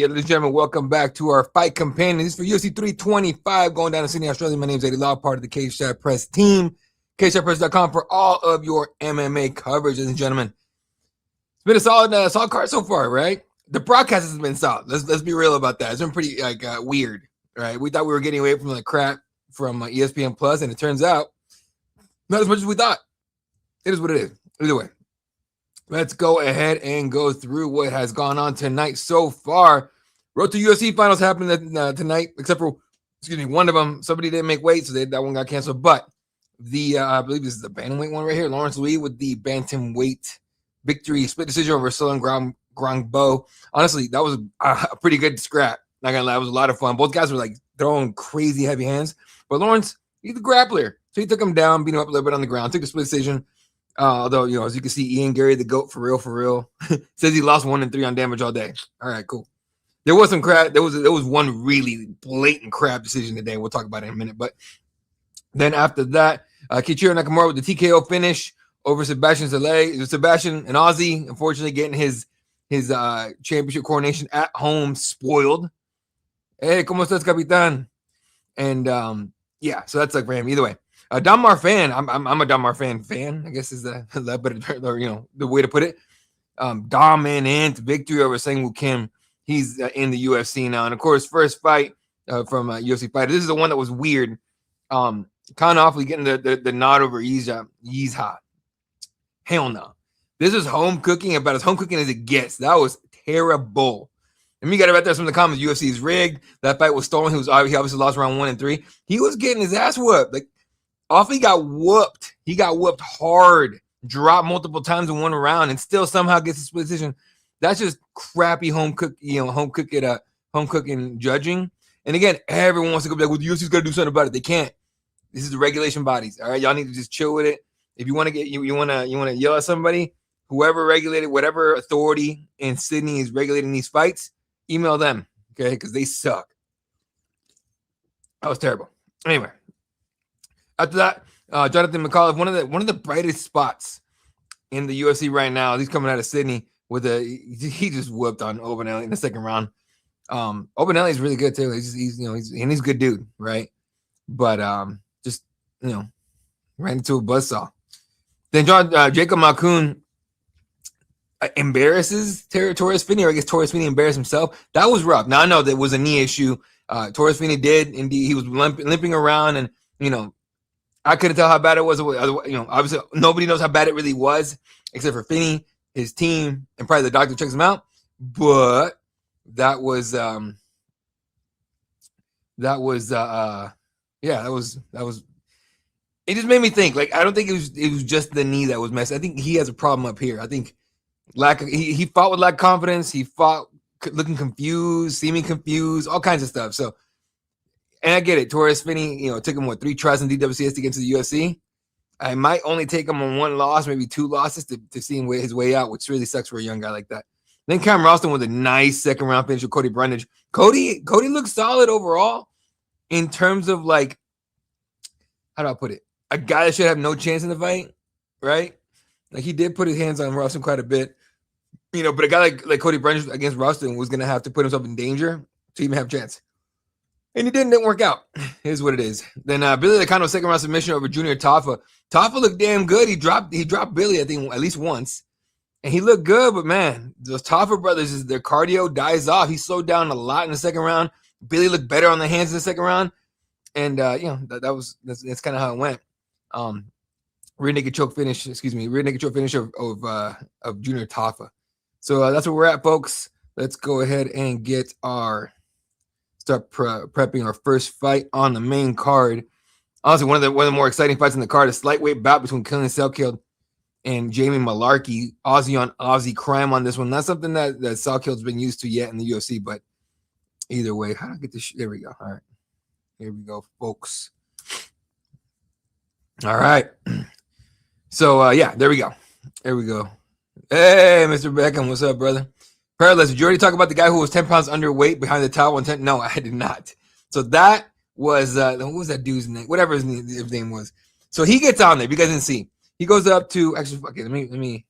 ladies and gentlemen, welcome back to our fight companion. This is for UFC 325 going down in Sydney, Australia. My name is Eddie Law, part of the Cageside Press team. CagesidePress.com for all of your MMA coverage, ladies and gentlemen. It's been a solid card so far, right? The broadcast has been solid. Let's be real about that. It's been pretty weird, right? We thought we were getting away from the crap from ESPN Plus, and it turns out not as much as we thought. It is what it is. Either way. Let's go ahead and go through what has gone on tonight so far. Road to UFC finals happening tonight, except for, one of them. Somebody didn't make weight, so that one got canceled. But the I believe this is the bantamweight one right here. Lawrence Louis with the bantamweight victory, split decision over Saul Grangbo. Honestly, that was a pretty good scrap. Not gonna lie, it was a lot of fun. Both guys were like throwing crazy heavy hands, but Lawrence, he's the grappler, so he took him down, beat him up a little bit on the ground, took a split decision. Although, as you can see, Ian Gary, the GOAT, for real, says he lost 1 and 3 on damage all day. All right, cool. There was some crap. There was one really blatant crap decision today. We'll talk about it in a minute. But then after that, Kichiro Nakamura with the TKO finish over Sebastian Zale. Sebastian, an Aussie, unfortunately getting his championship coronation at home spoiled. Hey, ¿cómo estás, capitán? And so that's like for him. Either way. Don Marfan, I'm a Don Marfan fan, I guess is the way to put it. Dominant victory over Sang-Woo Kim. He's in the UFC now. And of course, first fight from UFC fighter. This is the one that was weird. Kind of awfully getting the nod over Yizha. Hell no. This is home cooking, about as home cooking as it gets. That was terrible. And we got it right there. Some of the comments, UFC is rigged. That fight was stolen. He obviously lost round 1 and 3. He was getting his ass whooped. Like, he got whooped. He got whooped hard, dropped multiple times in one round, and still somehow gets a split decision. That's just crappy home cooking judging. And again, everyone wants to go back. Well, the UFC's got to do something about it. They can't. This is the regulation bodies. All right, y'all need to just chill with it. If you want to get you want to yell at somebody, whoever regulated, whatever authority in Sydney is regulating these fights, email them, okay? Because they suck. That was terrible. Anyway. After that, Jonathan McAuliffe, one of the brightest spots in the UFC right now. He's coming out of Sydney he just whooped on Obanelli in the second round. Obanelli is really good too. He's a good dude, right? But ran into a buzzsaw. Then Jacob Malkoun embarrasses Torres Finney, or I guess Torres Finney embarrassed himself. That was rough. Now I know that was a knee issue. Torres Finney did indeed. He was limping around, and I couldn't tell how bad it was. Obviously nobody knows how bad it really was, except for Finney, his team, and probably the doctor checks him out. But that was it just made me think. Like, I don't think it was just the knee that was messed. I think he has a problem up here. I think he fought with lack of confidence. He fought looking confused, seeming confused, all kinds of stuff. So. And I get it. Torres Finney, took him 3 tries in DWCS to get to the UFC. I might only take him on 1 loss, maybe 2 losses to see him his way out, which really sucks for a young guy like that. Then Cam Ralston with a nice second round finish with Cody Brundage. Cody looks solid overall in terms of, like, how do I put it? A guy that should have no chance in the fight, right? Like, he did put his hands on Ralston quite a bit, but a guy like Cody Brundage against Ralston was going to have to put himself in danger to even have a chance. And it didn't work out. Here's what it is. Then Billy Lacano second round submission over Junior Tafa. Tafa looked damn good. He dropped Billy, I think, at least once. And he looked good, but man, those Tafa brothers, their cardio dies off. He slowed down a lot in the second round. Billy looked better on the hands in the second round. And that's kind of how it went. Rear naked choke finish of Junior Tafa. So that's where we're at, folks. Let's go ahead and start prepping our first fight on the main card. Honestly, one of the more exciting fights in the card is lightweight bout between Killian Selkild and Jamie Malarkey. Aussie on Aussie crime on this one. Not something that Selkild's been used to yet in the UFC, but either way, how do I get this? There we go. All right. Here we go, folks. All right. So, there we go. There we go. Hey, Mr. Beckham, what's up, brother? Perilous, did you already talk about the guy who was 10 pounds underweight behind the towel? No, I did not. So that was, what was that dude's name? Whatever his name was. So he gets on there. If you guys didn't see, he goes up to, actually, fuck it, let me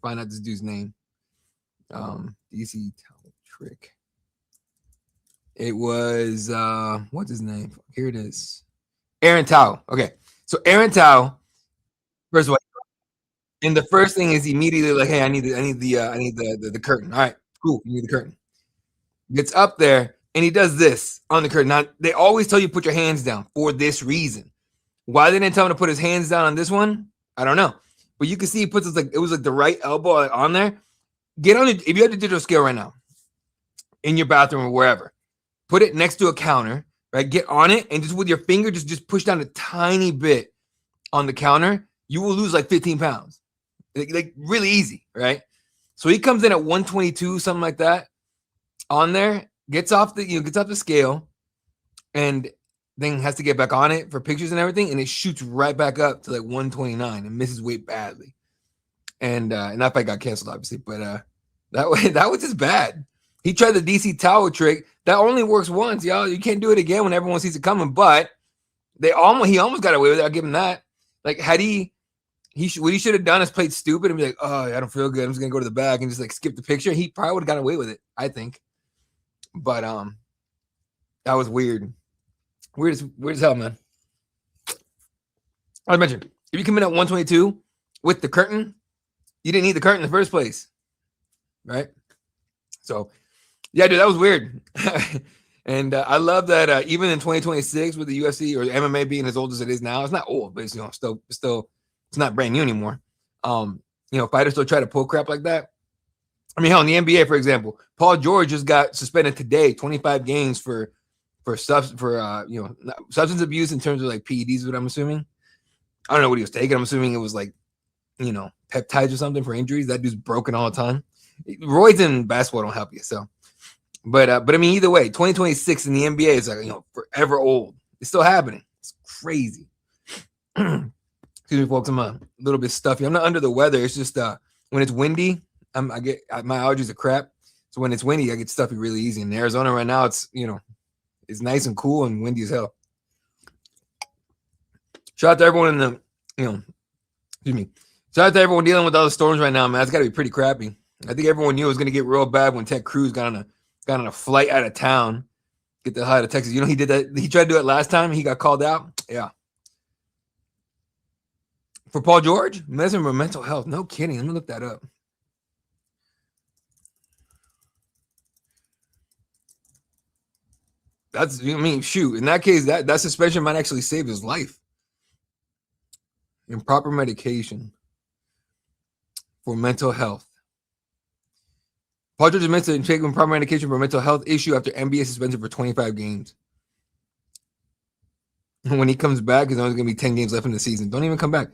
find out this dude's name. DC Talent Trick. It was what's his name? Here it is. Aaron Tao. Okay. So Aaron Tao, first of all, and the first thing is immediately like, hey, I need the curtain. All right, cool. You need the curtain. Gets up there and he does this on the curtain. Now they always tell you put your hands down for this reason. Why they didn't tell him to put his hands down on this one, I don't know. But you can see he puts it was like the right elbow on there. Get on it if you have the digital scale right now in your bathroom or wherever. Put it next to a counter, right? Get on it and just with your finger, just push down a tiny bit on the counter. You will lose like 15 pounds. Like really easy, right? So he comes in at 122, something like that, on there, gets off the scale, and then has to get back on it for pictures and everything, and it shoots right back up to like 129 and misses weight badly. And that fight got canceled, obviously, but that was just bad. He tried the DC Tower trick. That only works once, y'all. You can't do it again when everyone sees it coming. But he almost got away with it. I'll give him that. Like, had what he should have done is played stupid and be like, oh, I don't feel good. I'm just gonna go to the back and just like skip the picture. He probably would have gotten away with it, I think. But that was weird. Weird as hell, man. I mentioned if you come in at 122 with the curtain, you didn't need the curtain in the first place, right? So, yeah, dude, that was weird. And I love that even in 2026 with the UFC or the MMA being as old as it is now, it's not old, but it's still it's not brand new anymore. Fighters still try to pull crap like that. I mean, hell, in the NBA, for example, Paul George just got suspended today, 25 games for substance abuse in terms of like PEDs, what I'm assuming. I don't know what he was taking. I'm assuming it was like, peptides or something for injuries. That dude's broken all the time. Roids in basketball don't help you. So, but I mean, either way, 2026 in the NBA is like, forever old. It's still happening. It's crazy. Excuse me, folks. I'm a little bit stuffy. I'm not under the weather. It's just when it's windy, I get my allergies are crap. So when it's windy, I get stuffy really easy. In Arizona right now, it's it's nice and cool and windy as hell. Shout out to everyone in the excuse me. Shout out to everyone dealing with all the storms right now, man. It's got to be pretty crappy. I think everyone knew it was going to get real bad when Ted Cruz got on a flight out of town, get the hell out of Texas. He did that. He tried to do it last time. He got called out. Yeah. For Paul George, medicine for mental health. No kidding. Let me look that up. Shoot. In that case, that suspension might actually save his life. Improper medication for mental health. Paul George is meant to take improper medication for a mental health issue after NBA suspension for 25 games. When he comes back, there's only going to be 10 games left in the season. Don't even come back.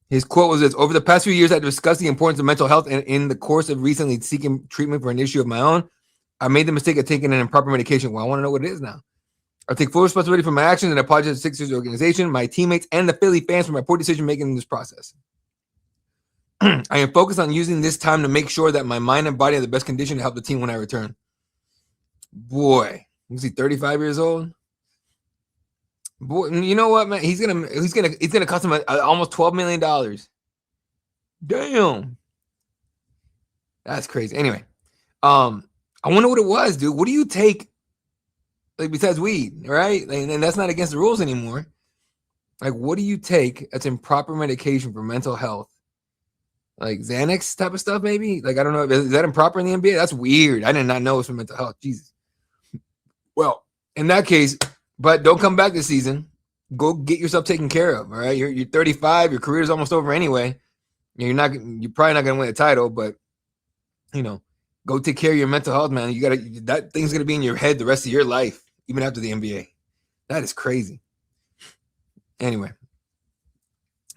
His quote was this: over the past few years, I've discussed the importance of mental health, and in the course of recently seeking treatment for an issue of my own, I made the mistake of taking an improper medication. Well, I want to know what it is now. I take full responsibility for my actions and apologize to the Sixers organization, my teammates, and the Philly fans for my poor decision-making in this process. I am focused on using this time to make sure that my mind and body are in the best condition to help the team when I return. Boy, is he 35 years old? Boy, you know what, man? He's gonna cost him almost $12 million. Damn, that's crazy. Anyway, I wonder what it was, dude. What do you take? Like besides weed, right? And that's not against the rules anymore. Like, what do you take that's improper medication for mental health? Like Xanax type of stuff, maybe? Like, I don't know. Is that improper in the NBA? That's weird. I did not know it was for mental health. Jesus. Well, in that case, but don't come back this season. Go get yourself taken care of, all right? You're 35. Your career is almost over anyway. You're probably not going to win a title, but, go take care of your mental health, man. That thing's going to be in your head the rest of your life, even after the NBA. That is crazy. Anyway.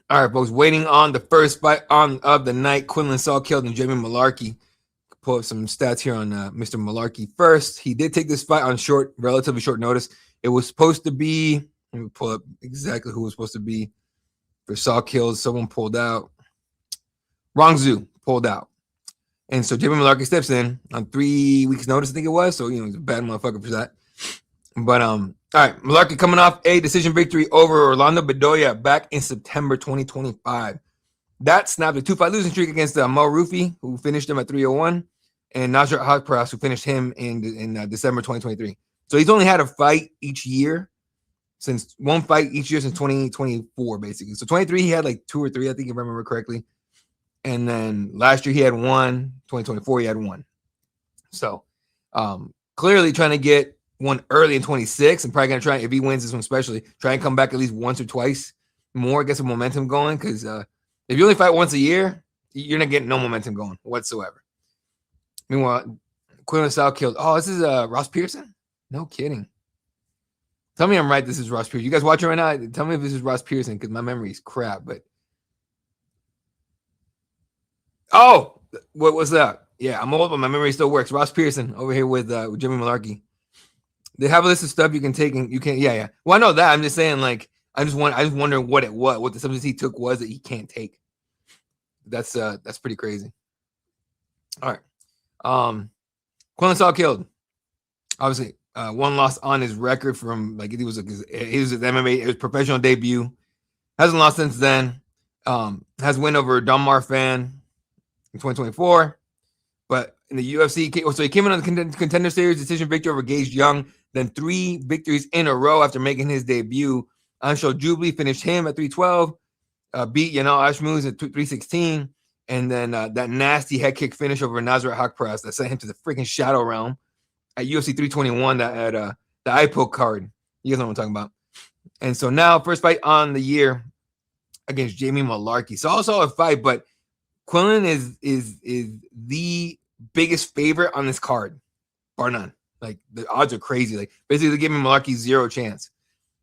All right, folks, waiting on the first fight of the night. Quinlan Saul killed and Jamie Malarkey. Pull up some stats here on Mr. Malarkey first. He did take this fight on relatively short notice. It was supposed to be, let me pull up exactly who was supposed to be for Saul kills. Someone pulled out. Rongzhu pulled out. And so Jamie Malarkey steps in on 3 weeks' notice, I think it was. So, he's a bad motherfucker for that. But, all right, Malarkey coming off a decision victory over Orlando Bedoya back in September 2025. That snapped a 2-fight losing streak against Mo Rufi, who finished him at 301, and Nasrat Haqparast, who finished him in December 2023. So he's only had a fight each year since 2024, basically. So 23, he had like 2 or 3, I think, if I remember correctly. And then last year he had 1. 2024, he had 1. So clearly trying to get one early in 26 and probably going to try, if he wins this one especially, try and come back at least once or twice more, get some momentum going. Because if you only fight once a year, you're not getting no momentum going whatsoever. Meanwhile, Quinlan Saul killed. Oh, this is Ross Pearson? No kidding. Tell me I'm right. This is Ross Pearson. You guys watching right now? Tell me if this is Ross Pearson because my memory is crap. But oh, what was that? Yeah, I'm old, but my memory still works. Ross Pearson over here with Jimmy Malarkey. They have a list of stuff you can take and you can't. Yeah. Well, I know that. I'm just saying, like, I just wondering what the substance he took was that he can't take. That's pretty crazy. All right. Quinlan Saul killed. Obviously, 1 loss on his record from like he was his MMA, his professional debut. Hasn't lost since then. Has win over Donmar Fan in 2024. But in the UFC, so he came in on the Contender Series decision victory over Gage Young, then 3 victories in a row after making his debut. Anshul Jubilee finished him at 312, beat Yanal Ashmouz at 316, and then that nasty head kick finish over Nasrat Haqparast that sent him to the freaking shadow realm at UFC 321 that at the IPO card. You guys know what I'm talking about. And so now, first fight on the year against Jamie Malarkey. So also a fight, but Quinlan is the biggest favorite on this card, bar none. Like the odds are crazy. Like basically they're giving Malarkey 0 chance.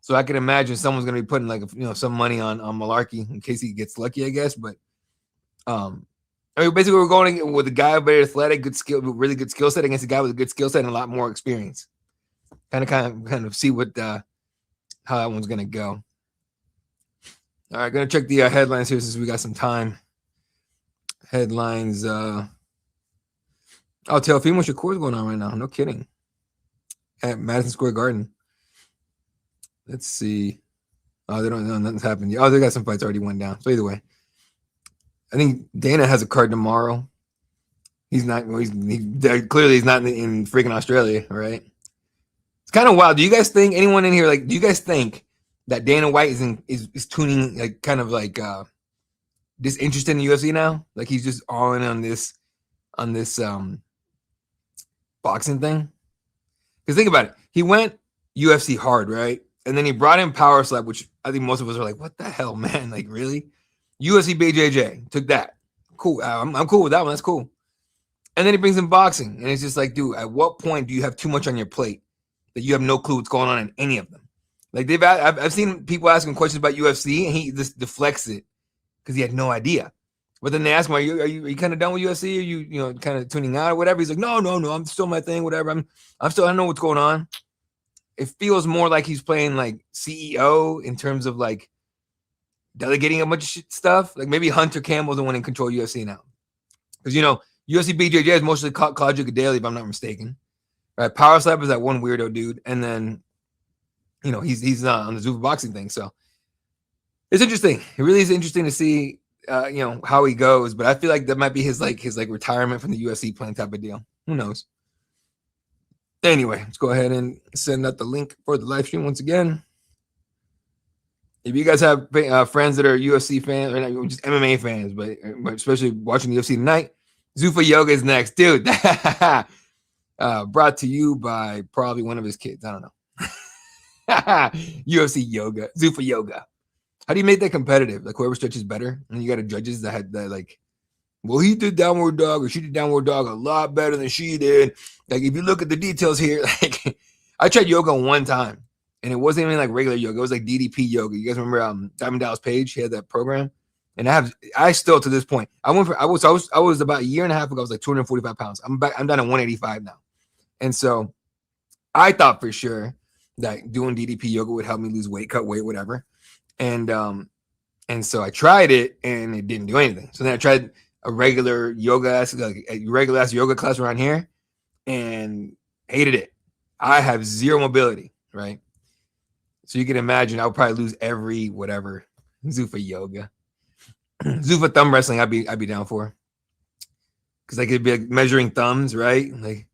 So I can imagine someone's gonna be putting like some money on Malarkey in case he gets lucky, I guess. But I mean, basically we're going with a guy very athletic, good skill, really good skill set against a guy with a good skill set and a lot more experience. Kind of see what how that one's gonna go. All right, gonna check the headlines here since we got some time. Headlines. Teofimo Shakur's going on right now. No kidding. At Madison Square Garden. Let's see. Oh, they don't know. Nothing's happened yet. Oh, they got some fights already went down. So either way, I think Dana has a card tomorrow. He's not. Clearly he's not in freaking Australia, right? It's kind of wild. Do you guys think anyone in here like? Do you guys think that Dana White is tuning like kind of like disinterested in UFC now? Like he's just all in on this boxing thing? Because think about it. He went UFC hard, right? And then he brought in Power Slap, which I think most of us are like, what the hell, man? Like, really? UFC BJJ took that. Cool. I'm cool with that one. That's cool. And then he brings in boxing. And it's just like, dude, at what point do you have too much on your plate that you have no clue what's going on in any of them? Like, I've seen people asking questions about UFC, and he just deflects it because he had no idea. But then they ask him, are you kind of done with UFC? Are you kind of tuning out or whatever? He's like, no, I'm still my thing, whatever. I don't know what's going on. It feels more like he's playing like CEO in terms of like delegating a bunch of stuff. Like maybe Hunter Campbell's the one in control UFC now. Because, UFC BJJ is mostly Claudio Gadelha, if I'm not mistaken. Right? Power Slap is that one weirdo dude. And then, he's on the Zuffa boxing thing. So it's interesting. It really is interesting to see how he goes, but I feel like that might be his retirement from the UFC plan type of deal. Who knows? Anyway, let's go ahead and send out the link for the live stream once again. If you guys have friends that are UFC fans or not just MMA fans, but especially watching the UFC tonight, Zuffa Yoga is next, dude. Brought to you by probably one of his kids. I don't know. UFC Yoga, Zuffa Yoga. How do you make that competitive? Like whoever stretches better, and you got judges that had that like, well, he did downward dog or she did downward dog a lot better than she did. Like if you look at the details here, like I tried yoga one time, and it wasn't even like regular yoga. It was like DDP yoga. You guys remember Diamond Dallas Page? He had that program, and I still to this point. I was about a year and a half ago. I was like 245 pounds. I'm down at 185 now, and so I thought for sure that doing DDP yoga would help me lose weight, cut weight, whatever. And so I tried it and it didn't do anything. So then I tried a regular yoga yoga class around here and hated it. I have zero mobility, right? So you can imagine I would probably lose every whatever Zuffa yoga. Zuffa thumb wrestling I'd be down for. Because I could be like measuring thumbs, right? Like,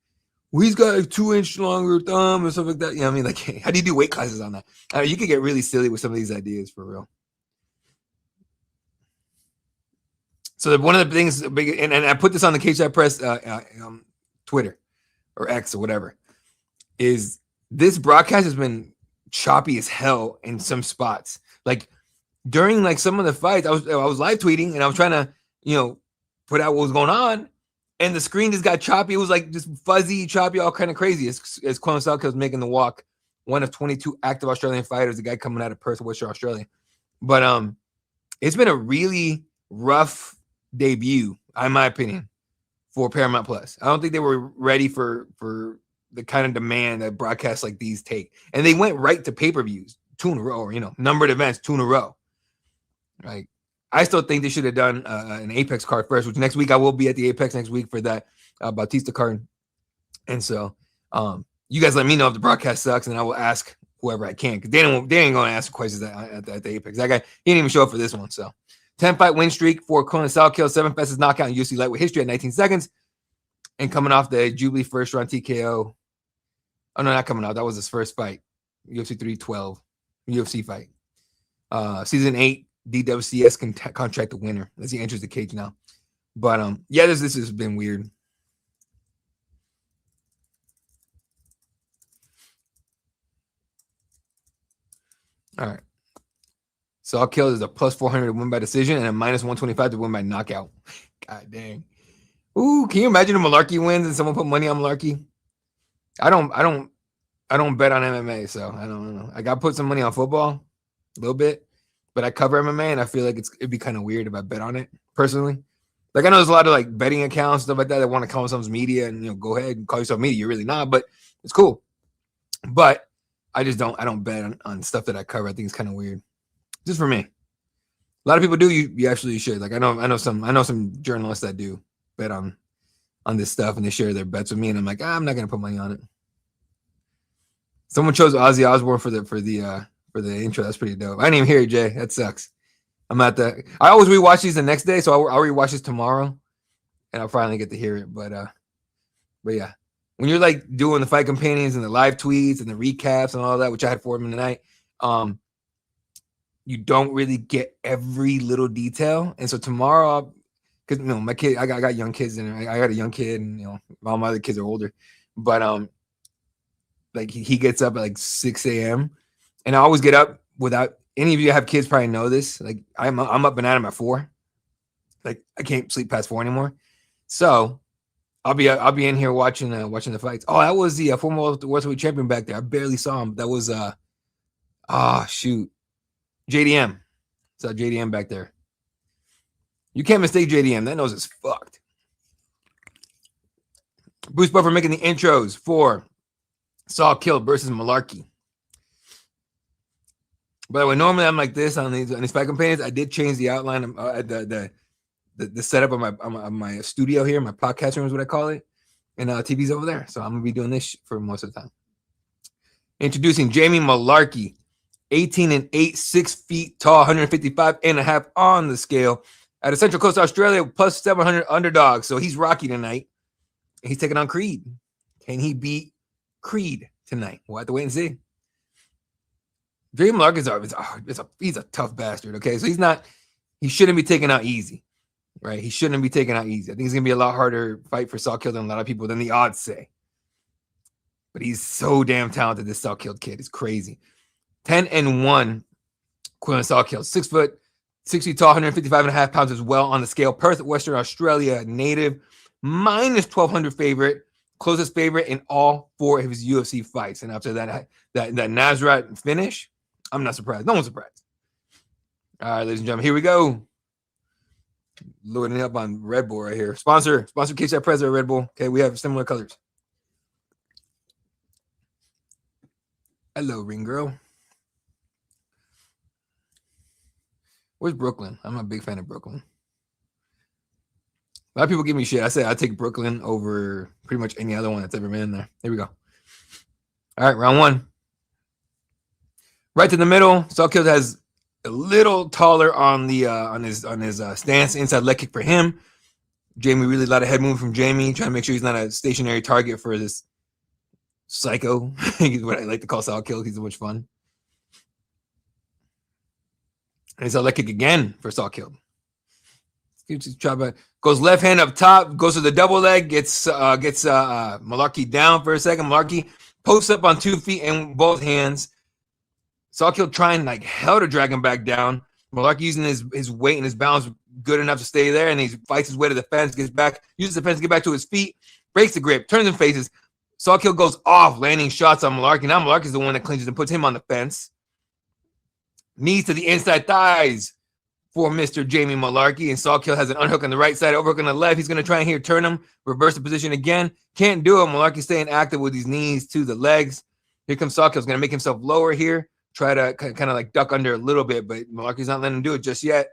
well, he's got a 2-inch longer thumb and stuff like that. You know what I mean? Like, how do you do weight classes on that? You could get really silly with some of these ideas for real. So one of the things, and I put this on the Cageside Press Twitter or X or whatever, is this broadcast has been choppy as hell in some spots. Like during like some of the fights, I was live tweeting and I was trying to, put out what was going on, and the screen just got choppy. It was like just fuzzy, choppy, all kind of crazy. As Volkanowski was making the walk, one of 22 active Australian fighters, the guy coming out of Perth, Western Australia. But it's been a really rough debut, in my opinion, for Paramount Plus. I don't think they were ready for the kind of demand that broadcasts like these take. And they went right to pay-per-views, 2 in a row, or, numbered events, 2 in a row. Like, I still think they should have done an Apex card first, which next week I will be at the Apex next week for that Bautista card. And so you guys let me know if the broadcast sucks, and I will ask whoever I can, because they ain't going to ask questions at the Apex. That guy, he didn't even show up for this one. So 10-fight win streak for Volkanowski, 7 fastest knockout in UFC lightweight history at 19 seconds. And coming off the Jubilee first round TKO. Oh, no, not coming out. That was his first fight. UFC 312. UFC fight. Season 8 DWCS contract winner as he enters the cage now. But yeah, this has been weird. All right. Saul Kill is a plus 400 to win by decision and a minus 125 to win by knockout. God dang. Ooh, can you imagine if Malarkey wins and someone put money on Malarkey? I don't bet on MMA, so I don't know. I got to put some money on football, a little bit, but I cover MMA, and I feel like it'd be kind of weird if I bet on it personally. Like, I know there's a lot of like betting accounts, stuff like that want to call themselves media, and go ahead and call yourself media. You're really not, but it's cool. But I don't bet on stuff that I cover. I think it's kind of weird, just for me. A lot of people do. You actually should. Like, I know some journalists that do bet on this stuff, and they share their bets with me, and I'm like, I'm not gonna put money on it. Someone chose Ozzy Osbourne for the intro. That's pretty dope. I didn't even hear it, Jay. That sucks. I'm at the. I always rewatch these the next day, so I'll rewatch this tomorrow, and I'll finally get to hear it. But yeah, when you're like doing the fight companions and the live tweets and the recaps and all that, which I had 4 of them tonight, you don't really get every little detail. And so tomorrow, because my kid, I got young kids, and I got a young kid, and all my other kids are older, but like he gets up at like 6 a.m. and I always get up without any of you have kids probably know this. Like I'm up and at him at 4. Like I can't sleep past 4 anymore. So I'll be in here watching the fights. Oh, that was the former welterweight champion back there. I barely saw him. That was shoot, JDM. Saw JDM back there. You can't mistake JDM. That nose is fucked. Bruce Buffer making the intros for Saul Kill versus Malarkey. By the way, normally I'm like this on these fight companions. I did change the outline of the setup of my studio here. My podcast room is what I call it. And TV's over there. So I'm going to be doing this for most of the time. Introducing Jamie Malarkey, 18-8, 6 feet tall, 155.5 on the scale. At a Central Coast, Australia, plus 700 underdog. So he's Rocky tonight. He's taking on Creed. Can he beat Creed tonight? We'll have to wait and see. Jamie Malarkey he's a tough bastard. Okay, so he shouldn't be taken out easy, right? He shouldn't be taken out easy. I think it's gonna be a lot harder fight for Saul Kill than a lot of people than the odds say. But he's so damn talented. This Saul Kill kid is crazy. 10-1, Saul Kill, 6 foot, 6 feet tall, 155.5 pounds as well on the scale. Perth, Western Australia native, minus 1,200 favorite. Closest favorite in all 4 of his UFC fights. And after that Nasrat finish, I'm not surprised. No one's surprised. All right, ladies and gentlemen, here we go. Loading up on Red Bull right here. Sponsor Cageside President Red Bull. Okay, we have similar colors. Hello, ring girl. Where's Brooklyn? I'm a big fan of Brooklyn. A lot of people give me shit. I say I take Brooklyn over pretty much any other one that's ever been there. Here we go. All right, round 1. Right to the middle. Saul Kill has a little taller on the on his stance. Inside leg kick for him. Jamie, really a lot of head movement from Jamie, trying to make sure he's not a stationary target for this Psycho. He's what I like to call Saul Kill. He's so much fun. And it's a leg kick again for Saul Kill. Goes left hand up top, goes to the double leg, gets Malarkey down for a second. Malarkey posts up on 2 feet and both hands. Saul Kill trying like hell to drag him back down. Malarkey using his weight and his balance good enough to stay there, and he fights his way to the fence, gets back, uses the fence to get back to his feet, breaks the grip, turns and faces. Saul Kill goes off, landing shots on Malarkey. Now Malarkey's the one that clinches and puts him on the fence. Knees to the inside thighs for Mr. Jamie Malarkey, and Saul Kill has an unhook on the right side, overhook on the left. He's going to try and here turn him, reverse the position again. Can't do it. Malarkey staying active with his knees to the legs. Here comes Saul Kill. He's going to make himself lower here, try to kind of like duck under a little bit, but Malarkey's not letting him do it just yet.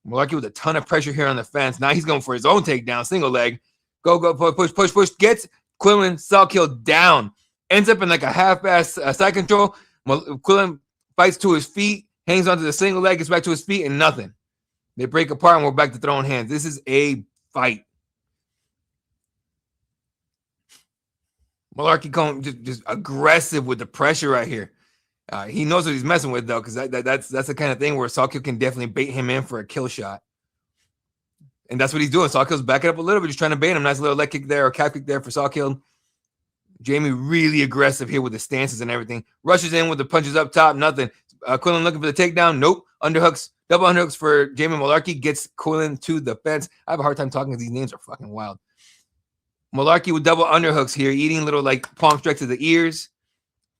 Malarkey with a ton of pressure here on the fence. Now he's going for his own takedown, single leg. Go, push. Gets Quillen, Saul Kill down. Ends up in like a half-ass side control. Quillen fights to his feet, hangs onto the single leg, gets back to his feet, and nothing. They break apart, and we're back to throwing hands. This is a fight. Malarkey going just aggressive with the pressure right here. He knows what he's messing with, though, because that's the kind of thing where Saul Kill can definitely bait him in for a kill shot. And that's what he's doing. Saul Kill's backing up a little bit, just trying to bait him. Nice little leg kick there or calf kick there for Saul Kill. Jamie really aggressive here with the stances and everything. Rushes in with the punches up top, nothing. Quillen looking for the takedown. Nope. Underhooks, double underhooks for Jamie Malarkey. Gets Quillen to the fence. I have a hard time talking because these names are fucking wild. Malarkey with double underhooks here, eating little like palm strikes to the ears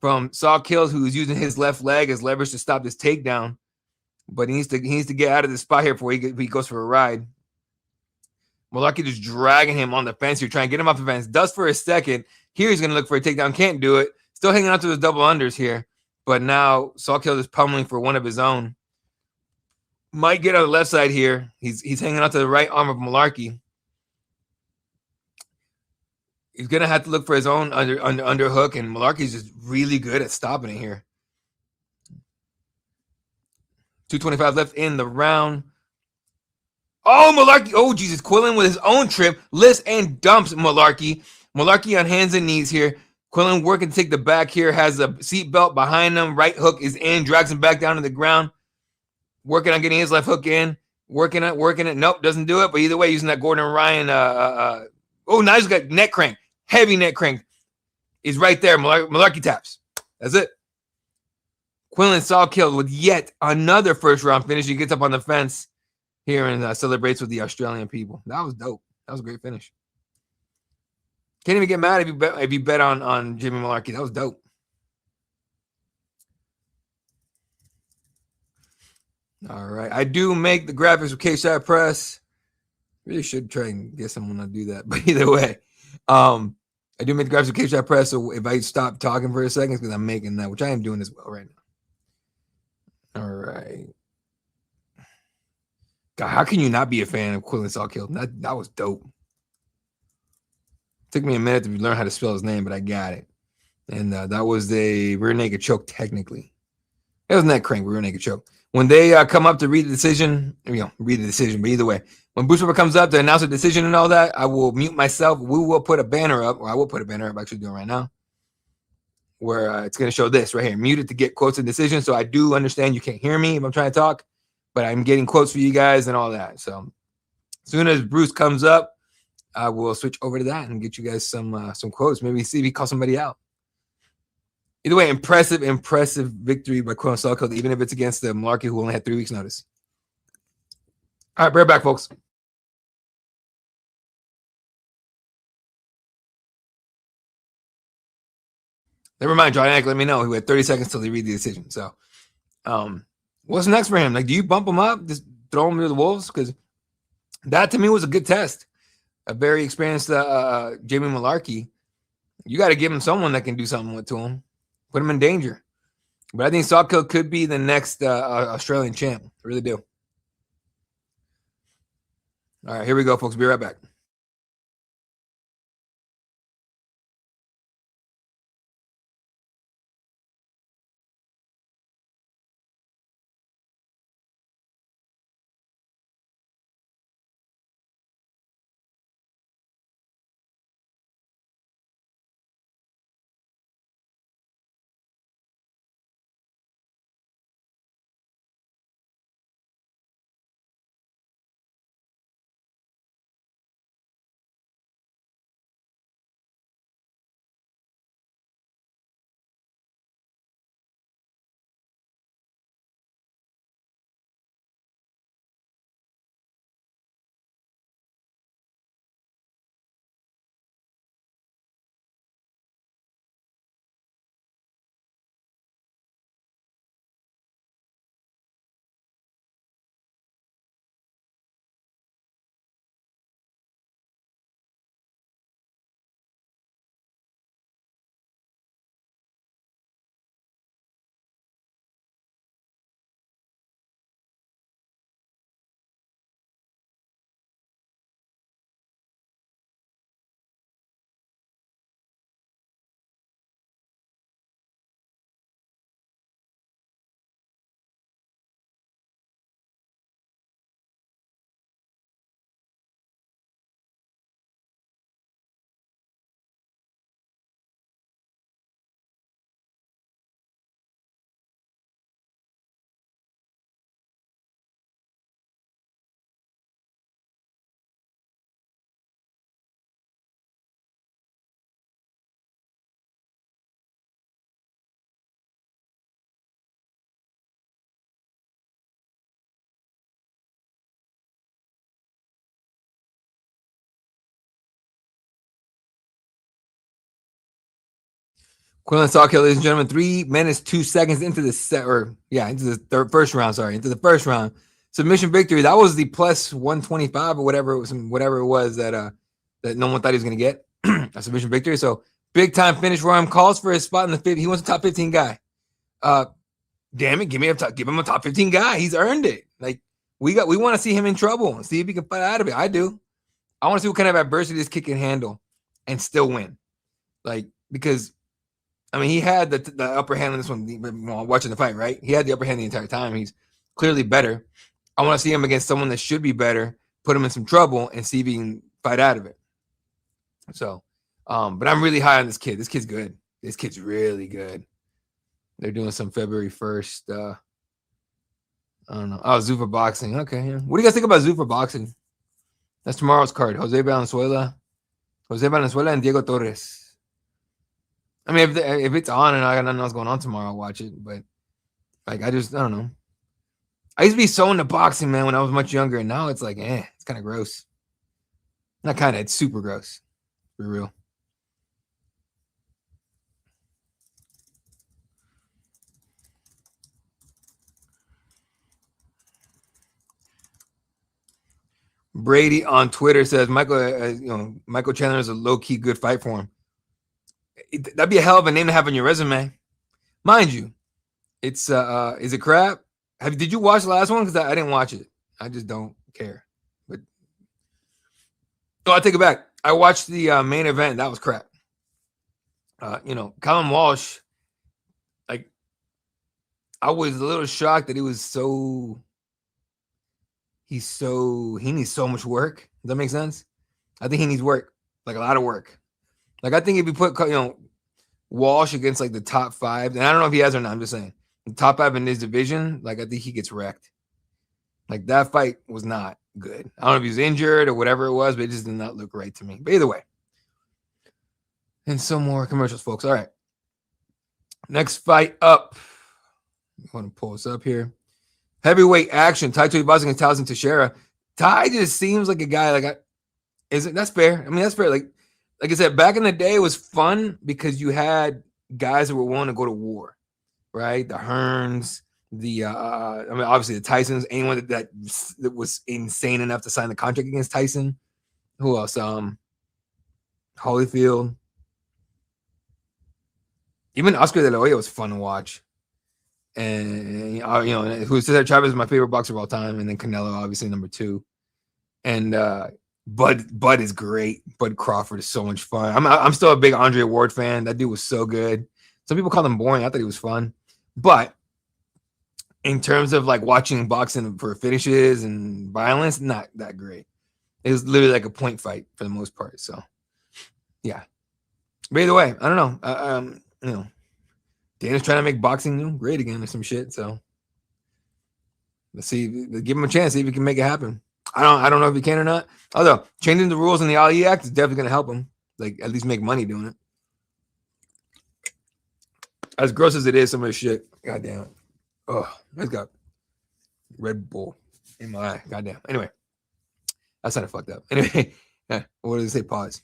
from Saul Kill, who's using his left leg as leverage to stop this takedown. But he needs to get out of this spot here before he goes for a ride. Malarkey just dragging him on the fence here, trying to get him off the fence. Does for a second. Here he's going to look for a takedown. Can't do it. Still hanging on to his double unders here. But now Saul Kill is pummeling for one of his own. Might get on the left side here. He's hanging on to the right arm of Malarkey. He's going to have to look for his own underhook, and Malarkey's just really good at stopping it here. 2:25 left in the round. Oh, Malarkey. Oh, Jesus. Quillen with his own trip. Lifts and dumps Malarkey. Malarkey on hands and knees here. Quillen working to take the back here. Has a seatbelt behind him. Right hook is in. Drags him back down to the ground. Working on getting his left hook in. Working it. Nope, doesn't do it. But either way, using that Gordon Ryan. Oh, now he's got neck crank. Heavy neck crank. Is right there. Malarkey taps. That's it. Quillen Saul Kill with yet another first round finish. He gets up on the fence here and celebrates with the Australian people. That was dope. That was a great finish. Can't even get mad if you bet on Jimmy Malarkey. That was dope. All right. I do make the graphics with Cageside Press. Really should try and get someone to do that. But either way, I do make the graphics with Cageside Press. So if I stop talking for a second, it's because I'm making that, which I am doing as well right now. All right. God, how can you not be a fan of Quillen Saul Kill? That was dope. Took me a minute to learn how to spell his name, but I got it. And that was a rear naked choke, technically. It wasn't that crank, rear naked choke. When they come up to read the decision, but either way, when Bruce Weber comes up to announce a decision and all that, I will mute myself. We will put a banner up, or I will put a banner up, I'm actually doing right now, where it's going to show this right here, muted to get quotes and decisions. So I do understand you can't hear me if I'm trying to talk, but I'm getting quotes for you guys and all that. So as soon as Bruce comes up, I will switch over to that and get you guys some quotes. Maybe see if he calls somebody out. Either way, impressive victory by Quillen Saul Kill, even if it's against the Malarkey who only had 3 weeks notice. All right, bear back, folks. Never mind, John Anik, let me know. He had 30 seconds till he read the decision. So what's next for him? Like, do you bump him up? Just throw him to the wolves? Because that to me was a good test. A very experienced Jamie Malarkey. You got to give him someone that can do something to him. Put him in danger. But I think Saul Kill could be the next Australian champ. I really do. All right, here we go, folks. Be right back. Quinlan Sawkill, ladies and gentlemen, 3 minutes 2 seconds into the first round. Sorry, into the first round. Submission victory. That was the plus 125 or whatever it was that no one thought he was gonna get. A submission victory. So big time finish for him. Calls for his spot in the 50. He wants a top 15 guy. Damn it, give him a top 15 guy. He's earned it. Like we want to see him in trouble and see if he can fight out of it. I do. I want to see what kind of adversity this kid can handle and still win. Like, because I mean, he had the upper hand on this one while watching the fight, right? He had the upper hand the entire time. He's clearly better. I want to see him against someone that should be better, put him in some trouble, and see if he can fight out of it. So, but I'm really high on this kid. This kid's good. This kid's really good. They're doing some February 1st. I don't know. Oh, Zuffa Boxing. Okay. Yeah. What do you guys think about Zuffa Boxing? That's tomorrow's card. Jose Valenzuela and Diego Torres. I mean, if it's on and I got nothing else going on tomorrow, I'll watch it. But like, I don't know. I used to be so into boxing, man, when I was much younger, and now it's like, it's kind of gross. Not kind of, it's super gross. For real. Brady on Twitter says Michael Chandler is a low-key good fight for him. That'd be a hell of a name to have on your resume, mind you. It's is it crap? Did you watch the last one? Because I didn't watch it. I just don't care. But I take it back. I watched the main event. That was crap. Colin Walsh. Like, I was a little shocked that he was so. He needs so much work. Does that make sense? I think he needs work, like a lot of work. Like, I think if you put, Walsh against like the top 5, and I don't know if he has or not, I'm just saying, the top 5 in his division, like, I think he gets wrecked. Like, that fight was not good. I don't know if he was injured or whatever it was, but it just did not look right to me. But either way. And some more commercials, folks. All right. Next fight up. I want to pull this up here. Heavyweight action. Tai Tuivasa against Towson Teixeira. Tai just seems like a guy that's fair. I mean, that's fair. Like I said, back in the day, it was fun because you had guys that were willing to go to war, right? The Hearns, obviously the Tysons, anyone that was insane enough to sign the contract against Tyson. Who else? Holyfield. Even Oscar De La Hoya was fun to watch. And who said Chavez is my favorite boxer of all time, and then Canelo, obviously number 2. And Bud is great. Bud Crawford is so much fun. I'm still a big Andre Ward fan. That dude was so good. Some people call him boring. I thought he was fun. But in terms of like watching boxing for finishes and violence, not that great. It was literally like a point fight for the most part. So yeah. But either way, I don't know. Dana's trying to make boxing great again or some shit. So let's see. Give him a chance. See if he can make it happen. I don't know if he can or not. Although changing the rules in the Ali Act is definitely going to help him. Like, at least make money doing it. As gross as it is, some of the shit. God damn it. Oh, I've got Red Bull in my eye. God damn. Anyway, that's kind of fucked up. Anyway, what did it say? Pause.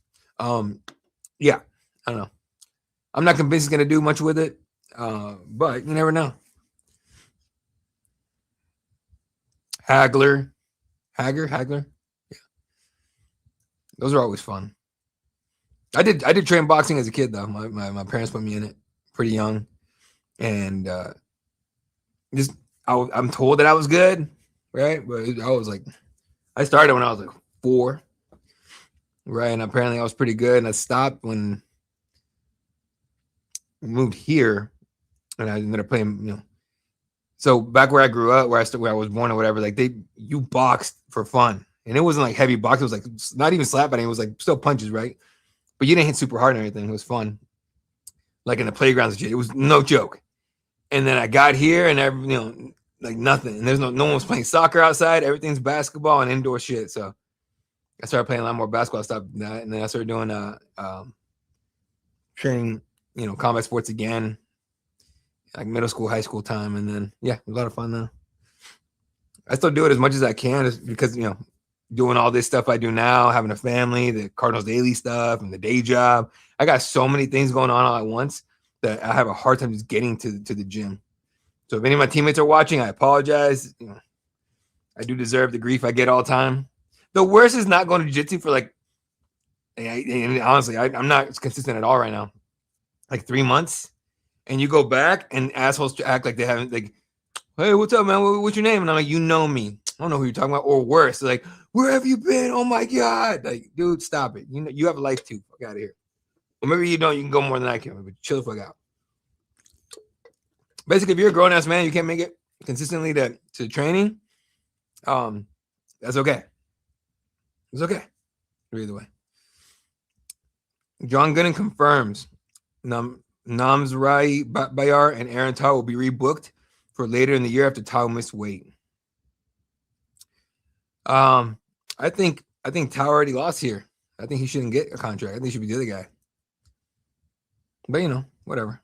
Yeah, I don't know. I'm not convinced he's going to do much with it. But you never know. Hagler. Yeah. Those are always fun. I did train boxing as a kid though. My parents put me in it pretty young. And I'm told that I was good, right? But I was like, I started when I was like 4. Right. And apparently I was pretty good. And I stopped when we moved here. And I ended up playing, So back where I grew up, where I was born or whatever, like you boxed for fun. And it wasn't like heavy boxing. It was like not even slap fighting. It was like still punches, right? But you didn't hit super hard or anything. It was fun. Like in the playgrounds and shit. It was no joke. And then I got here and like nothing. And there's no one was playing soccer outside. Everything's basketball and indoor shit. So I started playing a lot more basketball. I stopped that. And then I started doing training, combat sports again. Like middle school, high school time, and then it was a lot of fun though. I still do it as much as I can, because doing all this stuff I do now, having a family, the Cardinals Daily stuff, and the day job. I got so many things going on all at once that I have a hard time just getting to the gym. So if any of my teammates are watching, I apologize. You know, I do deserve the grief I get all the time. The worst is not going to jiu-jitsu for like, and honestly, I'm not consistent at all right now. Like 3 months, and you go back and assholes act like they haven't, like, hey, what's up, man? What's your name? And I'm like, you know me. I don't know who you're talking about. Or worse, they're like, where have you been? Oh my God. Like, dude, stop it. You know, you have a life too. Fuck out of here. Or maybe you don't. You can go more than I can, but chill the fuck out. Basically, if you're a grown-ass man, you can't make it consistently to training, that's okay. It's okay. Either way. John Gooden confirms Namzrai Bayar and Aaron Tao will be rebooked for later in the year after Tao missed weight. I think Tao already lost here. I think he shouldn't get a contract. I think he should be the other guy. But you know, whatever.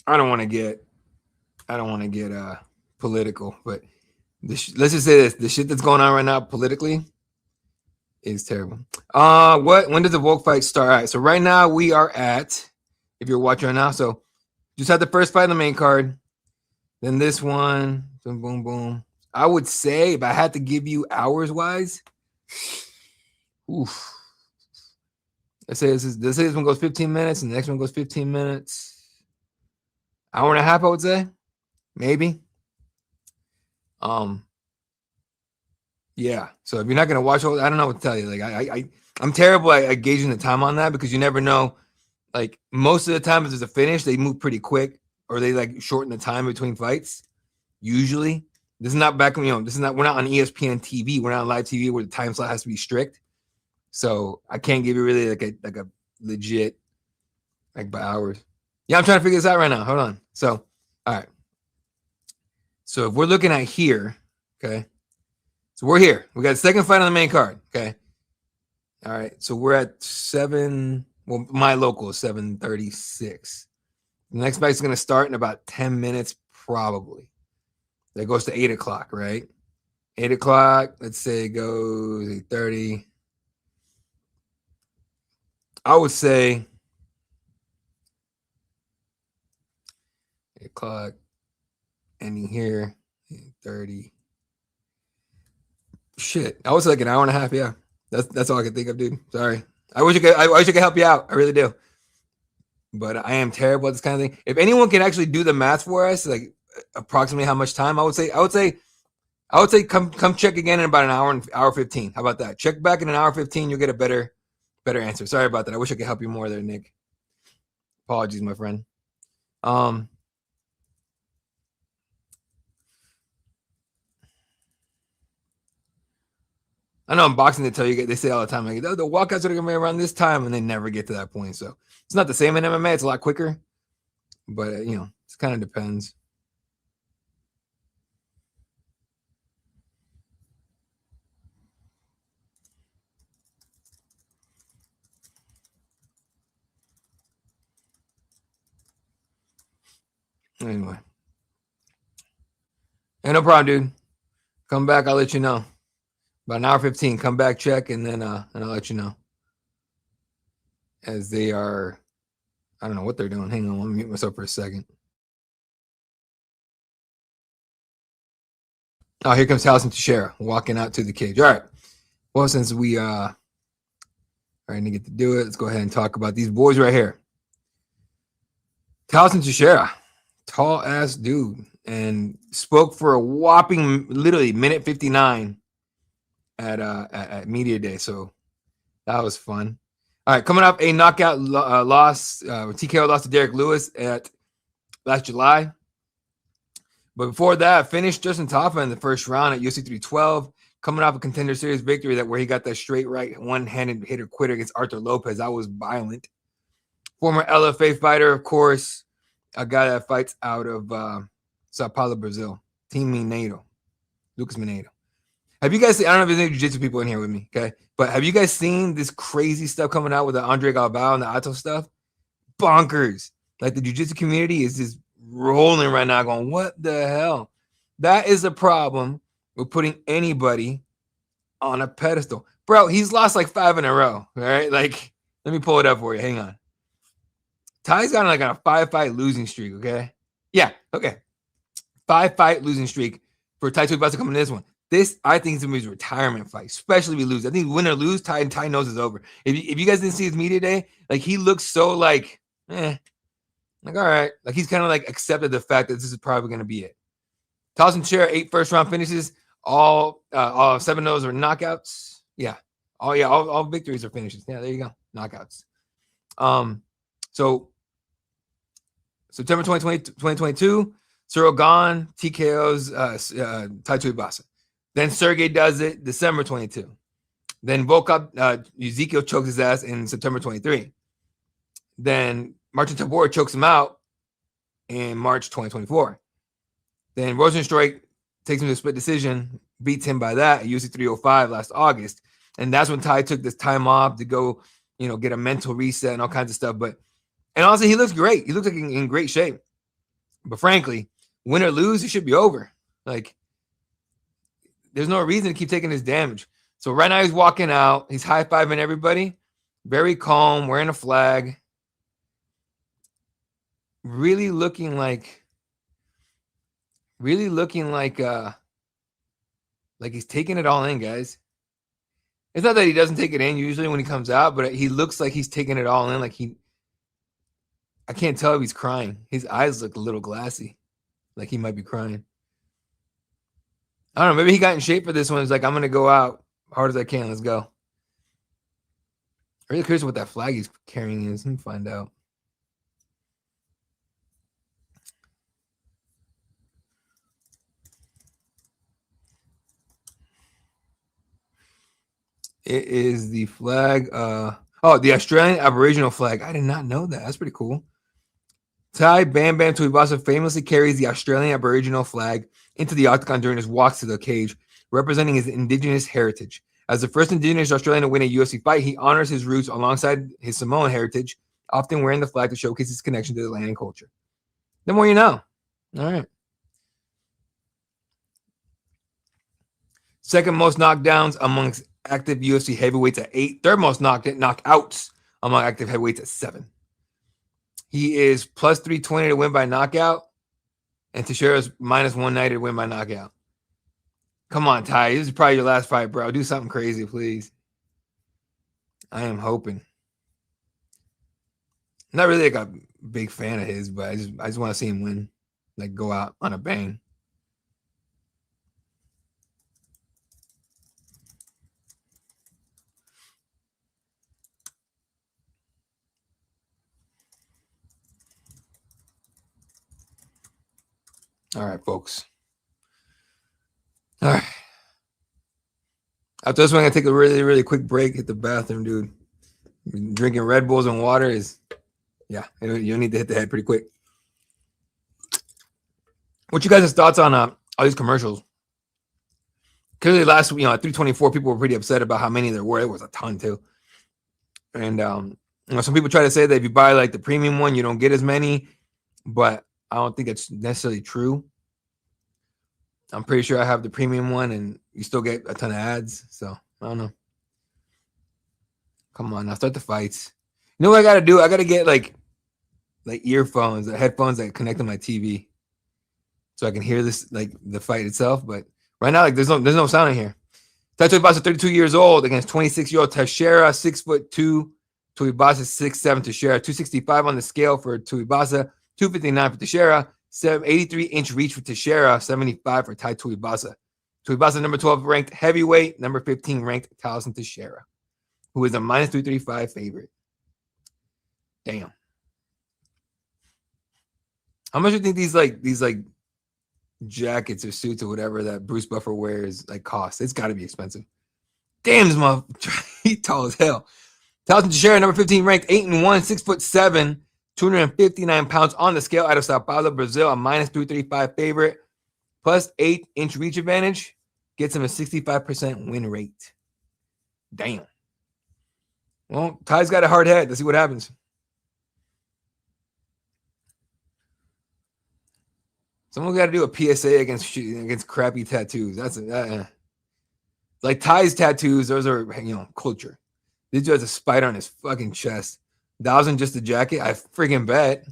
I don't want to get political, but let's just say this: the shit that's going on right now politically is terrible. When does the Volk fight start? All right, so right now we are at, if you're watching right now, so just had the first fight on the main card, then this one, boom, boom, boom. I would say if I had to give you hours wise, oof. Let's say this one goes 15 minutes, and the next one goes 15 minutes. Hour and a half, I would say, maybe. Yeah. So if you're not gonna watch, I don't know what to tell you. Like I'm terrible at gauging the time on that because you never know. Like most of the time, if there's a finish, they move pretty quick, or they like shorten the time between fights. Usually, this is not back. You know, this is not. We're not on ESPN TV. We're not on live TV where the time slot has to be strict. So I can't give you really like a legit like by hours. Yeah, I'm trying to figure this out right now. Hold on. So, all right. So if we're looking at here, okay. So we're here. We got the second fight on the main card. Okay. All right. So we're at 7. Well, my local is 7:36. The next fight's going to start in about 10 minutes, probably. That goes to 8 o'clock, right? 8 o'clock. Let's say it goes 8:30. I would say 8 o'clock. Ending here. 8:30. Shit, I was like an hour and a half. Yeah, that's all I can think of, dude. Sorry. I wish I could help you out. I really do, but I am terrible at this kind of thing. If anyone can actually do the math for us, like approximately how much time, I would say come check again in about an hour 15. How about that? Check back in an hour 15. You'll get a better answer. Sorry about that. I wish I could help you more there, Nick. Apologies, my friend. I know in boxing they say all the time, like, the walkouts are going to be around this time, and they never get to that point. So it's not the same in MMA. It's a lot quicker, but you know, it kind of depends. Anyway, hey, no problem, dude. Come back, I'll let you know. About an hour 15. Come back, check, and then I'll let you know. As they are, I don't know what they're doing. Hang on, let me mute myself for a second. Oh, here comes Tyson Teixeira walking out to the cage. All right. Well, since we are going to get to do it, let's go ahead and talk about these boys right here. Tyson Teixeira, tall ass dude, and spoke for a whopping literally minute 59 at media day. So that was fun. All right, coming up, a knockout loss. TKO lost to Derek Lewis at last July. But before that, finished Justin Tafa in the first round at UFC 312, coming off a Contender Series victory where he got that straight right one-handed hitter quitter against Arthur Lopez. That was violent. Former LFA fighter, of course, a guy that fights out of Sao Paulo, Brazil. Team Mineiro, Lucas Mineiro. Have you guys seen, I don't know if there's any jiu-jitsu people in here with me, okay? But have you guys seen this crazy stuff coming out with the Andre Galvao and the Ato stuff? Bonkers. Like the jiu-jitsu community is just rolling right now going, what the hell? That is a problem with putting anybody on a pedestal. Bro, he's lost like 5 in a row. All right. Like, let me pull it up for you. Hang on. Ty's got like on a 5-fight losing streak. Okay. Yeah. Okay. 5-fight losing streak for Tai Tuivasa coming to this one. This, I think, is going to be his retirement fight, especially if we lose. I think win or lose, Ty knows it's over. If you guys didn't see his media day, like he looks so like all right. Like he's kind of like accepted the fact that this is probably going to be it. Tossing chair, 8 first-round finishes. All 7 of those are knockouts. Yeah. All victories are finishes. Yeah, there you go. Knockouts. So September 2022, Cyril gone, TKOs, Tai Tuivasa. Then Sergey does it December 22. Then Ezekiel chokes his ass in September 23. Then Martin Tabor chokes him out in March 2024. Then Rosenstruik takes him to a split decision, beats him by that at UFC 305 last August. And that's when Ty took this time off to go, get a mental reset and all kinds of stuff. And honestly, he looks great. He looks like in great shape. But frankly, win or lose, it should be over. Like, there's no reason to keep taking this damage. So right now he's walking out. He's high-fiving everybody. Very calm, wearing a flag. Really looking like he's taking it all in, guys. It's not that he doesn't take it in usually when he comes out, but he looks like he's taking it all in. Like I can't tell if he's crying. His eyes look a little glassy, like he might be crying. I don't know. Maybe he got in shape for this one. He's like, I'm going to go out hard as I can. Let's go. I'm really curious what that flag he's carrying is. Let me find out. It is the flag. The Australian Aboriginal flag. I did not know that. That's pretty cool. Tai Bam Bam Tuivasa famously carries the Australian Aboriginal flag into the octagon during his walks to the cage, representing his indigenous heritage. As the first indigenous Australian to win a UFC fight, he honors his roots alongside his Samoan heritage, often wearing the flag to showcase his connection to the land and culture. The more you know. All right. Second most knockdowns amongst active UFC heavyweights at 8. Third most knockouts among active heavyweights at 7. He is plus 320 to win by knockout, and Teixeira's minus 190 to win by knockout. Come on, Ty. This is probably your last fight, bro. Do something crazy, please. I am hoping. I'm not really like a big fan of his, but I just want to see him win. Like go out on a bang. All right, folks. All right. After this one, I'm going to take a really, really quick break, hit the bathroom, dude. Drinking Red Bulls and water is, you'll need to hit the head pretty quick. What you guys' thoughts on all these commercials? Clearly last week, at 324, people were pretty upset about how many there were. It was a ton, too. And, some people try to say that if you buy, like, the premium one, you don't get as many. But I don't think it's necessarily true. I'm pretty sure I have the premium one, and you still get a ton of ads. So, I don't know. Come on, now start the fights. You know what I got to do? I got to get, like earphones, headphones that connect to my TV so I can hear this, like, the fight itself. But right now, like, there's no sound in here. Tai Tuivasa, 32 years old, against 26-year-old Teixeira, 6'2". Tuivasa, 6'7". Teixeira, 265 on the scale for Tuivasa, 259 for Teixeira, 83-inch reach for Teixeira, 75 for Tai Tuivasa. Tuivasa, number 12 ranked heavyweight, number 15 ranked Tyson Teixeira, who is a minus 335 favorite. Damn. How much do you think these jackets or suits or whatever that Bruce Buffer wears cost? It's got to be expensive. Damn, this motherfucker, he's tall as hell. Tyson Teixeira, number 15 ranked, 8-1, 6'7", 259 pounds on the scale, out of Sao Paulo, Brazil, a minus 335 favorite, plus 8-inch reach advantage, gets him a 65% win rate. Damn. Well, Ty's got a hard head. Let's see what happens. Someone got to do a PSA against crappy tattoos. That's like Ty's tattoos. Those are, culture. This dude has a spider on his fucking chest. That wasn't just a jacket. I freaking bet.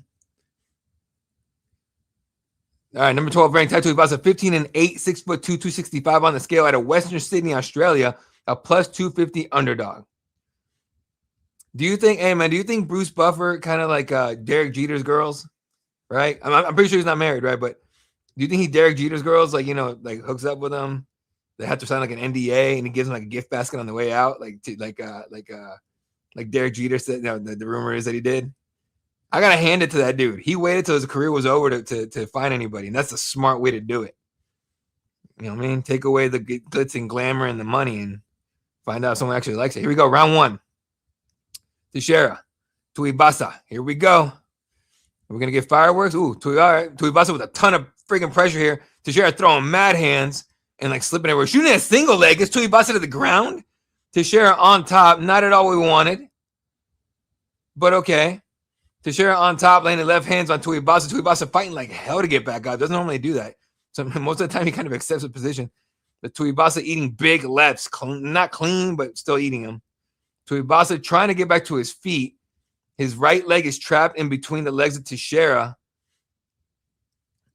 All right, number 12 ranked Tuivasa, 15-8, 6'2", 265 on the scale out of Western Sydney, Australia, a plus 250 underdog. Do you think Bruce Buffer kind of like Derek Jeter's girls, right? I'm pretty sure he's not married, right? But do you think he Derek Jeter's girls, like, like hooks up with them? They have to sign like an NDA, and he gives them like a gift basket on the way out, like Derek Jeter said. The rumor is that he did. I gotta hand it to that dude. He waited till his career was over to find anybody, and that's a smart way to do it. You know what I mean? Take away the glitz and glamour and the money, and find out if someone actually likes it. Here we go, round one. Terara, Tuivasa. Here we go. We're gonna get fireworks. Ooh, Tuivasa with a ton of freaking pressure here. Terara throwing mad hands and like slipping everywhere. Shooting a single leg. It's Tuivasa to the ground. Terara on top. Not at all what we wanted, but okay. Terara on top, laying the left hands on Tuivasa. Tuivasa fighting like hell to get back up. Doesn't normally do that. So most of the time he kind of accepts the position. But Tuivasa eating big lefts. Not clean, but still eating them. Tuivasa trying to get back to his feet. His right leg is trapped in between the legs of Terara.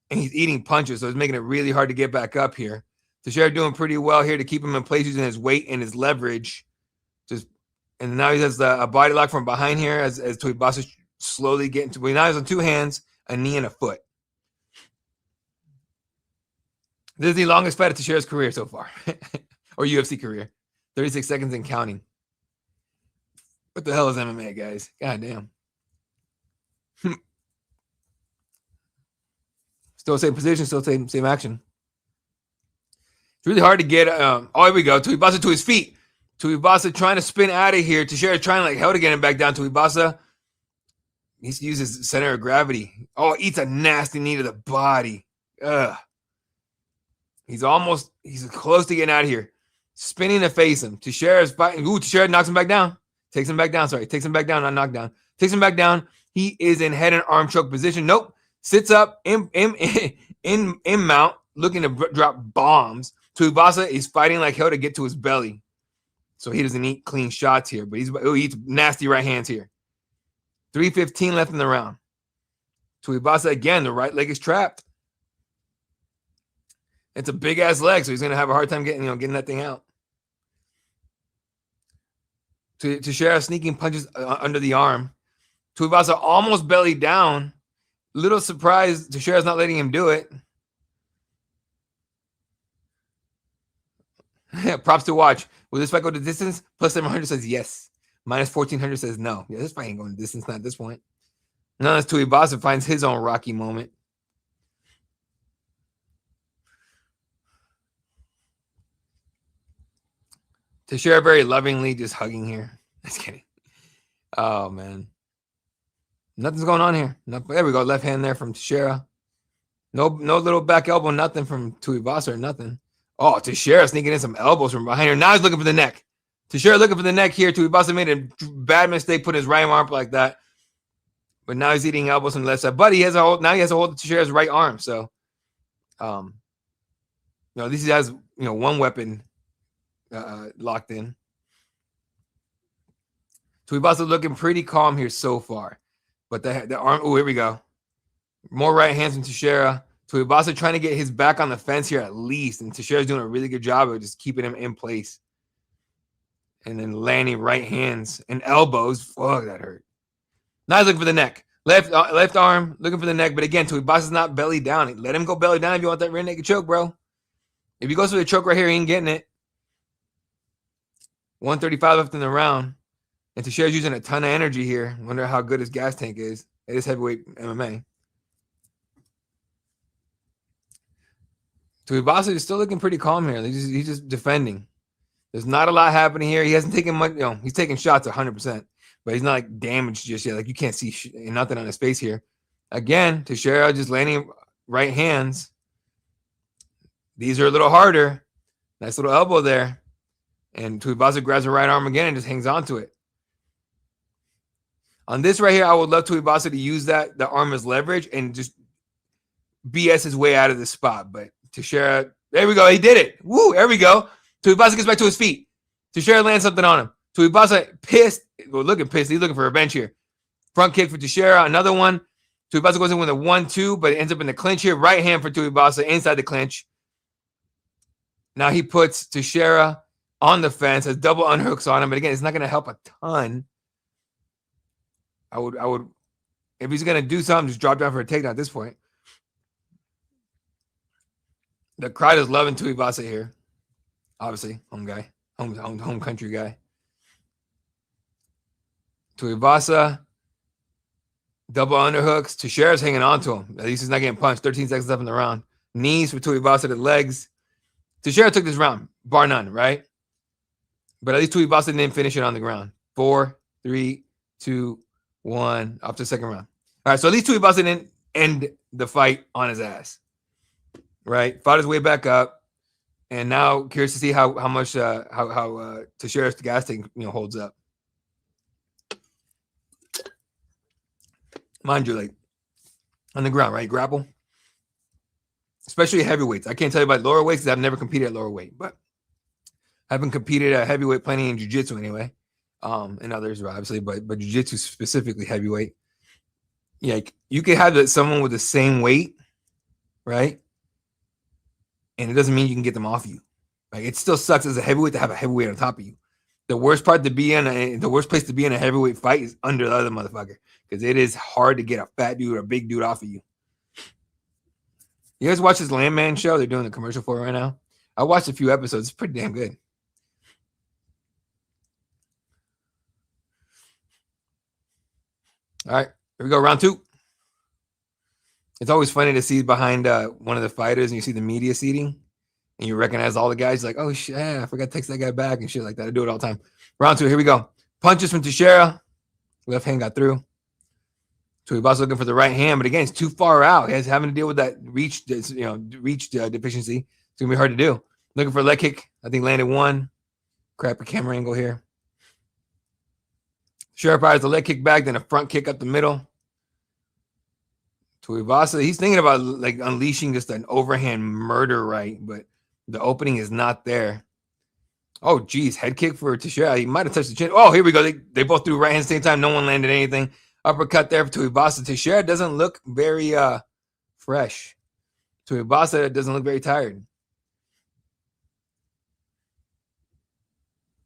And he's eating punches, so it's making it really hard to get back up here. Terara doing pretty well here to keep him in place using his weight and his leverage. And now he has a body lock from behind here as Tuivasa slowly getting to. Well, now he's on two hands, a knee, and a foot. This is the longest fight of Terara's career so far, or UFC career. 36 seconds and counting. What the hell is MMA, guys? God damn. Still same position, still same action. It's really hard to get. Oh, here we go. Tuivasa to his feet. Tuivasa trying to spin out of here. Terara trying like hell to get him back down. Tuivasa needs to use his center of gravity. Oh, eats a nasty knee to the body. Ugh. He's close to getting out of here. Spinning to face him. Terara's fighting. Ooh, Terara knocks him back down. Takes him back down. Sorry, takes him back down, not knocked down. Takes him back down. He is in head and arm choke position. Nope. Sits up in mount, looking to drop bombs. Tuivasa is fighting like hell to get to his belly. So he doesn't eat clean shots here, but he eats nasty right hands here. 3:15 left in the round. Tuivasa, again, the right leg is trapped. It's a big-ass leg, so he's going to have a hard time getting that thing out. Terara sneaking punches under the arm. Tuivasa almost belly down. Little surprised Terara's not letting him do it. Props to watch. Will this fight go to distance? Plus 700 says yes. Minus 1400 says no. Yeah, this fight ain't going to distance, not at this point. Unless Tuivasa finds his own rocky moment. Terara very lovingly just hugging here. Just kidding. Oh, man. Nothing's going on here. There we go. Left hand there from Terara. No little back elbow, nothing from Tuivasa or nothing. Oh, Terara sneaking in some elbows from behind her. Now he's looking for the neck. Terara looking for the neck here. Tuivasa made a bad mistake putting his right arm up like that. But now he's eating elbows from the left side. But he has a hold. Now he has a hold of Terara's right arm. So, at least he has one weapon locked in. Tuivasa looking pretty calm here so far. But the arm, oh, here we go. More right hands from Terara. Tuivasa trying to get his back on the fence here at least. And Terara's doing a really good job of just keeping him in place. And then landing right hands and elbows. Fuck, that hurt. Now he's looking for the neck. Left arm, looking for the neck. But again, Tuivasa's not belly down. Let him go belly down if you want that rear naked choke, bro. If he goes for the choke right here, he ain't getting it. 135 left in the round. And Terara's using a ton of energy here. Wonder how good his gas tank is. It is heavyweight MMA. Tuivasa is still looking pretty calm here. He's just defending. There's not a lot happening here. He hasn't taken much. He's taking shots 100%, but he's not like damaged just yet. Like you can't see nothing on his face here. Again, Terara just landing right hands. These are a little harder. Nice little elbow there. And Tuivasa grabs her right arm again and just hangs on to it. On this right here, I would love Tuivasa to use the arm as leverage and just BS his way out of the spot. But Teixeira, there we go. He did it. Woo, there we go. Tuivasa gets back to his feet. Teixeira lands something on him. Tuivasa pissed. Well, looking pissed. He's looking for revenge here. Front kick for Teixeira. Another one. Tuivasa goes in with a 1-2, but it ends up in the clinch here. Right hand for Tuivasa inside the clinch. Now he puts Teixeira on the fence, has double unhooks on him. But again, it's not going to help a ton. I would, if he's going to do something, just drop down for a takedown at this point. The crowd is loving Tuivasa here. Obviously, home guy, home country guy. Tuivasa, double underhooks. Teixeira's hanging on to him. At least he's not getting punched. 13 seconds left in the round. Knees for Tuivasa to the legs. Teixeira took this round, bar none, right? But at least Tuivasa didn't finish it on the ground. 4, 3, 2, 1. Up to the second round. All right, so at least Tuivasa didn't end the fight on his ass, right? Fought his way back up, and now curious to see how much Teixeira's gas tank holds up. Mind you, like on the ground, right? Grapple, especially heavyweights. I can't tell you about lower weights because I've never competed at lower weight, but I haven't competed at heavyweight plenty in jiu-jitsu anyway. And others obviously, but jiu-jitsu specifically heavyweight. Yeah, like you could have someone with the same weight, right? And it doesn't mean you can get them off you. Like it still sucks as a heavyweight to have a heavyweight on top of you. The worst part to be in, the worst place to be in a heavyweight fight is under the other motherfucker because it is hard to get a fat dude or a big dude off of you. You guys watch this Landman show? They're doing the commercial for it right now. I watched a few episodes. It's pretty damn good. All right, here we go. Round 2. It's always funny to see behind one of the fighters and you see the media seating and you recognize all the guys. Like, oh, shit, I forgot to text that guy back and shit like that. I do it all the time. Round 2, here we go. Punches from Teixeira. Left hand got through. Tuivasa looking for the right hand, but again, it's too far out. He's having to deal with that reach deficiency. It's going to be hard to do. Looking for a leg kick. I think landed one. Crappy camera angle here. Teixeira fires the leg kick back, then a front kick up the middle. Tuivasa, he's thinking about like unleashing just an overhand murder right, but the opening is not there. Oh, geez, head kick for Teixeira. He might have touched the chin. Oh, here we go. They both threw right hand at the same time. No one landed anything. Uppercut there for Tuivasa. Teixeira doesn't look very fresh. Tuivasa doesn't look very tired.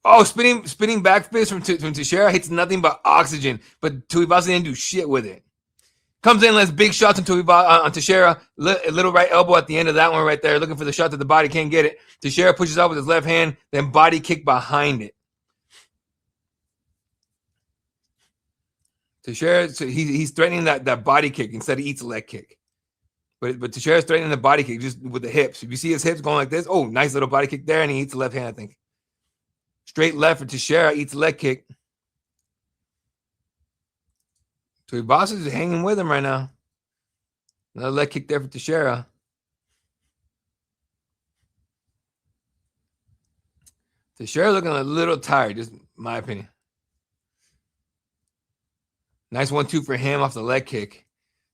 Oh, spinning back fist from Teixeira hits nothing but oxygen, but Tuivasa didn't do shit with it. Comes in, lands big shots on Teixeira. A little right elbow at the end of that one right there. Looking for the shot to the body. Can't get it. Teixeira pushes out with his left hand. Then body kick behind it. Teixeira, so he's threatening that body kick instead of eats a leg kick. But Teixeira's threatening the body kick just with the hips. If you see his hips going like this, oh, nice little body kick there. And he eats the left hand, I think. Straight left for Teixeira. Eats a leg kick. Tuivasa is hanging with him right now. Another leg kick there for Teixeira. Teixeira looking a little tired, just my opinion. Nice 1-2 for him off the leg kick.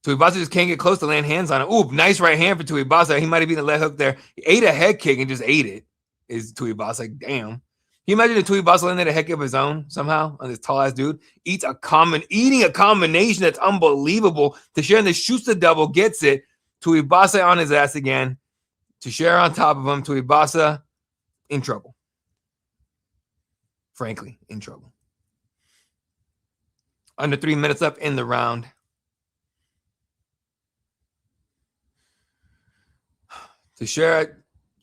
Tuivasa just can't get close to land hands on it. Ooh, nice right hand for Tuivasa. He might have been a leg hook there. He ate a head kick and just ate it. Is Tuivasa. Like, damn. Can you imagine if Tuivasa landed a head kick of his own somehow on this tall-ass dude? Eating a combination that's unbelievable. Teixeira then shoots the double, gets it. Tuivasa on his ass again. Teixeira on top of him. Tuivasa in trouble. Frankly, in trouble. Under 3 minutes up in the round. Teixeira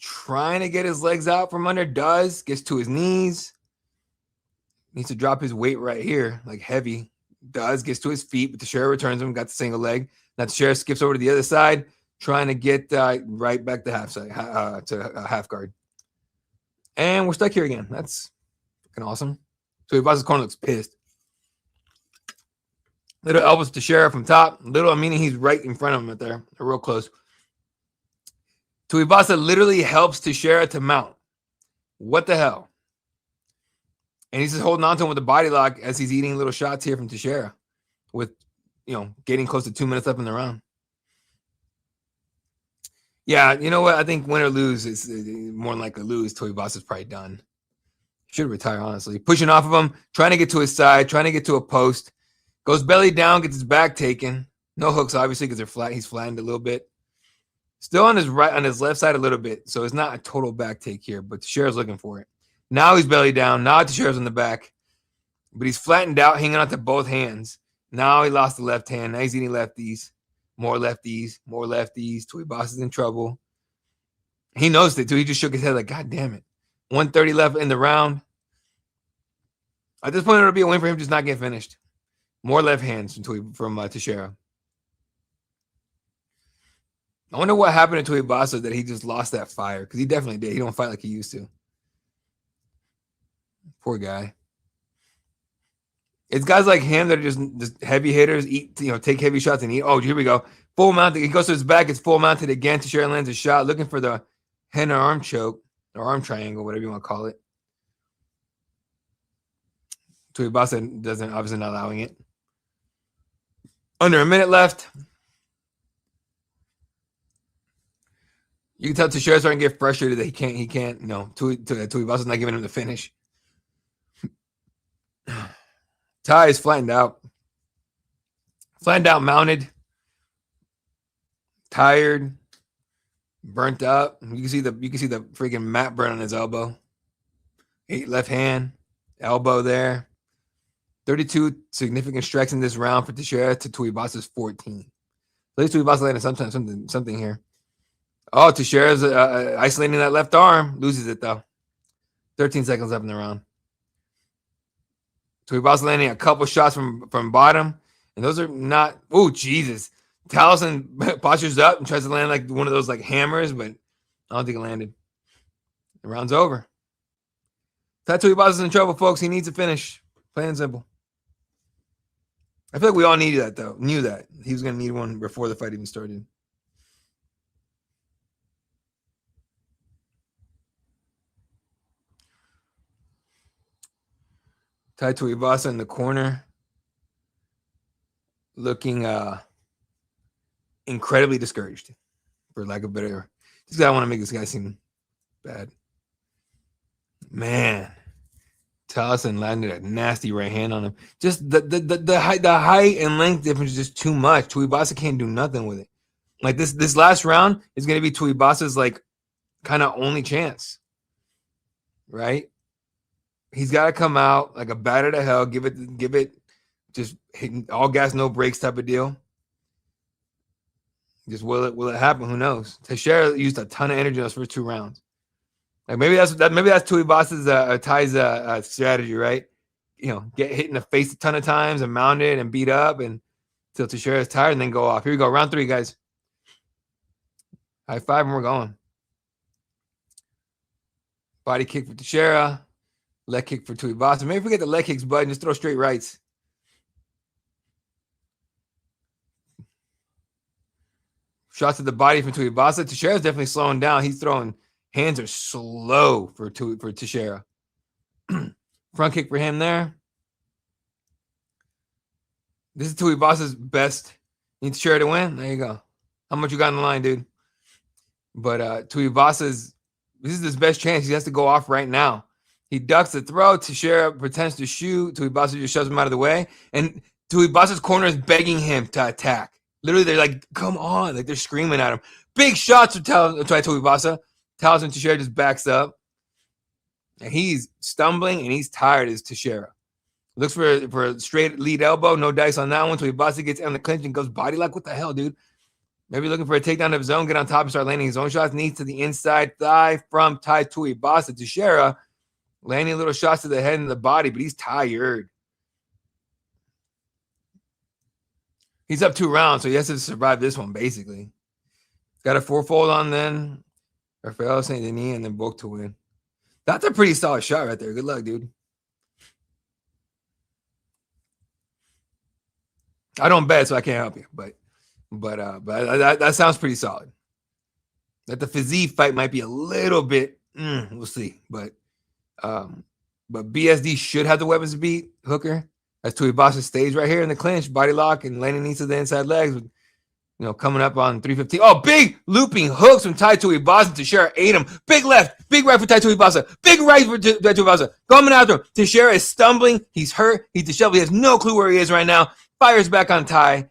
trying to get his legs out from under, gets to his knees. Needs to drop his weight right here, like heavy. Gets to his feet, but Teixeira returns him, got the single leg. Now Teixeira skips over to the other side, trying to get right back to half guard. And we're stuck here again. That's fucking awesome. So Tuivasa's corner looks pissed. Little elbows to Teixeira from top. Little, meaning he's right in front of him right there. They're real close. Tuivasa literally helps Teixeira to mount. What the hell? And he's just holding on to him with a body lock as he's eating little shots here from Teixeira with, getting close to 2 minutes up in the round. Yeah, you know what? I think win or lose is more than likely lose. Tuivasa's probably done. Should retire, honestly. Pushing off of him, trying to get to his side, trying to get to a post. Goes belly down, gets his back taken. No hooks, obviously, because they're flat. He's flattened a little bit. Still on his right, on his left side a little bit. So it's not a total back take here, but Teixeira's looking for it. Now he's belly down. Now Teixeira's on the back. But he's flattened out, hanging on to both hands. Now he lost the left hand. Now he's eating lefties. More lefties. More lefties. Tuivasa's in trouble. He knows it, too. He just shook his head like, God damn it. 130 left in the round. At this point, it'll be a win for him just not getting finished. More left hands from Teixeira. I wonder what happened to Tuivasa that he just lost that fire, because he definitely did. He don't fight like he used to. Poor guy. It's guys like him that are just heavy hitters, take heavy shots and eat. Oh, here we go. Full mounted. He goes to his back. It's full mounted again. Teixeira lands a shot, looking for the hen or arm choke or arm triangle, whatever you want to call it. Tuivasa doesn't, obviously not allowing it. Under a minute left. You can tell Teixeira's starting to get frustrated that he can't, Tuivasa's not giving him the finish. Ty is flattened out. Flattened out, mounted. Tired. Burnt up. You can see the freaking mat burn on his elbow. 8 left hand. Elbow there. 32 significant strikes in this round for Teixeira to Tuivasa's 14. At least Tuivasa landed something here. Oh, Teixeira's isolating that left arm. Loses it, though. 13 seconds left in the round. Tuivasa landing a couple shots from bottom. And those are not... Oh, Jesus. Taliesin postures up and tries to land like one of those like hammers, but I don't think it landed. The round's over. Tuivasa's in trouble, folks. He needs a finish. Plain and simple. I feel like we all needed that, though. Knew that. He was going to need one before the fight even started. Tuivasa in the corner. Looking incredibly discouraged, for lack of better. This guy want to make this guy seem bad. Man. Taliesin landed a nasty right hand on him. Just the height and length difference is just too much. Tuivasa can't do nothing with it. Like this last round is going to be Tuivasa's like kind of only chance, right? He's got to come out like a batter to hell. Give it, just hitting all gas, no brakes type of deal. Just will it happen? Who knows? Teixeira used a ton of energy in those first 2 rounds. Like maybe that's Tuivasa's Ty's strategy, right? Get hit in the face a ton of times and mounted and beat up and until Teixeira's tired and then go off. Here we go, round 3, guys. High five and we're going. Body kick for Teixeira, leg kick for Tuivasa. Maybe forget the leg kicks button, just throw straight rights. Shots to the body from Tuivasa. Teixeira's definitely slowing down. He's throwing. Hands are slow for Teixeira. Front kick for him there. This is Tuivasa's best. Need Teixeira to win. There you go. How much you got in the line, dude? But Tuivasa's, this is his best chance. He has to go off right now. He ducks the throw. Teixeira pretends to shoot. Tuivasa just shoves him out of the way. And Tuivasa's corner is begging him to attack. Literally, they're like, come on. Like, they're screaming at him. Big shots to Tuivasa. Taliesin Teixeira just backs up. And he's stumbling and he's tired as Teixeira. Looks for a straight lead elbow. No dice on that one. Tuivasa gets on the clinch and goes body lock. What the hell, dude? Maybe looking for a takedown of his own. Get on top and start landing his own shots. Knees to the inside thigh from Tuivasa. Teixeira landing little shots to the head and the body, but he's tired. He's up 2 rounds, so he has to survive this one, basically. Got a 4-fold on then. Rafael St. Denis and then Volk to win. That's a pretty solid shot right there. Good luck, dude. I don't bet, so I can't help you. But that sounds pretty solid. That the physique fight might be a little bit, we'll see. But BSD should have the weapons to beat Hooker. As Tuivasa stays right here in the clinch, body lock and landing knees to the inside legs. coming up on 315. Oh, big looping hooks from Tai Tuivasa. Teixeira ate him. Big left, big right for Tai Tuivasa. Big right for Tai Tuivasa. Coming after him. Teixeira is stumbling. He's hurt. He's disheveled. He has no clue where he is right now. Fires back on Tai.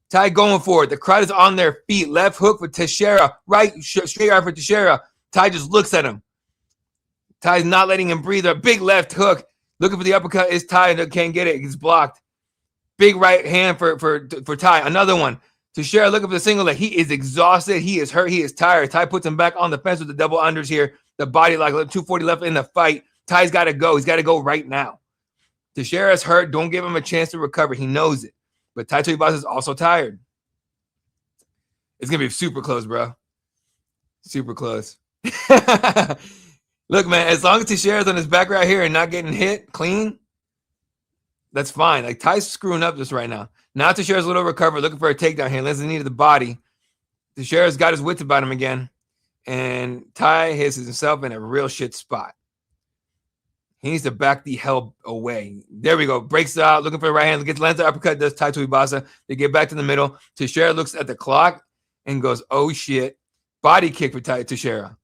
Tai going forward. The crowd is on their feet. Left hook for Teixeira. Right, straight right for Teixeira. Tai just looks at him. Tai's not letting him breathe. A big left hook. Looking for the uppercut is Tai. Can't get it. He's blocked. Big right hand for Tai. Another one. Teixeira looking for the single leg. He is exhausted. He is hurt. He is tired. Tai puts him back on the fence with the double unders here. The body lock. 240 left in the fight. Tai's got to go. He's got to go right now. Teixeira's hurt. Don't give him a chance to recover. He knows it. But Tai Tuivasa is also tired. It's going to be super close, bro. Super close. Look, man, as long as Teixeira's on his back right here and not getting hit clean, that's fine. Like, Tai's screwing up this right now. Now Teixeira's a little recovered, looking for a takedown here. Lands the knee to the body. Teixeira's got his wits about him again. And Tai has himself in a real shit spot. He needs to back the hell away. There we go. Breaks out, looking for the right hand. Gets lands the uppercut, does Tai Tuivasa. They get back to the middle. Teixeira looks at the clock and goes, oh, shit. Body kick for Teixeira.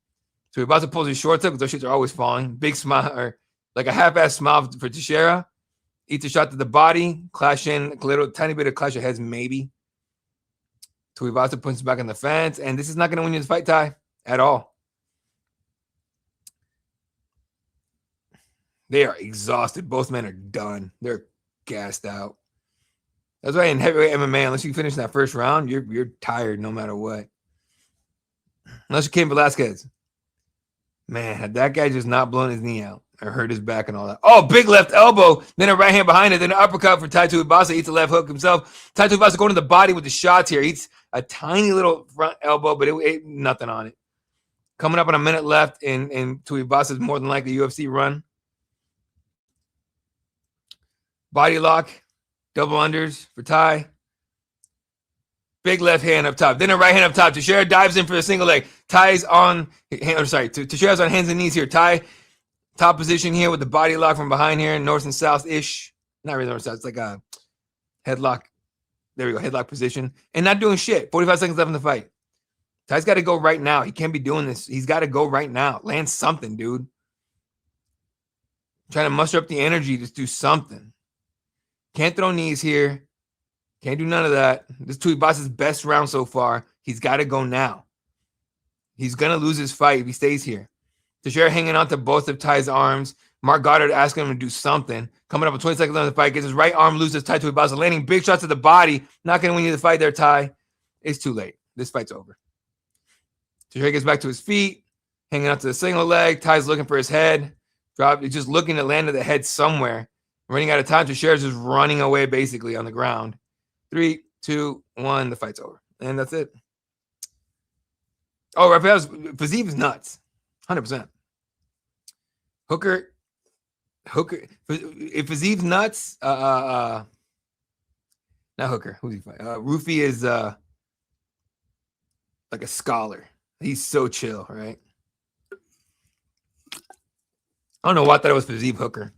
Tuivasa pulls his shorts up because those shits are always falling. Big smile, or like a half-ass smile for Teixeira. Eats a shot to the body. Clash in. A little tiny bit of clash of heads, maybe. Tuivasa puts him back on the fence. And this is not going to win you this fight, Tai, at all. They are exhausted. Both men are done. They're gassed out. That's why in heavyweight MMA, unless you finish that first round, you're tired no matter what. Unless you Cain Velasquez. Man, had that guy just not blown his knee out or hurt his back and all that. Oh, big left elbow. Then a right hand behind it. Then an uppercut for Tai Tuivasa. Eats a left hook himself. Tai Tuivasa going to the body with the shots here. Eats a tiny little front elbow, but it ain't nothing on it. Coming up on a minute left in Tuivasa's more than likely UFC run. Body lock. Double unders for Tai. Big left hand up top. Then a right hand up top. Teixeira dives in for a single leg. Teixeira's on hands and knees here. Tai, top position here with the body lock from behind here, north and south-ish. Not really north and south. It's like a headlock. There we go, headlock position. And not doing shit. 45 seconds left in the fight. Tai's got to go right now. He can't be doing this. He's got to go right now. Land something, dude. Trying to muster up the energy to do something. Can't throw knees here. Can't do none of that. This is Tuivasa's best round so far. He's got to go now. He's going to lose his fight if he stays here. Teixeira hanging on to both of Tai's arms. Mark Goddard asking him to do something. Coming up with 20 seconds left in the fight. Gets his right arm loose as Tai Tuivasa. Landing big shots to the body. Not going to win you the fight there, Tai. It's too late. This fight's over. Teixeira gets back to his feet. Hanging on to the single leg. Tai's looking for his head. He's just looking to land at the head somewhere. Running out of time. Teixeira's just running away basically on the ground. 3, 2, 1. The fight's over. And that's it. Oh, Rafael's Fiziev is nuts. 100%. Hooker. If Fiziev's nuts, not Hooker. Who's he fighting? Rufy is like a scholar. He's so chill, right? I don't know why I thought it was Fiziev Hooker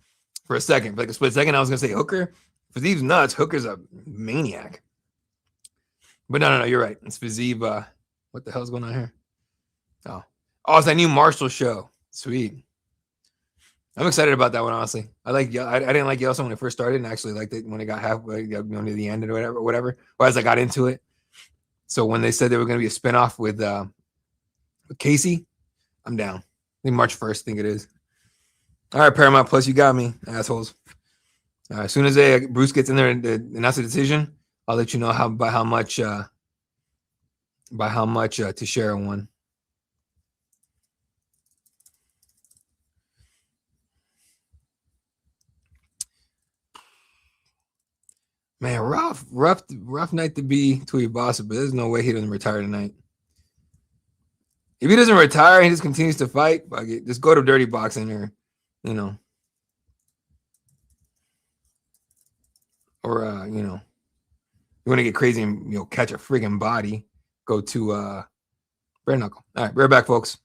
for a second. For like a split second, I was going to say Hooker. Fiziev's nuts. Hooker's a maniac. But no, you're right. It's Fiziev. What the hell's going on here? Oh, it's that new Marshall show. Sweet. I'm excited about that one, honestly. I didn't like Yellowstone when it first started, and actually liked it when it got halfway, near the end or whatever. Or as I got into it. So when they said there were going to be a spinoff with Casey, I'm down. I think March 1st, I think it is. All right, Paramount Plus, you got me, assholes. As soon as Bruce gets in there and announce a decision, I'll let you know by how much Teixeira won. Man, rough night to be Tuivasa, but there's no way he doesn't retire tonight. If he doesn't retire and he just continues to fight, just go to dirty boxing or, or you want to get crazy and catch a friggin' body, go to bare knuckle. All right, we're back, folks.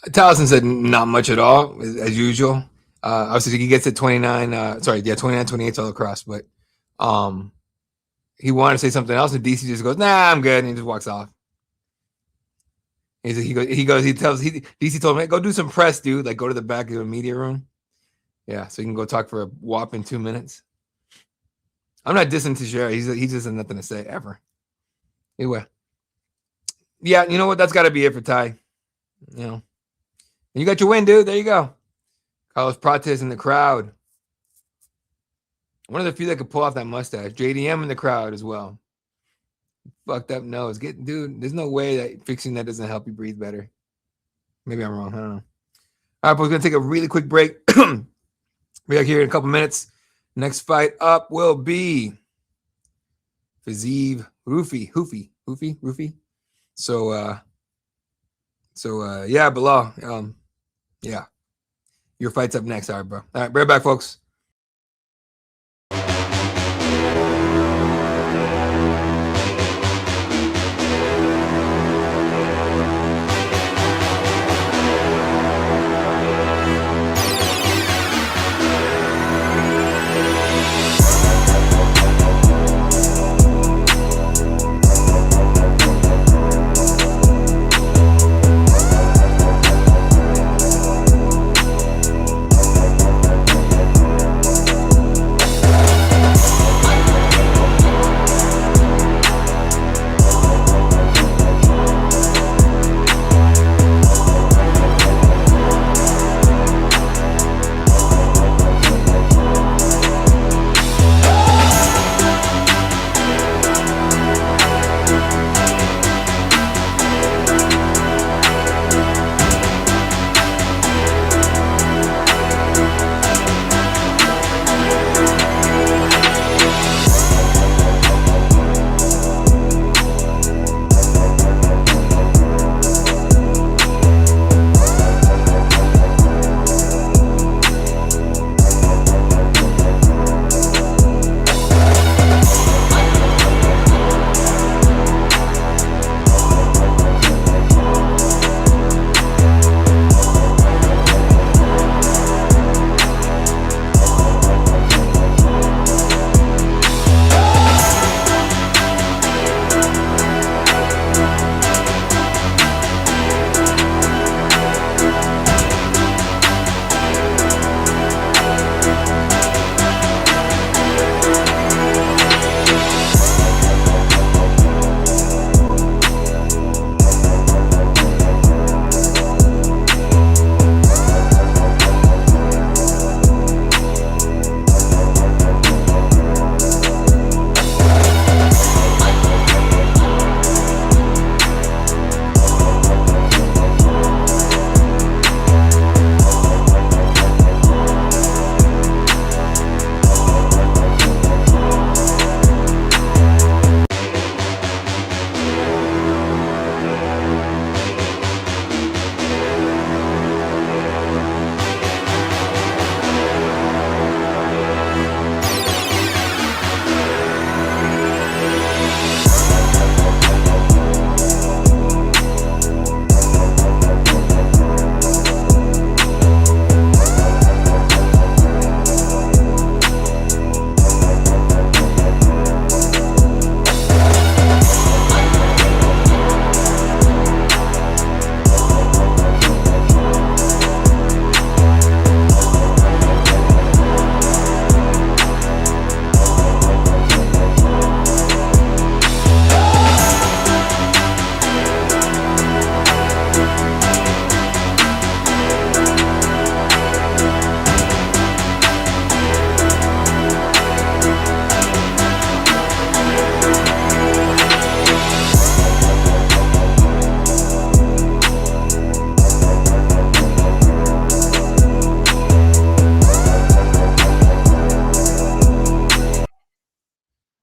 Towson said not much at all, as usual. Obviously, he gets it 29. 29, 28 all across. But he wanted to say something else, and DC just goes, "Nah, I'm good," and he just walks off. He tells DC told him, "Hey, go do some press, dude. Like, go to the back of the media room. Yeah, so you can go talk for a whopping 2 minutes." I'm not dissing Teixeira. He just has nothing to say ever. Anyway, yeah, you know what? That's got to be it for Ty. You know, and you got your win, dude. There you go. Carlos Prates in the crowd. One of the few that could pull off that mustache. JDM in the crowd as well. Fucked up nose. Dude, there's no way that fixing that doesn't help you breathe better. Maybe I'm wrong. I don't know. All right, but we're going to take a really quick break. We're back here in a couple minutes. Next fight up will be Fiziev Rufi. So yeah, Bilal. Yeah. Your fight's up next. All right, bro. All right, right back, folks.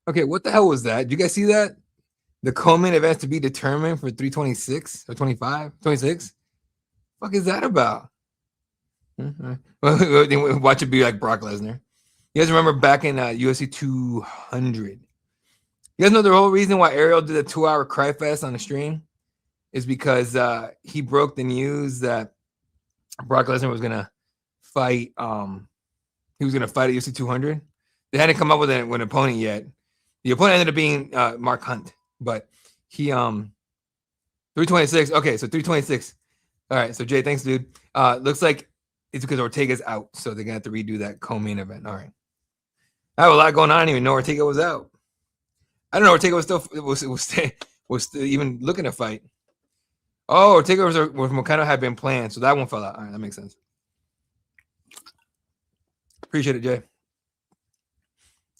Okay, what the hell was that? Did you guys see that? The co-main event to be determined for 326 or 25, 26? Fuck is that about? Watch it be like Brock Lesnar. You guys remember back in UFC 200? You guys know the whole reason why Ariel did a 2-hour cry fest on the stream is because he broke the news that Brock Lesnar was gonna fight. He was gonna fight at UFC 200. They hadn't come up with an opponent yet. The opponent ended up being Mark Hunt, but he 326. Okay, so 326. All right, so Jay, thanks, dude. Looks like it's because Ortega's out, so they're gonna have to redo that co-main event. All right, I have a lot going on. I didn't even know Ortega was out. I don't know. Ortega was still even looking to fight. Oh, Ortega was Volkanowski had been planned, so that one fell out. All right, that makes sense. Appreciate it, Jay.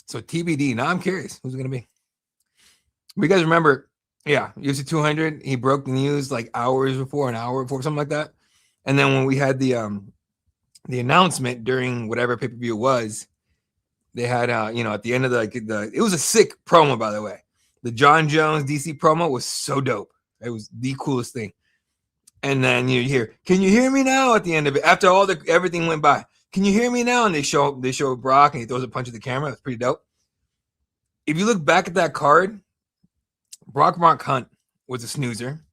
So TBD. Now I'm curious who's it gonna be. You guys remember? Yeah, UFC 200. He broke the news like an hour before, something like that. And then when we had the announcement during whatever pay-per-view it was, they had at the end of the it was a sick promo, by the way. The John Jones DC promo was so dope. It was the coolest thing. And then you hear, "Can you hear me now?" At the end of it, after everything went by, "Can you hear me now?" And they show Brock and he throws a punch at the camera. It's pretty dope. If you look back at that card, Mark Hunt was a snoozer.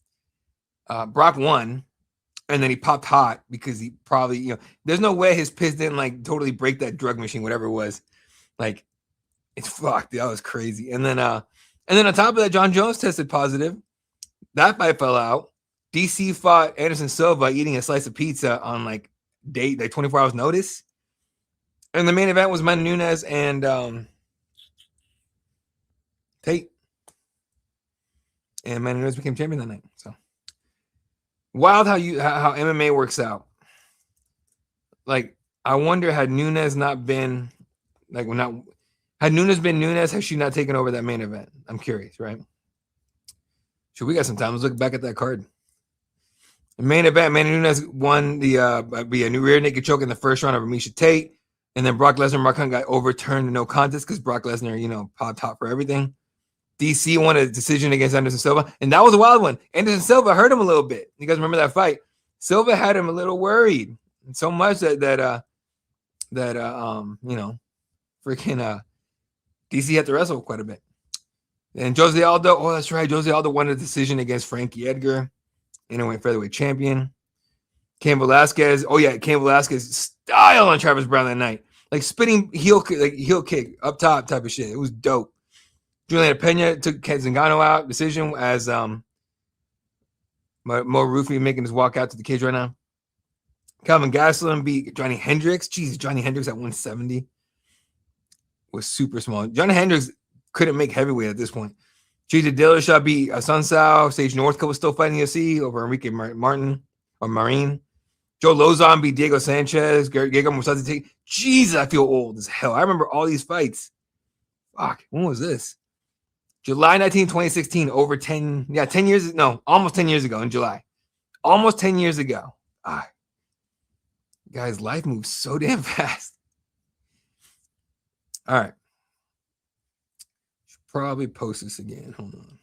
Brock won, and then he popped hot because he probably, there's no way his piss didn't like totally break that drug machine, whatever it was. Like, it's fucked. That was crazy. And then on top of that, John Jones tested positive. That fight fell out. DC fought Anderson Silva eating a slice of pizza on like 24 hours notice. And the main event was Amanda Nunes and Tate. And Amanda Nunes became champion that night. So wild how MMA works out. Like, I wonder, had Nunes not been had Nunes been Nunes, has she not taken over that main event? I'm curious, right? So we got some time. Let's look back at that card. The main event, Amanda Nunes won a new rear naked choke in the first round of Amisha Tate. And then Brock Lesnar and Mark Hunt got overturned to no contest because Brock Lesnar, popped hot for everything. DC won a decision against Anderson Silva, and that was a wild one. Anderson Silva hurt him a little bit. You guys remember that fight? Silva had him a little worried, so much that DC had to wrestle quite a bit. And Jose Aldo, that's right, Jose Aldo won a decision against Frankie Edgar, interim featherweight champion. Cain Velasquez, Cain Velasquez style on Travis Brown that night, like spinning heel kick up top type of shit. It was dope. Juliana Pena took Ken Zingano out decision as Mo Rufi making his walk out to the cage right now. Calvin Gastelum beat Johnny Hendricks. Jeez, Johnny Hendricks at 170 was super small. Johnny Hendricks couldn't make heavyweight at this point. Cheetah Dillashaw beat Sun Sao. Sage Northcutt was still fighting UFC over Enrique Martin or Marine. Joe Lozon beat Diego Sanchez. Gegard Mousasi. Jesus, I feel old as hell. I remember all these fights. Fuck, when was this? July 19, 2016, almost 10 years ago in July. Almost 10 years ago. Guys, life moves so damn fast. All right. Should probably post this again. Hold on.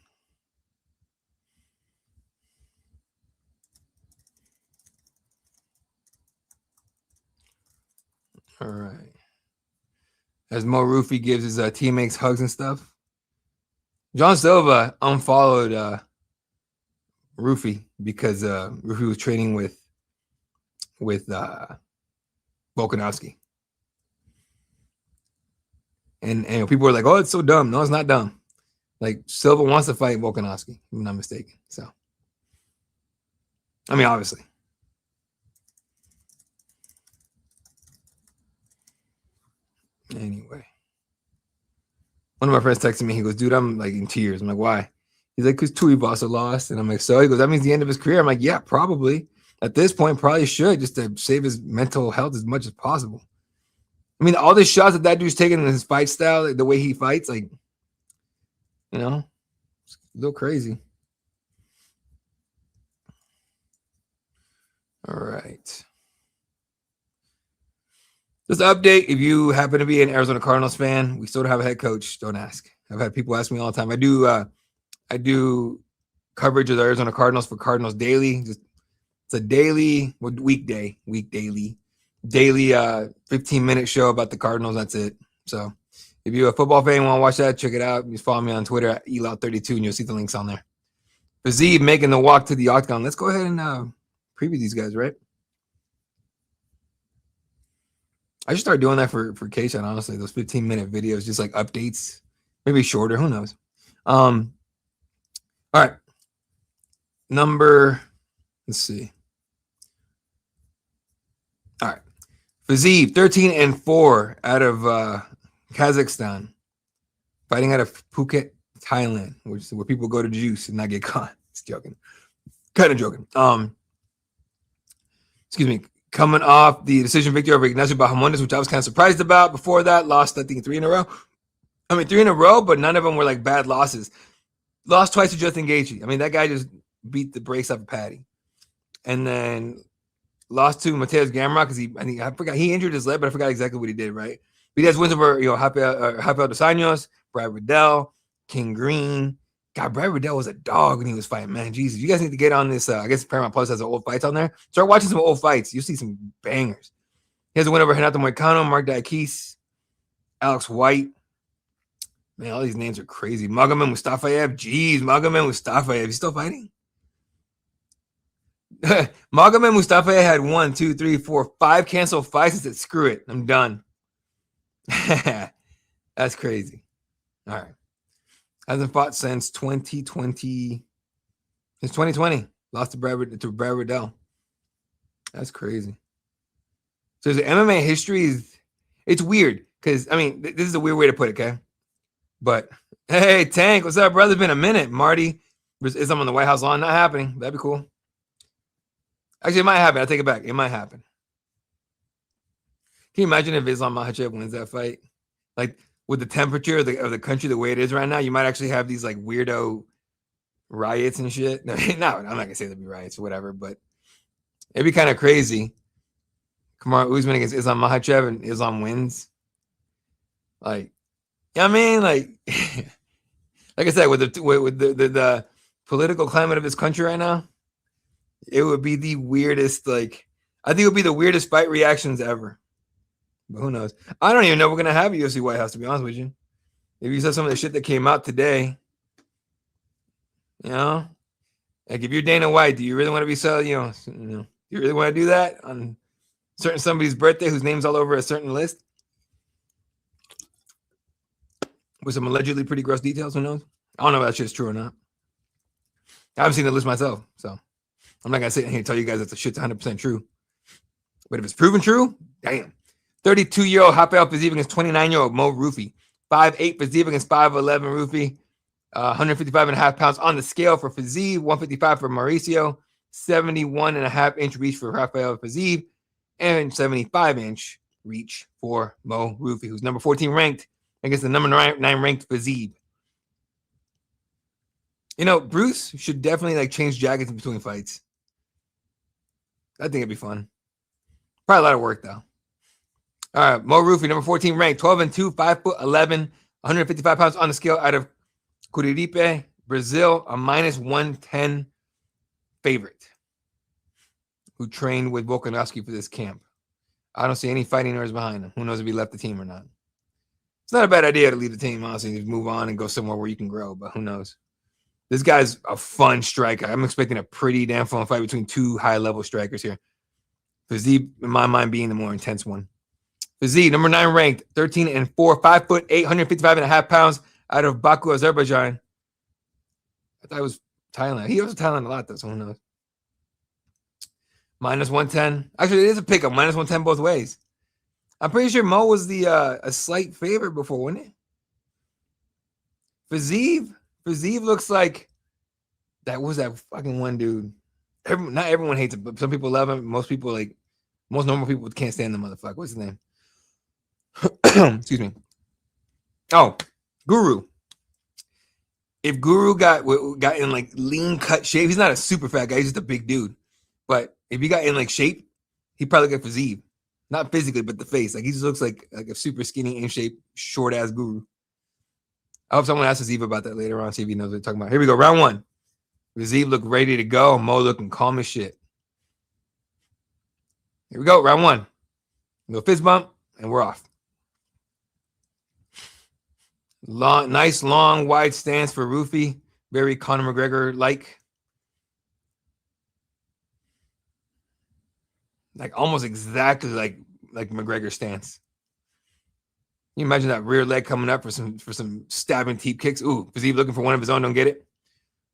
All right. As Mo Rufi gives his teammates hugs and stuff. John Silva unfollowed Rufi because Rufi was training with Volkanovski. And people were like, "Oh, it's so dumb." No, it's not dumb. Like, Silva wants to fight Volkanovski, if I'm not mistaken. So, I mean, obviously. Anyway. One of my friends texted me. He goes, "Dude, I'm like in tears." I'm like, "Why?" He's like, "Because Tuivasa lost." And I'm like, "So?" He goes, "That means the end of his career." I'm like, "Yeah, probably. At this point, probably should, just to save his mental health as much as possible." I mean, all the shots that dude's taking in his fight style, like the way he fights, like, it's a little crazy. All right. Just an update, if you happen to be an Arizona Cardinals fan, we still don't have a head coach. Don't ask. I've had people ask me all the time. I do coverage of the Arizona Cardinals for Cardinals Daily. It's a daily, daily 15-minute show about the Cardinals. That's it. So if you're a football fan and want to watch that, check it out. Just follow me on Twitter at Elout32 and you'll see the links on there. Fazib making the walk to the octagon. Let's go ahead and preview these guys, right? I should start doing that for Cageside, honestly. Those 15-minute videos, just like updates, maybe shorter. Who knows? All right. Let's see. All right. Fiziev, 13-4 out of Kazakhstan, fighting out of Phuket, Thailand, which is where people go to juice and not get caught. Just joking. Kind of joking. Excuse me. Coming off the decision victory over Ignacio Bahamondes, which I was kind of surprised about. Before that, lost, I think, 3 in a row. I mean, 3 in a row, but none of them were like bad losses. Lost twice to Justin Gaethje. I mean, that guy just beat the brakes off of Patty. And then lost to Mateus Gamrot because I forgot he injured his leg, but I forgot exactly what he did, right? But he has wins over, Rafael dos Anjos, Brad Riddell, King Green. God, Brad Riddell was a dog when he was fighting, man. Jesus, you guys need to get on this. I guess Paramount Plus has old fights on there. Start watching some old fights. You'll see some bangers. He has a win over Renato Moicano, Mark Diakis, Alex White. Man, all these names are crazy. Magomed Mustafayev. Jeez, Magomed Mustafayev. He's still fighting? Magomed Mustafayev had 1, 2, 3, 4, 5 canceled fights. He said, screw it. I'm done. That's crazy. All right. Hasn't fought since 2020. Since 2020. Lost to Brad Riddell. That's crazy. So the MMA history it's weird because, I mean, this is a weird way to put it, okay? But, hey, Tank, what's up, brother? It's been a minute. Marty is on the White House lawn. Not happening. That'd be cool. Actually, it might happen. I take it back. It might happen. Can you imagine if Islam Makhachev wins that fight? Like, with the temperature of the country the way it is right now, you might actually have these like weirdo riots and shit. No, I'm not gonna say there'd be riots or whatever, but it'd be kind of crazy. Kamaru Usman against Islam Makhachev and Islam wins. Like, you know what I mean? Like, like I said, with the political climate of this country right now, it would be the weirdest. Like, I think it would be the weirdest fight reactions ever. But who knows? I don't even know if we're gonna have a UFC White House, to be honest with you. If you saw some of the shit that came out today, you know, like if you're Dana White, do you really want to be selling? You know, do you really want to do that on somebody's birthday whose name's all over a certain list with some allegedly pretty gross details? Who knows? I don't know if that shit's true or not. I haven't seen the list myself, so I'm not gonna sit here and tell you guys that the shit's 100% true. But if it's proven true, damn. 32-year-old Rafael Fiziev against 29-year-old Mo Rufi. 5'8" Fiziev against 5'11" Rufi. 155.5 pounds on the scale for Fiziev. 155 for Mauricio. 71.5-inch reach for Rafael Fiziev. And 75-inch reach for Mo Rufi, who's number 14 ranked against the number 9 ranked Fiziev. You know, Bruce should definitely like change jackets in between fights. I think it'd be fun. Probably a lot of work, though. All right, Mo Rufi, number 14 ranked, 12-2, 5'11", 155 pounds on the scale out of Curitiba, Brazil, a -110 favorite who trained with Volkanovski for this camp. I don't see any fighting nerves behind him. Who knows if he left the team or not? It's not a bad idea to leave the team, honestly, just move on and go somewhere where you can grow, but who knows? This guy's a fun striker. I'm expecting a pretty damn fun fight between two high-level strikers here. Fiziev, in my mind, being the more intense one. Fiziev, number 9 ranked, 13-4, 5'8", 155.5 pounds out of Baku, Azerbaijan. I thought it was Thailand. He was Thailand a lot, though, so who knows? -110. Actually, it is a pickup. -110 both ways. I'm pretty sure Mo was the a slight favorite before, wasn't it? Fiziev looks like that was that fucking one dude. Not everyone hates it, but some people love him. Most people most normal people can't stand the motherfucker. What's his name? Excuse me. Oh, Guru. If Guru got in like lean cut shape, he's not a super fat guy. He's just a big dude. But if he got in like shape, he probably got Fiziev. Not physically, but the face. Like he just looks like a super skinny, in shape, short ass Guru. I hope someone asks Fiziev about that later on. See if he knows what they're talking about. Here we go. Round 1. Fiziev look ready to go. Mo looking calm as shit. Here we go. Round 1. No fist bump, and we're off. Nice, long, wide stance for Rufi. Very Conor McGregor-like. Like almost exactly like like McGregor stance. Can you imagine that rear leg coming up for some stabbing teep kicks? Ooh, Fiziev looking for one of his own, don't get it.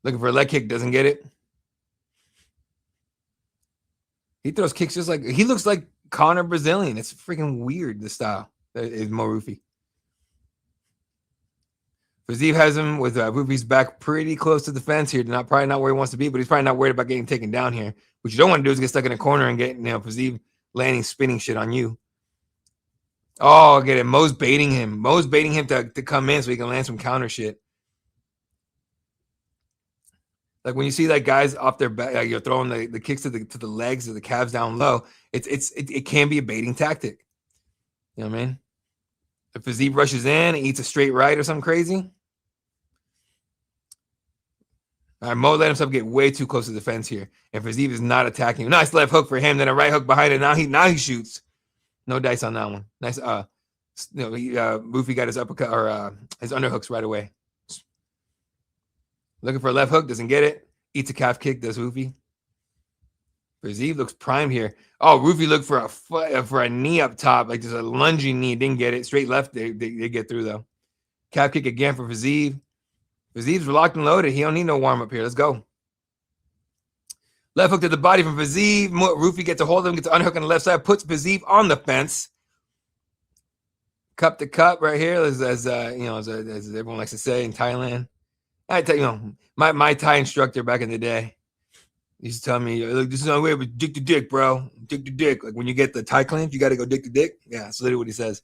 Looking for a leg kick, doesn't get it. He throws kicks just like he looks like Conor Brazilian. It's freaking weird, the style is Morufi. Fiziev has him with Rufi's back pretty close to the fence here. Probably not where he wants to be, but he's probably not worried about getting taken down here. What you don't want to do is get stuck in a corner and get Fiziev landing spinning shit on you. Oh, get it. Mo's baiting him. Mo's baiting him to come in so he can land some counter shit. Like when you see like guys off their back, you're throwing the kicks to the legs or the calves down low. It can be a baiting tactic. You know what I mean? If Fiziev rushes in and eats a straight right or something crazy. All right, Mo let himself get way too close to the fence here. And Fiziev is not attacking. Nice left hook for him. Then a right hook behind it. Now he shoots. No dice on that one. Nice. Rufi got his uppercut or his underhooks right away. Looking for a left hook, doesn't get it. Eats a calf kick, does Rufi. Fiziev looks primed here. Oh, Rufi looked for a knee up top, like just a lunging knee. Didn't get it. Straight left, they get through though. Calf kick again for Fiziev. Fiziev's locked and loaded. He don't need no warm up here. Let's go. Left hook to the body from Fiziev. Rufi gets a hold of him, gets an underhook on the left side, puts Fiziev on the fence. Cup to cup right here, as everyone likes to say in Thailand. I tell you, my Thai instructor back in the day used to tell me, look, this is the only way, but dick to dick, bro. Dick to dick. Like when you get the Thai clinch, you got to go dick to dick. Yeah, that's literally what he says.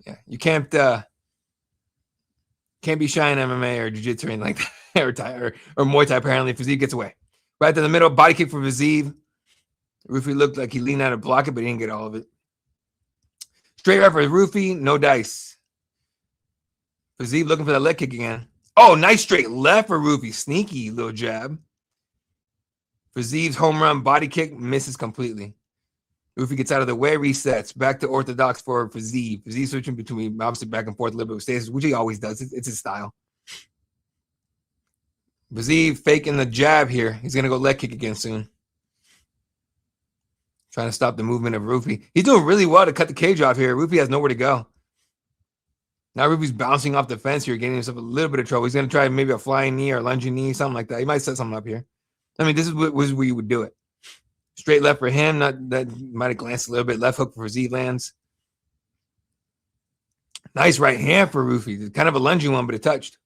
Yeah, you can't be shy in MMA or jiu-jitsu or anything like that, or Thai or Muay Thai. Apparently, Fiziev gets away. Right to the middle, body kick for Fiziev. Rufi looked like he leaned out to block it, but he didn't get all of it. Straight right for Rufi, no dice. Fiziev looking for that leg kick again. Oh, nice straight left for Rufi. Sneaky little jab. Fiziev's home run body kick misses completely. Rufi gets out of the way, resets. Back to orthodox for Fiziev. Fiziev switching between, obviously, back and forth a little bit with stasis, which he always does. It's his style. Fiziev faking the jab here. He's going to go leg kick again soon. Trying to stop the movement of Rufi. He's doing really well to cut the cage off here. Rufi has nowhere to go. Now Rufi's bouncing off the fence here, getting himself a little bit of trouble. He's going to try maybe a flying knee or a lunging knee, something like that. He might set something up here. I mean, this is where you would do it. Straight left for him. That might have glanced a little bit. Left hook for Z lands. Nice right hand for Rufi. Kind of a lunging one, but it touched.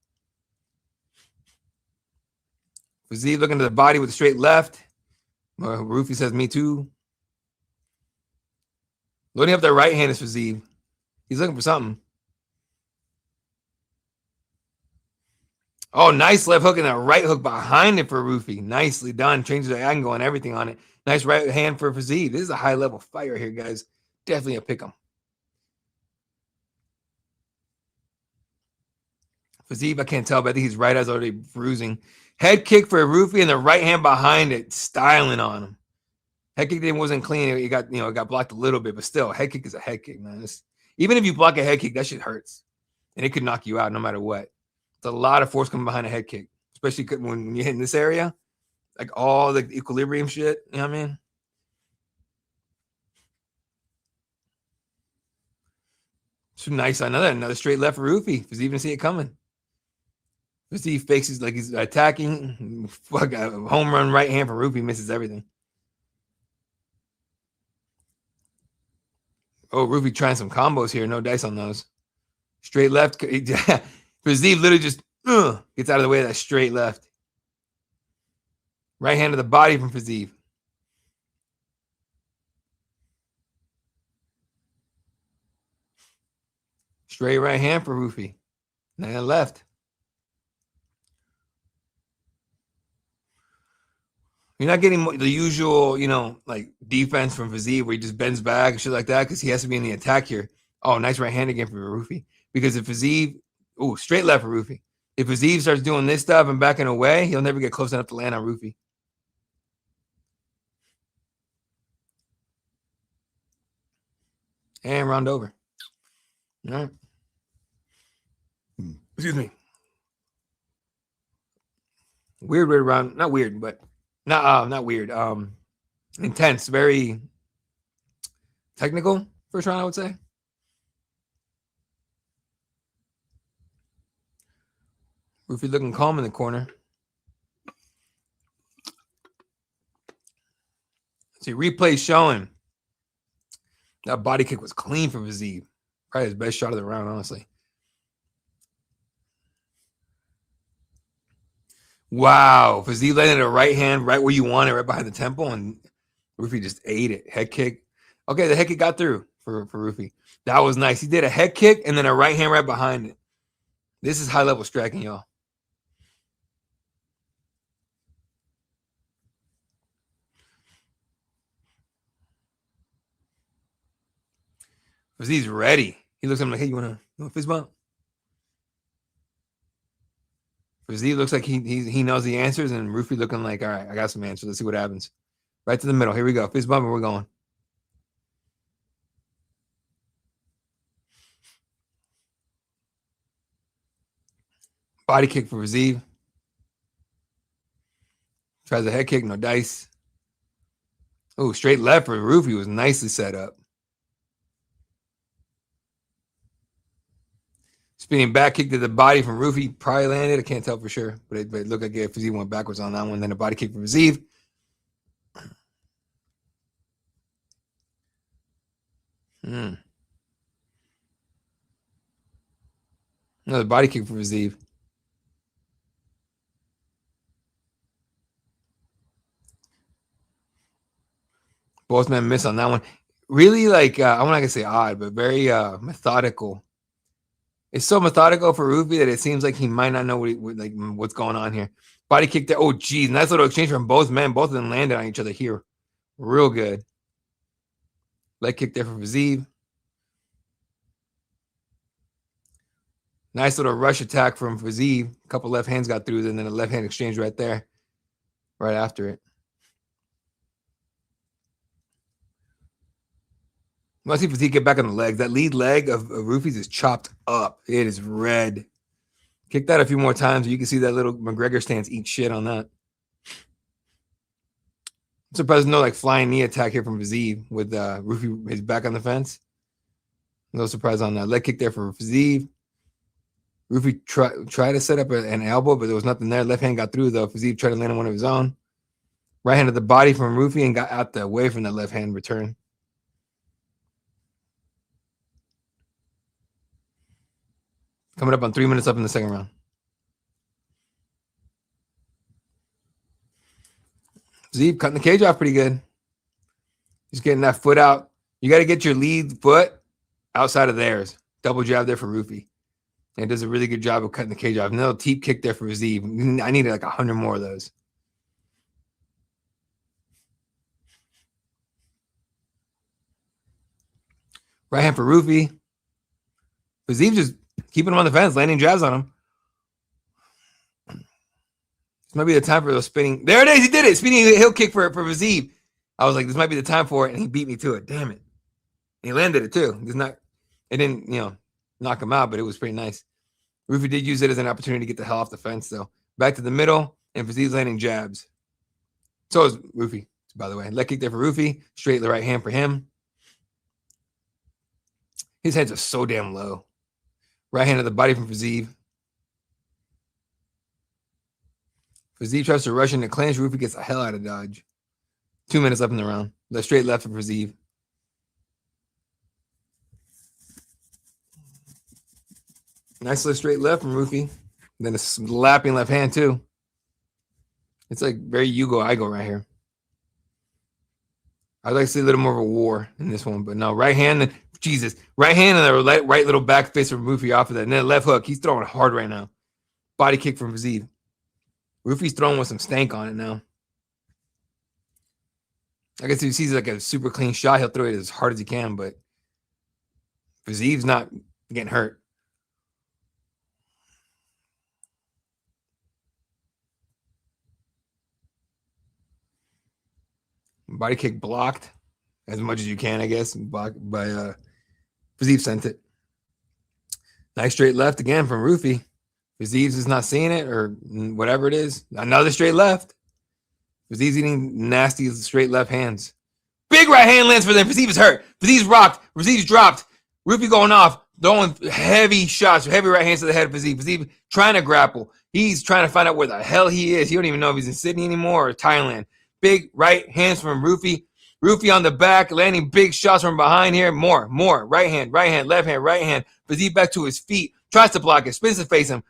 Fiziev looking to the body with a straight left. Rufi says, me too. Loading up that right hand is Fiziev. He's looking for something. Oh, nice left hook and a right hook behind it for Rufi. Nicely done. Changes the angle and everything on it. Nice right hand for Fiziev. This is a high-level fight right here, guys. Definitely a pick 'em. Fiziev, I can't tell, but I think his right eye's already bruising. Head kick for Rufi and the right hand behind it, styling on him. Head kick wasn't clean. It got blocked a little bit, but still, head kick is a head kick, man. Even if you block a head kick, that shit hurts. And it could knock you out no matter what. It's a lot of force coming behind a head kick, especially when you hit in this area. Like all the equilibrium shit, you know what I mean? So nice. Another straight left for Rufi. Does he even see it coming? Fiziev fakes like he's attacking. Fuck, a home run right hand for Rufi, misses everything. Oh, Rufi trying some combos here. No dice on those. Straight left. Fiziev literally just gets out of the way of that straight left. Right hand to the body from Fiziev. Straight right hand for Rufi. And left. You're not getting the usual, like defense from Fiziev where he just bends back and shit like that because he has to be in the attack here. Oh, nice right hand again for Rufi. Because if Fiziev, straight left for Rufi. If Fiziev starts doing this stuff and backing away, he'll never get close enough to land on Rufi. And round over. All right. Excuse me. Weird round. Not weird, but not weird. Intense. Very Technical first round, I would say. Rufy looking calm in the corner. See, replay showing that body kick was clean from Fiziev. Probably his best shot of the round, honestly. Wow. Fiziev landed a right hand right where you want it, right behind the temple, and Rufy just ate it. Head kick. Okay, the head kick got through for Rufy. That was nice. He did a head kick and then a right hand right behind it. This is high-level striking, y'all. Fiziev's ready. He looks at him like, hey, you want a fist bump? Fiziev looks like he knows the answers, and Rufy looking like, all right, I got some answers. Let's see what happens. Right to the middle. Here we go. Fist bump, and we're going. Body kick for Fiziev. Tries a head kick, no dice. Oh, straight left for Rufy was nicely set up. Spinning back kick to the body from Rufy. Probably landed. I can't tell for sure. But it looked like Fiziev went backwards on that one. Then a body kick for Fiziev. Another body kick for Fiziev. Both men miss on that one. Really, like, I'm not going to say odd, but very methodical. It's so methodical for Rufy that it seems like he might not know what's going on here. Body kick there. Oh, geez. Nice little exchange from both men. Both of them landed on each other here. Real good. Leg kick there for Fiziev. Nice little rush attack from Fiziev. A couple left hands got through, and then a left hand exchange right there. Right after it. Let's see if Fiziev get back on the legs. That lead leg of Rufy's is chopped up. It is red. Kick that a few more times. You can see that little McGregor stance eat shit on that. I'm surprised there's no like flying knee attack here from Fiziev with Rufy his back on the fence. No surprise on that. Leg kick there for Fiziev. Rufy tried to set up an elbow, but there was nothing there. Left hand got through though. Fiziev tried to land on one of his own. Right hand at the body from Rufy and got out the way from that left hand return. Coming up on 3 minutes up in the second round. Fiziev cutting the cage off pretty good. He's getting that foot out. You got to get your lead foot outside of theirs. Double jab there for Rufy. And it does a really good job of cutting the cage off. Another teep kick there for Fiziev. I needed like 100 more of those. Right hand for Rufy. Fiziev just keeping him on the fence, landing jabs on him. This might be the time for those spinning. There it is. He did it. Spinning heel kick for Fiziev. I was like, this might be the time for it, and he beat me to it. Damn it. And he landed it too. It didn't, knock him out, but it was pretty nice. Rufy did use it as an opportunity to get the hell off the fence, though. Back to the middle, and Fiziev's landing jabs. So is Rufy, by the way. Leg kick there for Rufy. Straight the right hand for him. His heads are so damn low. Right hand at the body from Fiziev. Fiziev tries to rush into clinch. Rufy gets the hell out of dodge. 2 minutes left in the round. The straight left for Fiziev. Nice little straight left from Rufy. And then a slapping left hand, too. It's like very you go, I go right here. I'd like to see a little more of a war in this one, but no. Right hand, Jesus. Right hand and the right little back fist from Rufy off of that. And then left hook. He's throwing hard right now. Body kick from Fiziev. Rufy's throwing with some stank on it now. I guess if he sees like a super clean shot, he'll throw it as hard as he can, but Fiziev's not getting hurt. Body kick blocked as much as you can, I guess. Blocked by Fiziev sent it. Nice straight left again from Rufy. Fiziev's is not seeing it or whatever it is. Another straight left. Fiziev's eating nasty straight left hands. Big right hand lands for them. Fiziev is hurt. Fiziv's rocked. Fiziv's dropped. Rupee going off. Throwing heavy shots, heavy right hands to the head of Fiziev. Fiziev trying to grapple. He's trying to find out where the hell he is. He don't even know if he's in Sydney anymore or Thailand. Big right hands from Rupee. Rupee on the back, landing big shots from behind here. More. Right hand, left hand, right hand. Fiziev back to his feet. Tries to block it. Spins to face him.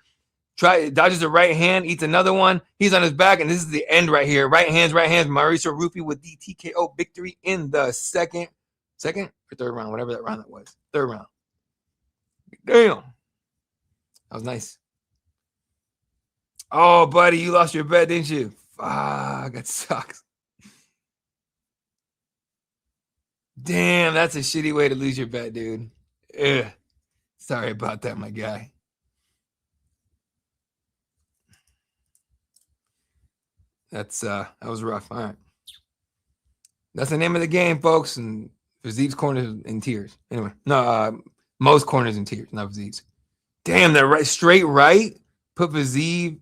Dodges the right hand, eats another one. He's on his back, and this is the end right here. Right hands. Mauricio Rupee with the TKO victory in the second or third round, whatever that round that was. Third round. Damn. That was nice. Oh, buddy, you lost your bet, didn't you? Fuck, that sucks. Damn, that's a shitty way to lose your bet, dude. Ugh. Sorry about that, my guy. That was rough. All right. That's the name of the game, folks. And Fiziev's corners in tears. Anyway, no, most corners in tears, not Fiziev's. Damn, that straight right put Fiziev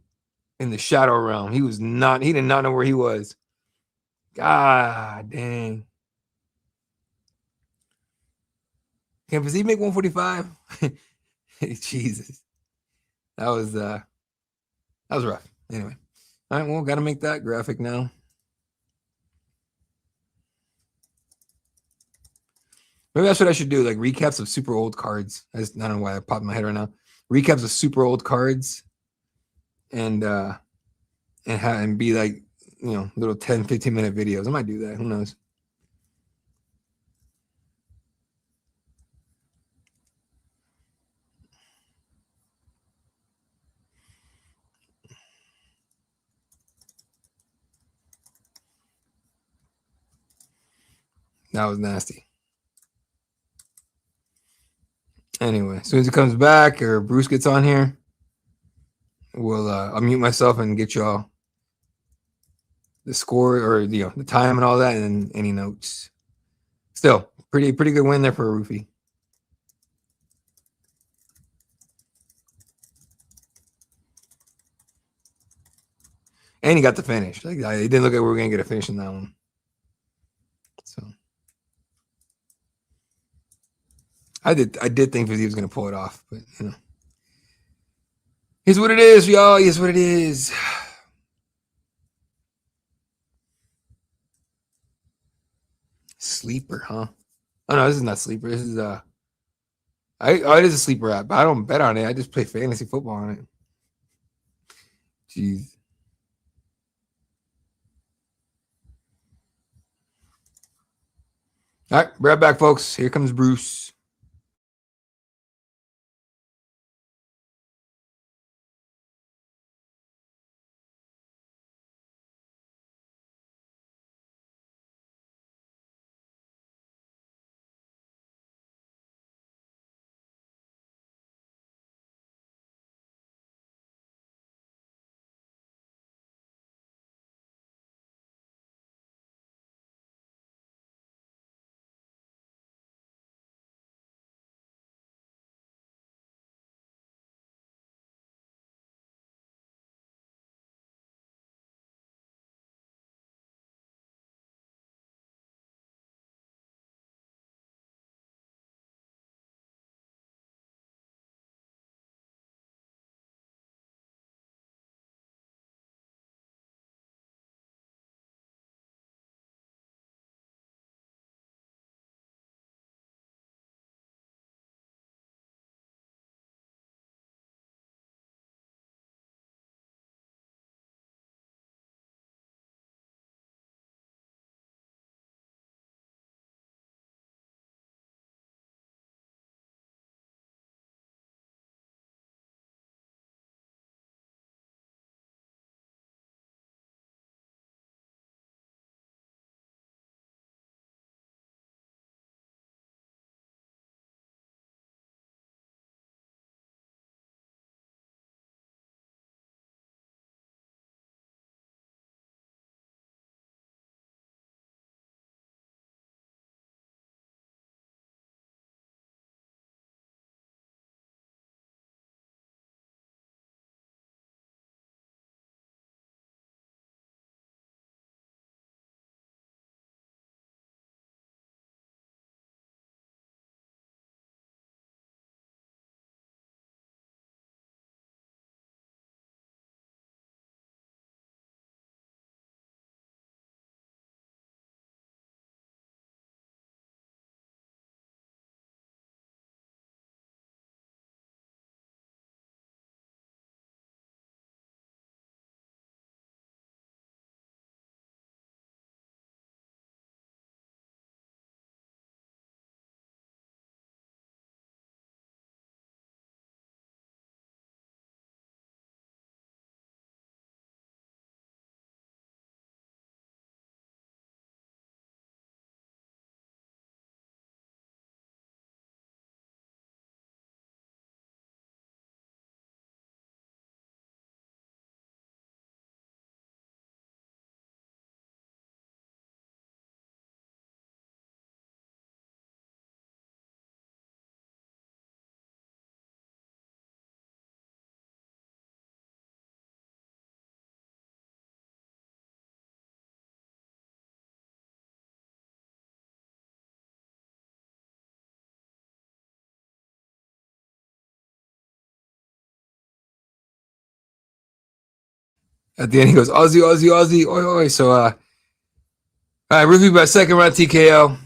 in the shadow realm. He did not know where he was. God dang. Can Fiziev make 145? Jesus. That was rough. Anyway. All right, well, gotta make that graphic now. Maybe that's what I should do, like recaps of super old cards. I don't know why I popped in my head right now. Recaps of super old cards and be like, little 10, 15-minute videos. I might do that. Who knows? That was nasty. Anyway, as soon as he comes back or Bruce gets on here, we'll I'll mute myself and get y'all the score or the time and all that and any notes. Still, pretty good win there for a roofie. And he got the finish. Like it didn't look like we were gonna get a finish in that one. So I did think Fiziev was gonna pull it off, but here's what it is, y'all. Here's what it is. Sleeper, huh? Oh no, this is not sleeper. This is it is a sleeper app, but I don't bet on it. I just play fantasy football on it. Jeez. All right, right back, folks. Here comes Bruce. At the end, he goes, Aussie, Aussie, Aussie, oi, oi. So, all right, review by second round TKO.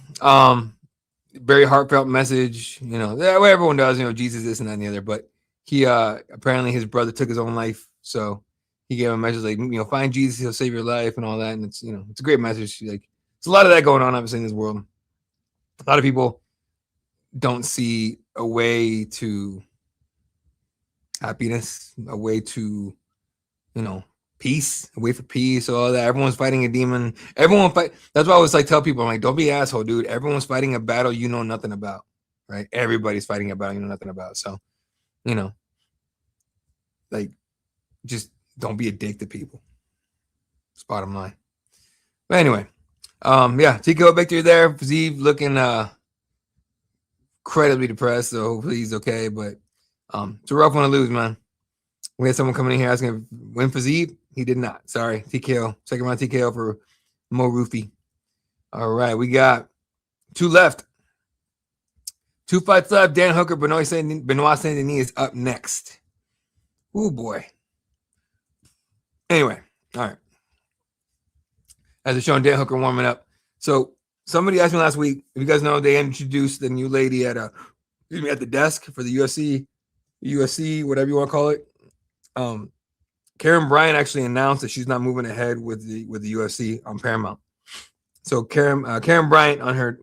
Very heartfelt message, what everyone does, Jesus, this and that and the other. But he, apparently his brother took his own life. So he gave him a message like, find Jesus, he'll save your life and all that. And it's, it's a great message. Like, there's a lot of that going on, obviously, in this world. A lot of people don't see a way to happiness, a way to, peace, a way for peace, all that. Everyone's fighting a demon. Everyone fight. That's why I always tell people, I'm like, don't be an asshole, dude. Everyone's fighting a battle you know nothing about, right? Everybody's fighting a battle you know nothing about. So, just don't be a dick to people. It's bottom line. But anyway, TKO victory there. Fiziev looking incredibly depressed, so hopefully he's okay. But it's a rough one to lose, man. We had someone coming in here asking if win Fiziev. He did not. Sorry. TKO. Second round TKO for Mo Roofy. All right. We got 2 left. 2 fights left. Dan Hooker, Benoit Saint-Denis is up next. Oh, boy. Anyway. All right. As it's showing Dan Hooker warming up. So somebody asked me last week, if you guys know, they introduced the new lady at the desk for the UFC, whatever you want to call it. Karen Bryant actually announced that she's not moving ahead with the UFC on Paramount. So Karen Bryant on her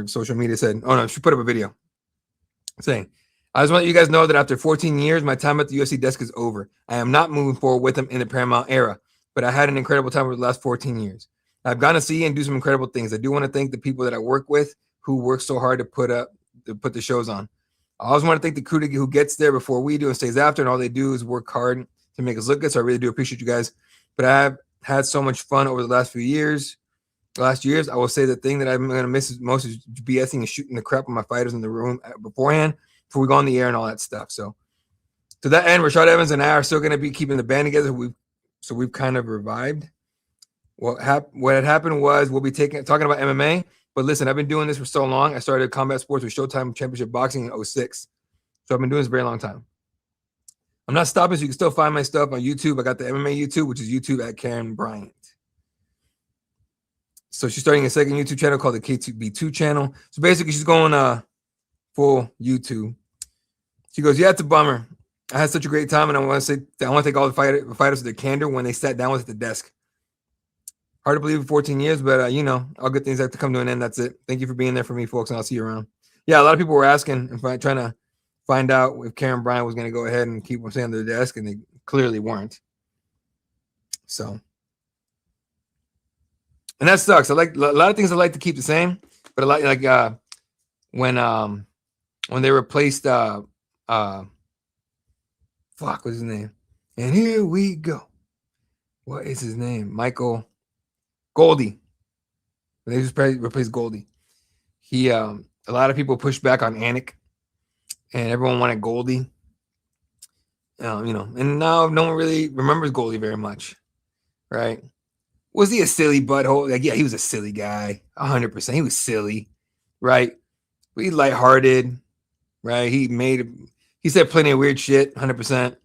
social media said, she put up a video saying, I just want you guys to know that after 14 years, my time at the UFC desk is over. I am not moving forward with them in the Paramount era, but I had an incredible time over the last 14 years. I've gone to see and do some incredible things. I do want to thank the people that I work with who work so hard to put the shows on. I always want to thank the crew who gets there before we do and stays after, and all they do is work hard to make us look good. So I really do appreciate you guys. But I have had so much fun over the last years. I will say the thing that I'm going to miss most is BSing and shooting the crap with my fighters in the room beforehand before we go on the air and all that stuff. So to that end, Rashad Evans and I are still going to be keeping the band together. We've kind of revived. What had happened was we'll be talking about MMA. But listen, I've been doing this for so long. I started combat sports with Showtime Championship Boxing in 2006. So I've been doing this a very long time. I'm not stopping, so you can still find my stuff on YouTube. I got the MMA YouTube, which is YouTube at Karen Bryant. So she's starting a second YouTube channel called the K2B2 channel. So basically, she's going full YouTube. She goes, yeah, it's a bummer. I had such a great time, and I want to thank all the fighters for their candor when they sat down with at the desk. Hard to believe in 14 years, but, all good things have to come to an end. That's it. Thank you for being there for me, folks, and I'll see you around. Yeah, a lot of people were asking and trying to find out if Karen Bryant was going to go ahead and keep them staying on their desk, and they clearly weren't. So, and that sucks. I like a lot of things I like to keep the same, but I like when they replaced fuck, what's his name? And here we go. What is his name? Michael Goldie. They just replaced Goldie. He a lot of people pushed back on Anik, and everyone wanted Goldie. And now no one really remembers Goldie very much, right? Was he a silly butthole? Like, yeah, he was a silly guy, 100%. He was silly, right? But he's lighthearted, right? He said plenty of weird shit, 100%.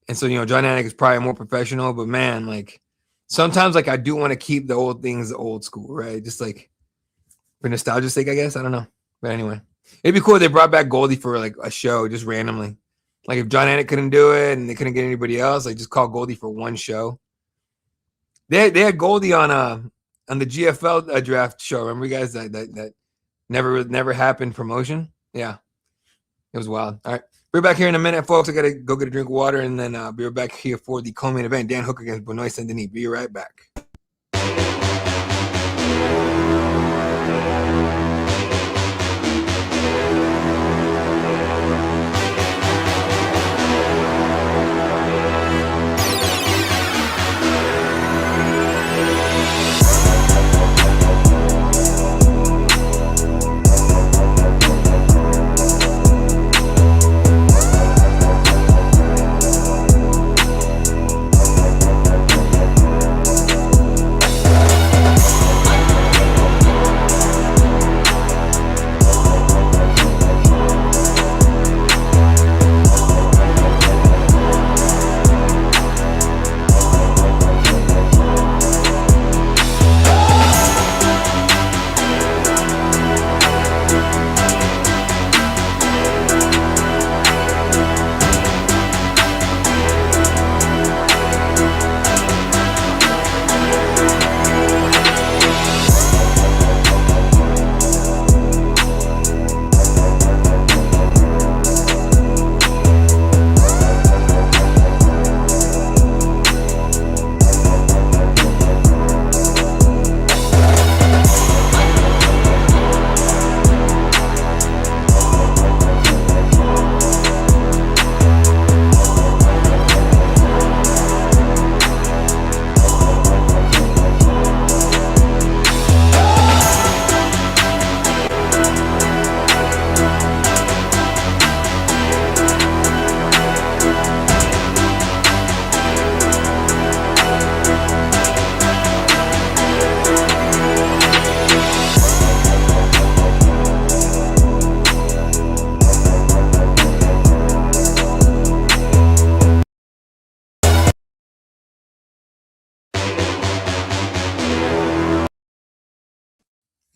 And so, John Anik is probably more professional, but man, like, sometimes, like, I do want to keep the old things old school, right? Just like for nostalgia's sake, I guess. I don't know. But anyway, it'd be cool if they brought back Goldie for like a show just randomly. Like if John Anik couldn't do it and they couldn't get anybody else, like just call Goldie for one show. They had Goldie on the GFL draft show. Remember, you guys, that never happened promotion? Yeah. It was wild. All right. We're back here in a minute, folks. I got to go get a drink of water, and then be right back here for the co-main event. Dan Hooker against Benoit Saint-Denis. Be right back.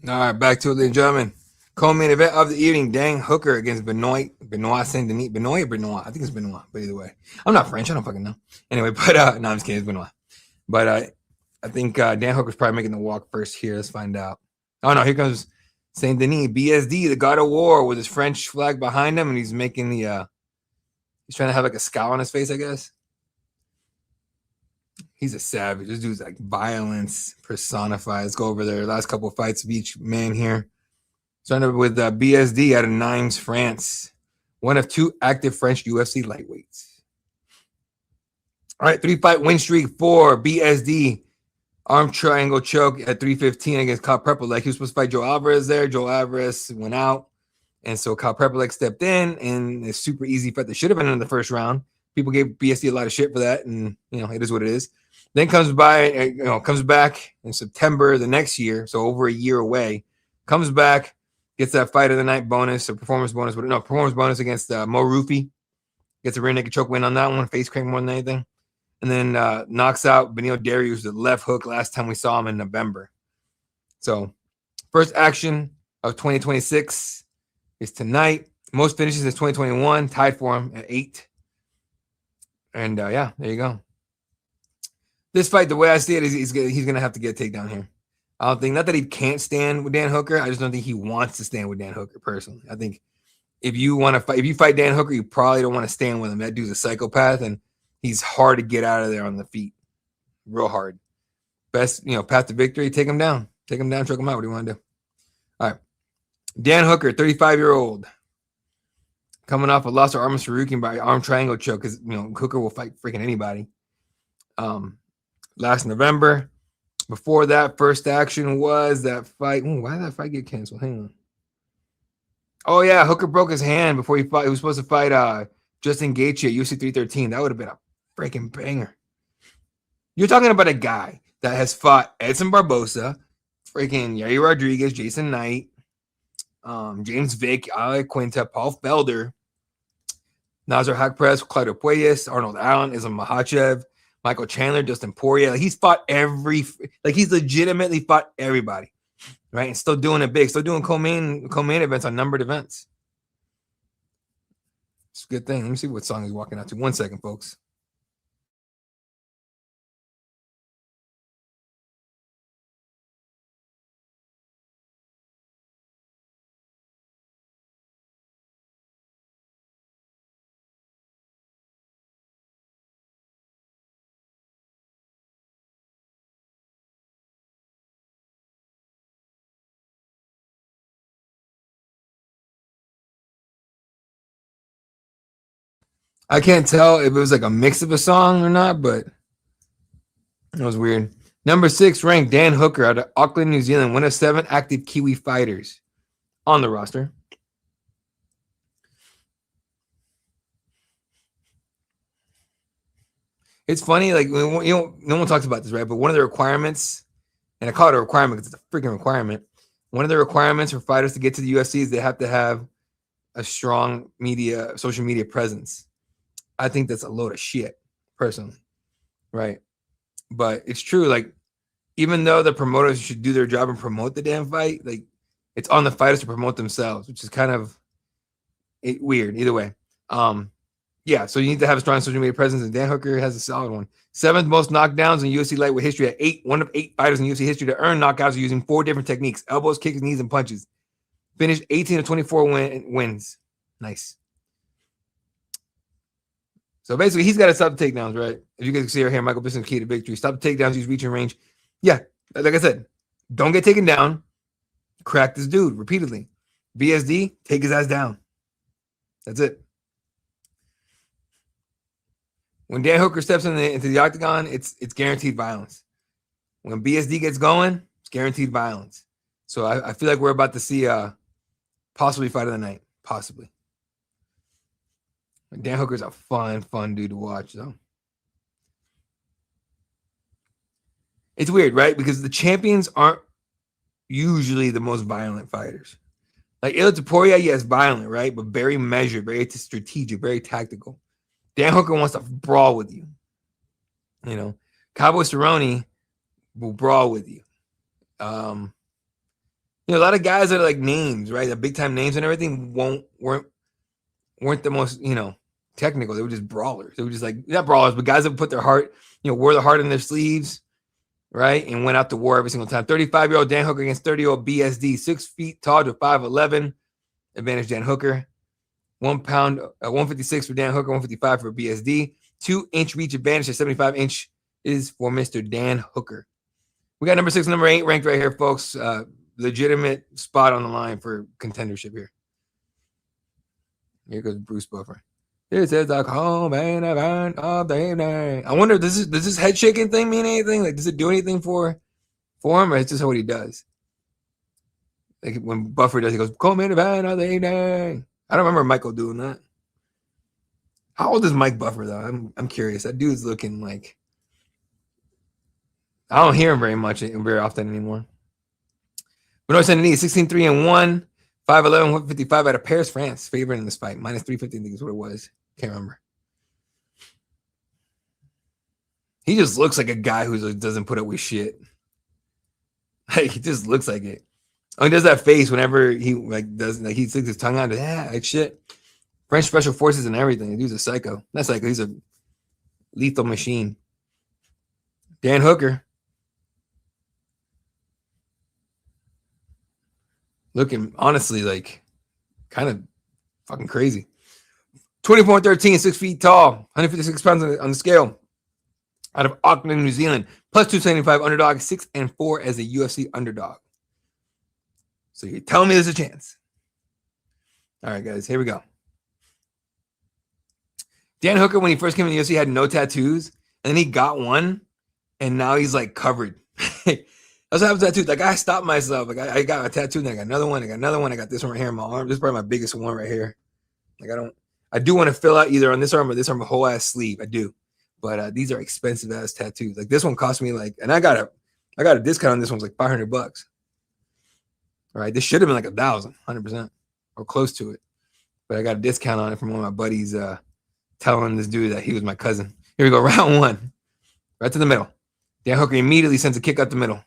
All right, back to it, ladies and gentlemen. Co-main event of the evening: Dan Hooker against Benoit Saint Denis. Benoit or Benoit? I think it's Benoit, but either way, I'm not French. I don't fucking know. Anyway, but no, I'm just kidding. It's Benoit. But I think Dan Hooker's probably making the walk first here. Let's find out. Oh no, here comes Saint Denis, BSD, the God of War, with his French flag behind him, and he's making the he's trying to have like a scowl on his face, I guess. He's a savage. This dude's like violence personified. Let's go over their last couple of fights of each man here. Starting with BSD out of Nimes, France. One of 2 active French UFC lightweights. All right, 3-fight win streak for BSD. Arm triangle choke at 315 against Kyle Prepolek. He was supposed to fight Joe Alvarez there. Joe Alvarez went out. And so Kyle Prepolek stepped in, and a super easy fight that should have been in the first round. People gave BSD a lot of shit for that, and it is what it is. Then comes back in September the next year, so over a year away. Comes back, gets that fight of the night bonus, or performance bonus, but no, performance bonus against Mo Rufi. Gets a rear naked choke win on that one, face crank more than anything. And then knocks out Benil Dariush, the left hook last time we saw him in November. So first action of 2026 is tonight. Most finishes in 2021, tied for him at 8. And yeah, there you go. This fight, the way I see it, is he's going to have to get a takedown here. I don't think, not that he can't stand with Dan Hooker. I just don't think he wants to stand with Dan Hooker personally. I think if you fight Dan Hooker, you probably don't want to stand with him. That dude's a psychopath, and he's hard to get out of there on the feet. Real hard. Best, path to victory, take him down. Take him down, choke him out. What do you want to do? All right. Dan Hooker, 35-year-old. Coming off a loss to Arman Sarukian by arm triangle choke, because Hooker will fight freaking anybody. Last November. Before that, first action was that fight. Ooh, why did that fight get canceled? Hang on. Oh yeah, Hooker broke his hand before he fought. He was supposed to fight Justin Gaethje at UFC 313. That would have been a freaking banger. You're talking about a guy that has fought Edson Barbosa, freaking Yair Rodriguez, Jason Knight, James Vick, Ale Quinta, Paul Felder, Nazar Haqparast, Claudio Puelles, Arnold Allen, Islam Makhachev, Michael Chandler, Dustin Poirier. Like, he's fought he's legitimately fought everybody, right? And still doing it big, still doing co-main events on numbered events. It's a good thing. Let me see what song he's walking out to. 1 second, folks. I can't tell if it was like a mix of a song or not, but it was weird. Number 6 ranked Dan Hooker out of Auckland, New Zealand, one of 7 active Kiwi fighters on the roster. It's funny, like, no one talks about this, right? But one of the requirements, and I call it a requirement because it's a freaking requirement. One of the requirements for fighters to get to the UFC is they have to have a strong social media presence. I think that's a load of shit, personally, right? But it's true. Like, even though the promoters should do their job and promote the damn fight, like, it's on the fighters to promote themselves, which is kind of weird. Either way, yeah. So you need to have a strong social media presence, and Dan Hooker has a solid one. 7th most knockdowns in UFC lightweight history at 8. One of 8 fighters in UFC history to earn knockouts using 4 different techniques: elbows, kicks, knees, and punches. Finished 18 of 24 wins. Nice. So basically, he's got to stop the takedowns, right? If you guys can see right here, Michael Bison's key to victory. Stop the takedowns, use reaching range. Yeah, like I said, don't get taken down. Crack this dude repeatedly. BSD, take his ass down. That's it. When Dan Hooker steps into the octagon, it's guaranteed violence. When BSD gets going, it's guaranteed violence. So I feel like we're about to see possibly fight of the night. Possibly. Dan Hooker's a fun dude to watch, though. It's weird, right? Because the champions aren't usually the most violent fighters. Like, Ilia Topuria, yes, violent, right? But very measured, very strategic, very tactical. Dan Hooker wants to brawl with you. Cowboy Cerrone will brawl with you. You know, a lot of guys that are like names, right? The big time names and everything weren't the most, technical. They were just brawlers. They were just like, not brawlers, but guys that put their heart, wore their heart in their sleeves, right? And went out to war every single time. 35-year-old Dan Hooker against 30-year-old BSD, 6 feet tall to 5'11". Advantage Dan Hooker. 1 pound, 156 for Dan Hooker, 155 for BSD. 2-inch reach advantage. 75-inch is for Mr. Dan Hooker. We got number 6 and number 8 ranked right here, folks. Legitimate spot on the line for contendership here. Here goes Bruce Buffer. This is the home main event of the evening. I wonder, does this head shaking thing mean anything? Like, does it do anything for him, or it's just what he does? Like when Buffer does, he goes, "Home main event of the evening." I don't remember Michael doing that. How old is Mike Buffer though? I'm curious. That dude's looking like, I don't hear him very often anymore. Benoit Saint-Denis, 16-3-1, 5'11", 155 out of Paris, France. Favorite in this fight. Minus 350, I think is what it was. Can't remember. He just looks like a guy who doesn't put up with shit. Like, he just looks like it. Oh, he does that face whenever he he sticks his tongue out. Like shit. French special forces and everything. The dude's a psycho. Not psycho. He's a lethal machine. Dan Hooker. Looking, honestly, like, kind of fucking crazy. 24-13, 6 feet tall, 156 pounds on the scale. Out of Auckland, New Zealand. Plus 275 underdog, 6-4 as a UFC underdog. So you're telling me there's a chance. All right, guys, here we go. Dan Hooker, when he first came in the UFC, had no tattoos. And then he got one. And now he's, like, covered. That's what happens to tattoos. Like, I stopped myself. Like, I got a tattoo, and I got another one. I got this one right here in my arm. This is probably my biggest one right here. Like, I do want to fill out either on this arm or this arm a whole ass sleeve. I do. But these are expensive ass tattoos. Like, this one cost me, like, and I got a discount on this one's like $500. All right. This should have been like 1,000, 100%, or close to it. But I got a discount on it from one of my buddies telling this dude that he was my cousin. Here we go. Round 1. Right to the middle. Dan Hooker immediately sends a kick up the middle.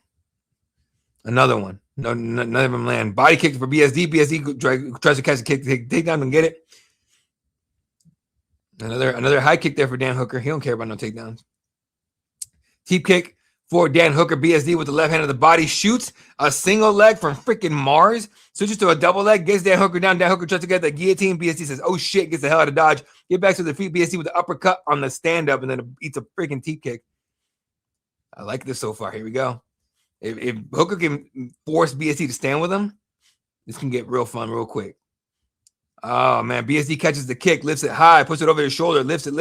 Another one. No, none of them land. Body kick for BSD. BSD tries to catch the kick, take down and get it. Another high kick there for Dan Hooker. He don't care about no takedowns. Teep kick for Dan Hooker. BSD with the left hand of the body. Shoots a single leg from freaking Mars. Switches to a double leg. Gets Dan Hooker down. Dan Hooker tries to get the guillotine. BSD says, oh shit. Gets the hell out of dodge. Get back to the feet. BSD with the uppercut on the stand-up. And then eats a freaking teep kick. I like this so far. Here we go. If Hooker can force BSD to stand with him, this can get real fun real quick. Oh, man. BSD catches the kick, lifts it high, puts it over his shoulder, lifts it,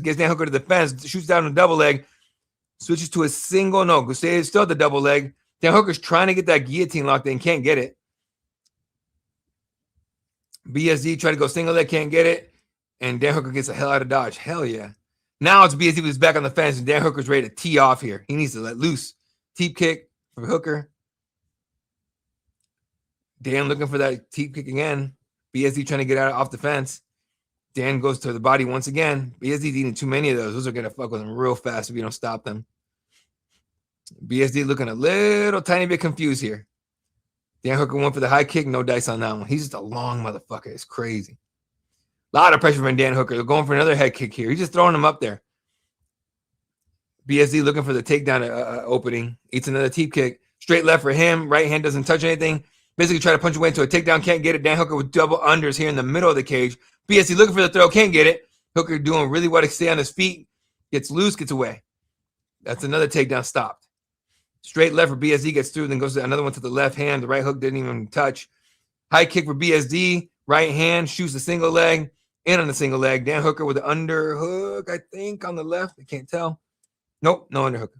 gets Dan Hooker to the fence, shoots down a double leg, switches to a single. No, it's still the double leg. Dan Hooker's trying to get that guillotine locked in, can't get it. BSD tried to go single leg, can't get it. And Dan Hooker gets the hell out of dodge. Hell yeah. Now it's BSD with his back on the fence, and Dan Hooker's ready to tee off here. He needs to let loose. Teep kick from Hooker. Dan looking for that teep kick again. BSD trying to get out off the fence. Dan goes to the body once again. BSD's eating too many of those. Those are going to fuck with him real fast if you don't stop them. BSD looking a little tiny bit confused here. Dan Hooker went for the high kick. No dice on that one. He's just a long motherfucker. It's crazy. A lot of pressure from Dan Hooker. They're going for another head kick here. He's just throwing him up there. BSD looking for the takedown opening. Eats another teep kick. Straight left for him. Right hand doesn't touch anything. Basically try to punch away into a takedown. Can't get it. Dan Hooker with double unders here in the middle of the cage. BSD looking for the throw. Can't get it. Hooker doing really well to stay on his feet. Gets loose. Gets away. That's another takedown stopped. Straight left for BSD. Gets through. Then goes to another one to the left hand. The right hook didn't even touch. High kick for BSD. Right hand. Shoots the single leg. In on the single leg. Dan Hooker with the underhook, I think, on the left. I can't tell. Nope. No underhook.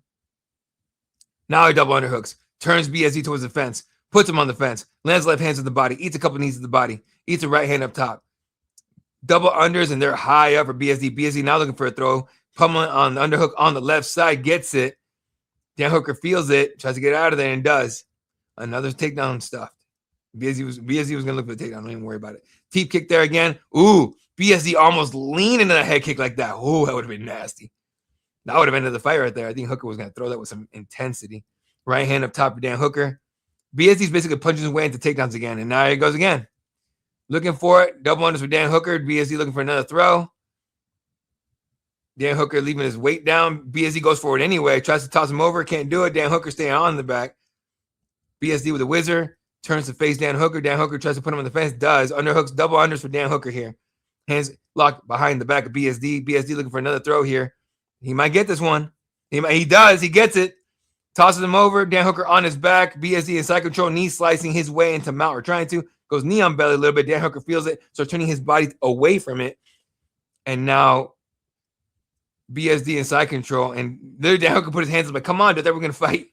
Now he double underhooks. Turns BSD towards the fence. Puts him on the fence. Lands left hands to the body. Eats a couple knees to the body. Eats a right hand up top. Double unders, and they're high up for BSD. BSD now looking for a throw. Pummeling on the underhook on the left side. Gets it. Dan Hooker feels it. Tries to get out of there and does. Another takedown stuffed. BSD was going to look for the takedown. Don't even worry about it. Teep kick there again. Ooh. BSD almost leaned into that head kick like that. Ooh, that would have been nasty. That would have ended the fight right there. I think Hooker was going to throw that with some intensity. Right hand up top for Dan Hooker. BSD's basically punching his way into takedowns again. And now here he goes again. Looking for it. Double unders for Dan Hooker. BSD looking for another throw. Dan Hooker leaving his weight down. BSD goes for it anyway. Tries to toss him over. Can't do it. Dan Hooker staying on the back. BSD with a whizzer. Turns to face Dan Hooker. Dan Hooker tries to put him on the fence. Does. Underhooks. Double unders for Dan Hooker here. Hands locked behind the back of BSD. BSD looking for another throw here. He might get this one. He does. He gets it. Tosses him over. Dan Hooker on his back. BSD in side control. Knee slicing his way into mount, or trying to. Goes knee on belly a little bit. Dan Hooker feels it. Starts turning his body away from it. And now BSD in side control. And there Dan Hooker put his hands up like, come on, dude, we're going to fight.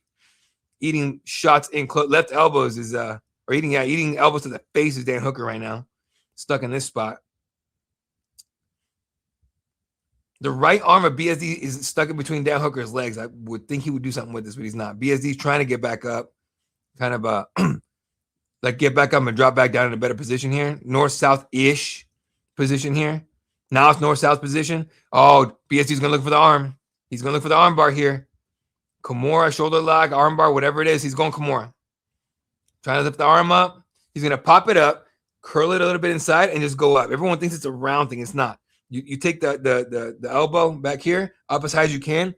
Eating shots in left elbows is, or eating elbows to the face is Dan Hooker right now. Stuck in this spot. The right arm of BSD is stuck in between Dan Hooker's legs. I would think he would do something with this, but he's not. BSD's trying to get back up. Kind of like get back up and drop back down in a better position here. North-south-ish position here. Now it's north-south position. Oh, BSD's going to look for the arm. He's going to look for the arm bar here. Kimura, shoulder lock, arm bar, whatever it is. He's going Kimura. Trying to lift the arm up. He's going to pop it up, curl it a little bit inside, and just go up. Everyone thinks it's a round thing. It's not. You take the elbow back here, up as high as you can,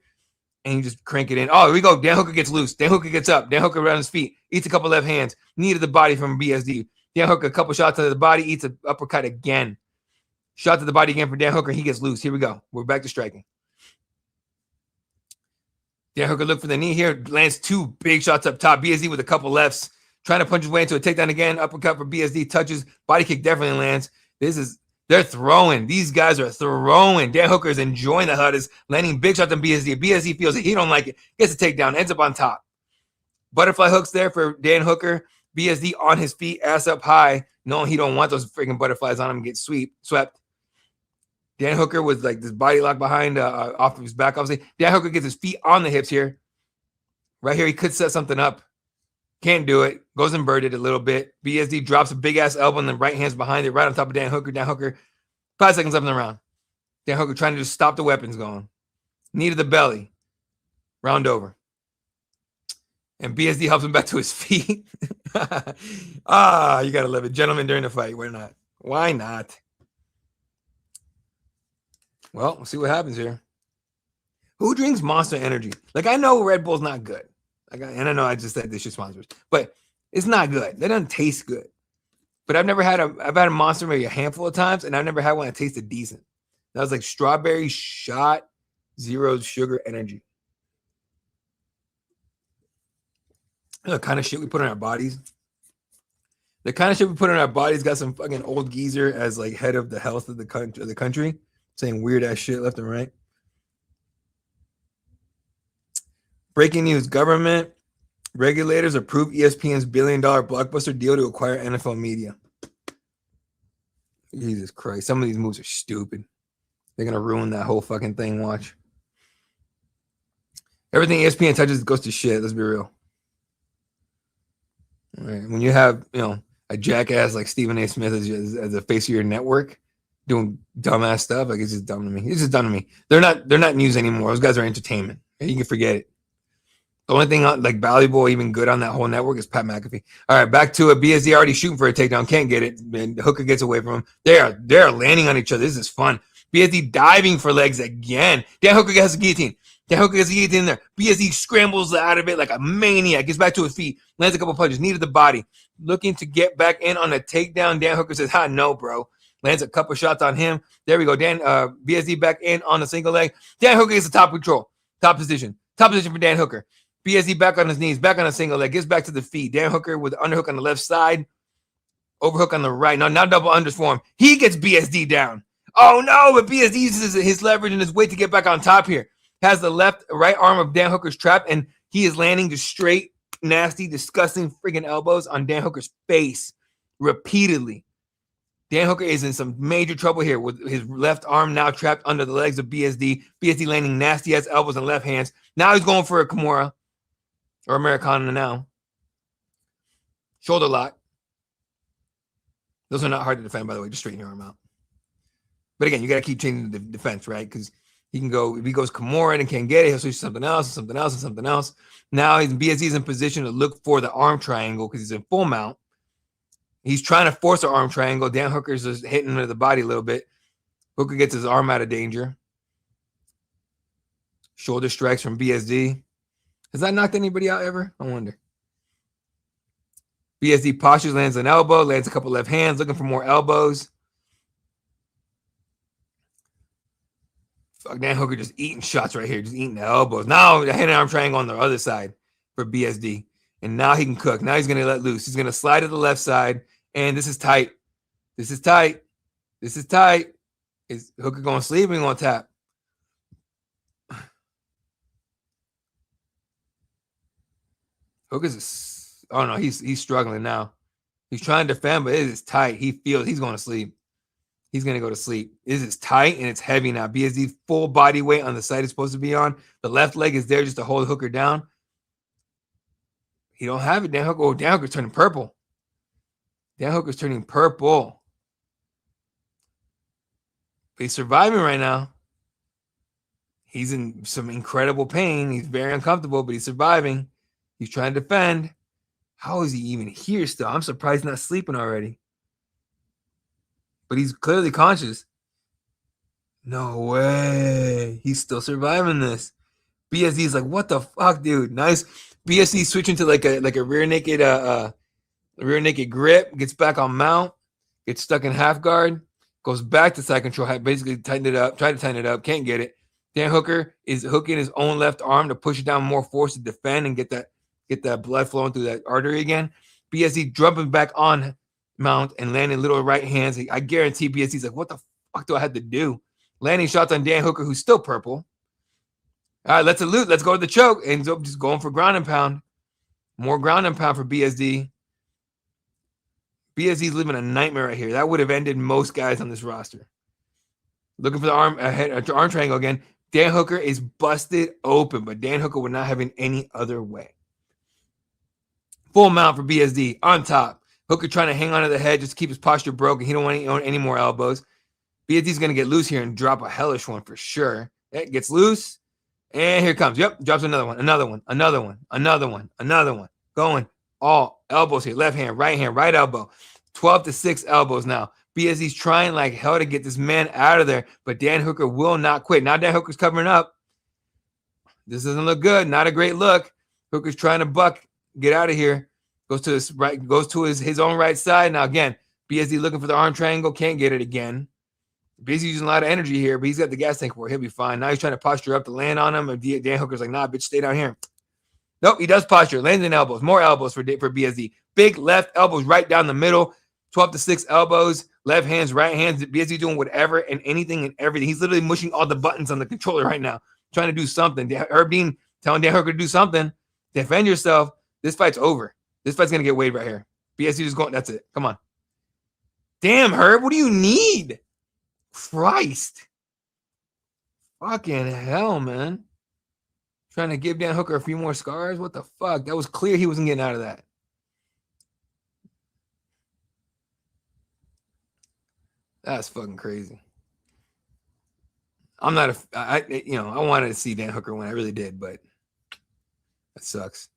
and you just crank it in. Oh, here we go. Dan Hooker gets loose. Dan Hooker gets up. Dan Hooker around his feet. Eats a couple left hands. Knee to the body from BSD. Dan Hooker, a couple shots to the body. Eats an uppercut again. Shot to the body again for Dan Hooker. He gets loose. Here we go. We're back to striking. Dan Hooker look for the knee here. Lands two big shots up top. BSD with a couple lefts. Trying to punch his way into a takedown again. Uppercut for BSD. Touches. Body kick definitely lands. They're throwing. These guys are throwing. Dan Hooker is enjoying the HUD. Is landing big shots on BSD. BSD feels it. He don't like it. Gets a takedown. Ends up on top. Butterfly hooks there for Dan Hooker. BSD on his feet. Ass up high. Knowing he don't want those freaking butterflies on him. Get swept. Dan Hooker with like this body lock behind off of his back. Obviously, Dan Hooker gets his feet on the hips here. Right here, he could set something up. Can't do it. Goes inverted a little bit. BSD drops a big-ass elbow and the right hand's behind it, right on top of Dan Hooker. Dan Hooker, 5 seconds up in the round. Dan Hooker trying to just stop the weapons going. Knee to the belly. Round over. And BSD helps him back to his feet. You got to love it. Gentlemen during the fight. Why not? Why not? Well, we'll see what happens here. Who drinks Monster Energy? Like, I know Red Bull's not good. And I know I just said this shit sponsors, but it's not good. They don't taste good. But I've had a Monster maybe a handful of times, and I've never had one that tasted decent. That was like strawberry shot, 0 sugar energy. The kind of shit we put on our bodies. The kind of shit we put on our bodies got some fucking old geezer as like head of the health of the country, saying weird ass shit left and right. Breaking news, government regulators approve ESPN's $1 billion blockbuster deal to acquire NFL media. Jesus Christ. Some of these moves are stupid. They're going to ruin that whole fucking thing. Watch. Everything ESPN touches goes to shit. Let's be real. All right. When you have, a jackass like Stephen A. Smith as the face of your network doing dumbass stuff, like it's just dumb to me. It's just dumb to me. They're not news anymore. Those guys are entertainment. You can forget it. The only thing like valuable, even good on that whole network is Pat McAfee. All right, back to it. BSD already shooting for a takedown. Can't get it. And Hooker gets away from him. They're landing on each other. This is fun. BSD diving for legs again. Dan Hooker gets a guillotine. Dan Hooker gets a guillotine in there. BSD scrambles out of it like a maniac. Gets back to his feet. Lands a couple punches. Knee to the body. Looking to get back in on a takedown. Dan Hooker says, no, bro. Lands a couple shots on him. There we go. BSD back in on a single leg. Dan Hooker gets the top control. Top position. Top position for Dan Hooker. BSD back on his knees, back on a single leg, gets back to the feet. Dan Hooker with underhook on the left side, overhook on the right. Now double unders for him. He gets BSD down. Oh, no, but BSD uses his leverage and his weight to get back on top here. Has the right arm of Dan Hooker's trap, and he is landing just straight, nasty, disgusting freaking elbows on Dan Hooker's face repeatedly. Dan Hooker is in some major trouble here with his left arm now trapped under the legs of BSD. BSD landing nasty-ass elbows and left hands. Now he's going for a Kimura. Or Americana now. Shoulder lock. Those are not hard to defend, by the way. Just straighten your arm out. But again, you got to keep changing the defense, right? Because He can go, if he goes Kimura and can't get it, he'll switch to something else and something else and something else. Now BSD's in position to look for the arm triangle because he's in full mount. He's trying to force an arm triangle. Dan Hooker's just hitting him to the body a little bit. Hooker gets his arm out of danger. Shoulder strikes from BSD. Has that knocked anybody out ever? I wonder. BSD postures, lands an elbow, lands a couple left hands, looking for more elbows. Fuck, Dan Hooker just eating shots right here, just eating the elbows. Now the head and arm triangle on the other side for BSD. And now he can cook. Now he's going to let loose. He's going to slide to the left side. And this is tight. This is tight. This is tight. Is Hooker going to sleep or going to tap? Hooker's, oh no, he's struggling now. He's trying to defend, but it is tight. He feels he's going to sleep. He's going to go to sleep. This is tight and it's heavy now. BSD full body weight on the side it's supposed to be on. The left leg is there just to hold Hooker down. He don't have it. Dan Hooker, oh, Dan Hooker's turning purple. Dan Hooker's turning purple. But he's surviving right now. He's in some incredible pain. He's very uncomfortable, but he's surviving. He's trying to defend. How is he even here still? I'm surprised he's not sleeping already. But he's clearly conscious. No way. He's still surviving this. BSD's like, what the fuck, dude? Nice. BSD switching to like a rear naked grip, gets back on mount, gets stuck in half guard, goes back to side control, basically tighten it up, try to tighten it up, can't get it. Dan Hooker is hooking his own left arm to push it down more force to defend and get that blood flowing through that artery again. BSD jumping back on mount and landing little right hands. I guarantee BSD's like, what the fuck do I have to do? Landing shots on Dan Hooker, who's still purple. All right, let's elude. Let's go to the choke. Ends up just going for ground and pound. More ground and pound for BSD. BSD's living a nightmare right here. That would have ended most guys on this roster. Looking for the arm triangle again. Dan Hooker is busted open, but Dan Hooker would not have it any other way. Full mount for BSD on top. Hooker trying to hang onto the head just to keep his posture broken. He don't want any more elbows. BSD's going to get loose here and drop a hellish one for sure. It gets loose. And here it comes. Yep, drops another one. Going all elbows here. Left hand, right elbow. 12-6 elbows now. BSD's trying like hell to get this man out of there, but Dan Hooker will not quit. Now Dan Hooker's covering up. This doesn't look good. Not a great look. Hooker's trying to buck, get out of here. Goes to his right, goes to his own right side. Now again, BSD looking for the arm triangle, can't get it again. BSD using a lot of energy here, but he's got the gas tank for it. He'll be fine. Now he's trying to posture up to land on him. And Dan Hooker's like, nah, bitch, stay down here. Nope, he does posture. Lands in elbows. More elbows for BSD. Big left elbows right down the middle. 12-6 elbows. Left hands, right hands. BSD doing whatever and anything and everything. He's literally mushing all the buttons on the controller right now, trying to do something. Herb Dean telling Dan Hooker to do something. Defend yourself. This fight's over. This fight's going to get weighed right here. BSD just going, that's it. Come on. Damn, Herb, what do you need? Christ. Fucking hell, man. Trying to give Dan Hooker a few more scars? What the fuck? That was clear he wasn't getting out of that. That's fucking crazy. I'm not I wanted to see Dan Hooker win. I really did, but that sucks.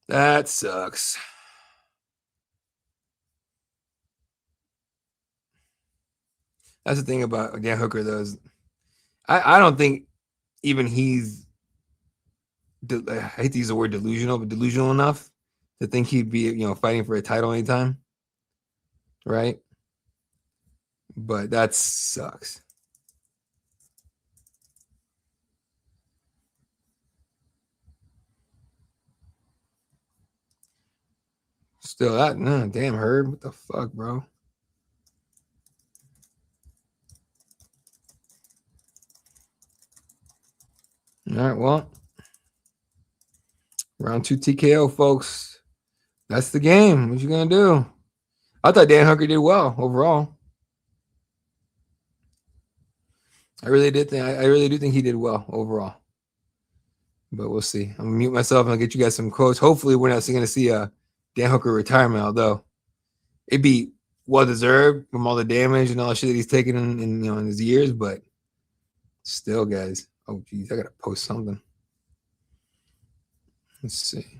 That sucks. That's the thing about Dan Hooker, though. Is I don't think even he's, I hate to use the word delusional, but delusional enough to think he'd be, fighting for a title anytime. Right? But that sucks. Still, damn, Herb. What the fuck, bro? All right, well, round 2 TKO, folks. That's the game. What you gonna do? I thought Dan Hooker did well overall. I really do think he did well overall. But we'll see. I'm gonna mute myself and I'll get you guys some quotes. Hopefully, we're not going to see a Dan Hooker retirement, although It'd be well deserved from all the damage and all the shit that he's taken in his years, but still, guys. Oh geez, I gotta post something. Let's see.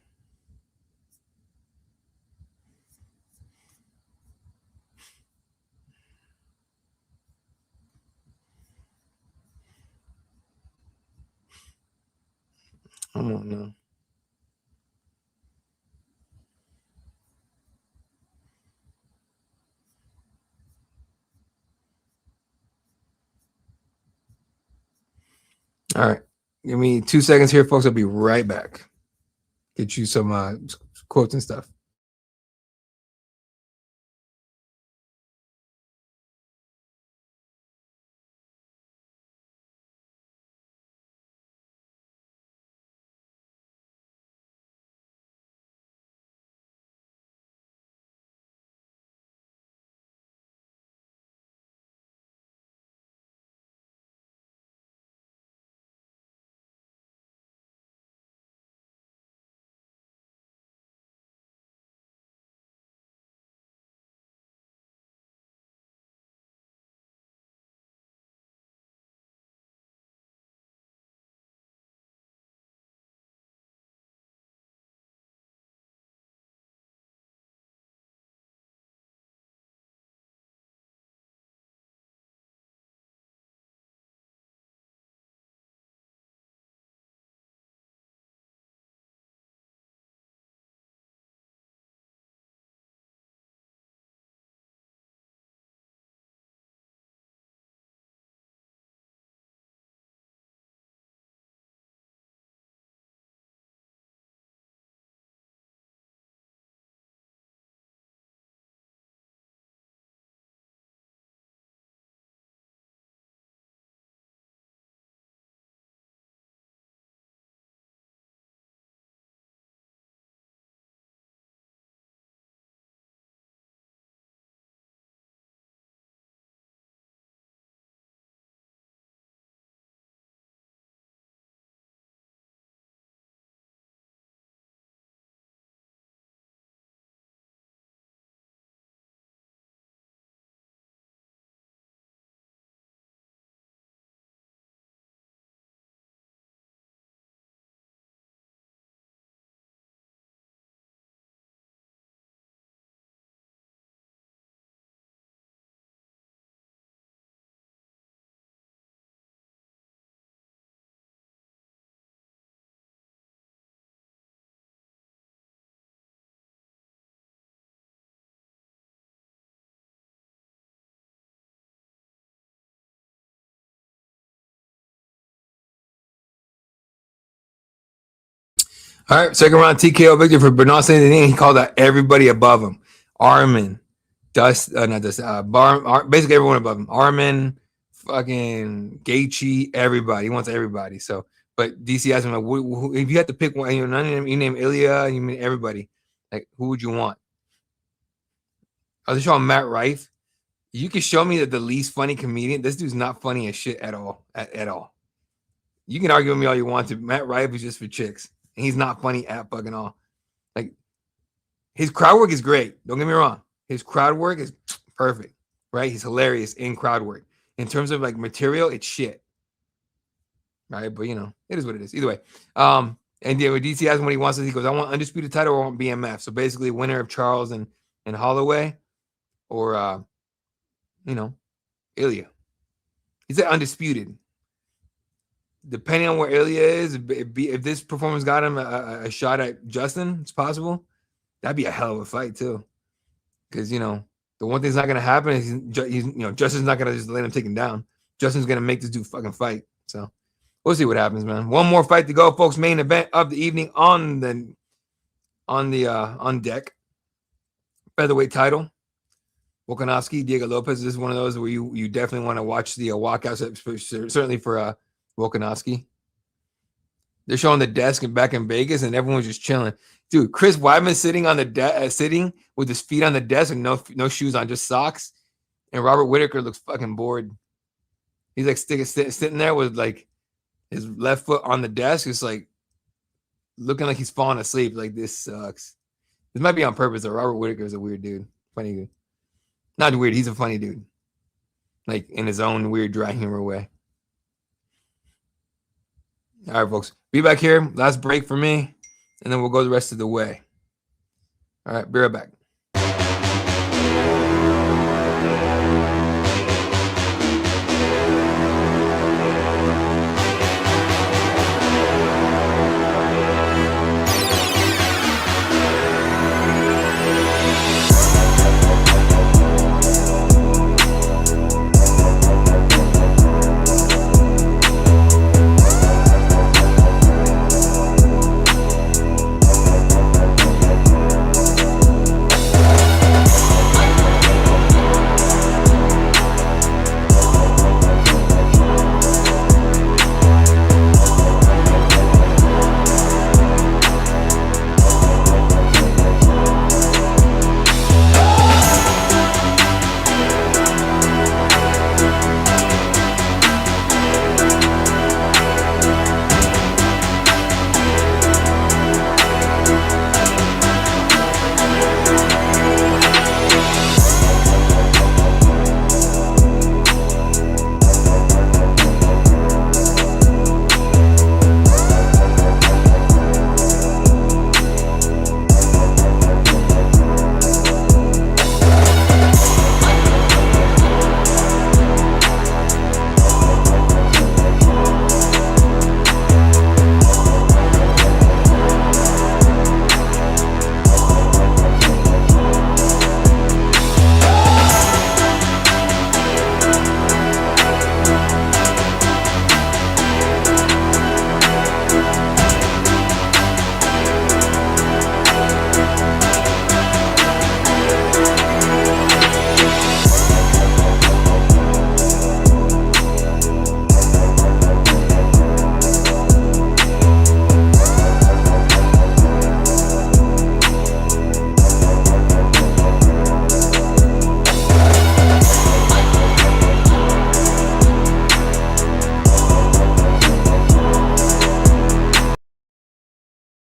I don't know. All right. Give me 2 seconds here, folks. I'll be right back. Get you some quotes and stuff. All right, second round TKO victory for Bernard Saint-Denis. He called out everybody above him. Armin, not Dust, basically everyone above him. Armin, fucking Gaethje, everybody. He wants everybody. So, but DC asked him, like, if you had to pick one, you name Ilya, you mean everybody. Like, who would you want? Are they showing Matt Rife? You can show me that the least funny comedian. This dude's not funny as shit at all. At all. You can argue with me all you want to. Matt Rife is just for chicks. And he's not funny at fucking all. Like, his crowd work is great. Don't get me wrong. His crowd work is perfect, right? He's hilarious in crowd work. In terms of like material, it's shit, right? But you know, it is what it is. Either way, and yeah, when DC asks him what he wants, he goes, "I want undisputed title or I want BMF." So basically, winner of Charles and Holloway, or you know, Ilya. He said undisputed. Depending on where Ilya is, if this performance got him a shot at Justin, it's possible. That'd be a hell of a fight too. Because, you know, the one thing's not going to happen is Justin's not going to just let him take him down. Justin's going to make this dude fucking fight. So we'll see what happens, man. One more fight to go, folks. Main event of the evening on deck. Featherweight title. Volkanovski, Diego Lopez. This is one of those where you definitely want to watch the walkouts, certainly for Volkanovski. They're showing the desk back in Vegas, and everyone's just chilling. Dude, Chris Weidman sitting on the sitting with his feet on the desk and no shoes on, just socks. And Robert Whittaker looks fucking bored. He's like sitting there with like his left foot on the desk, just like looking like he's falling asleep. Like, this sucks. This might be on purpose though. Robert Whittaker is a weird dude. Funny dude. Not weird. He's a funny dude. Like in his own weird dry humor way. All right, folks. Be back here. Last break for me. And then we'll go the rest of the way. All right. Be right back.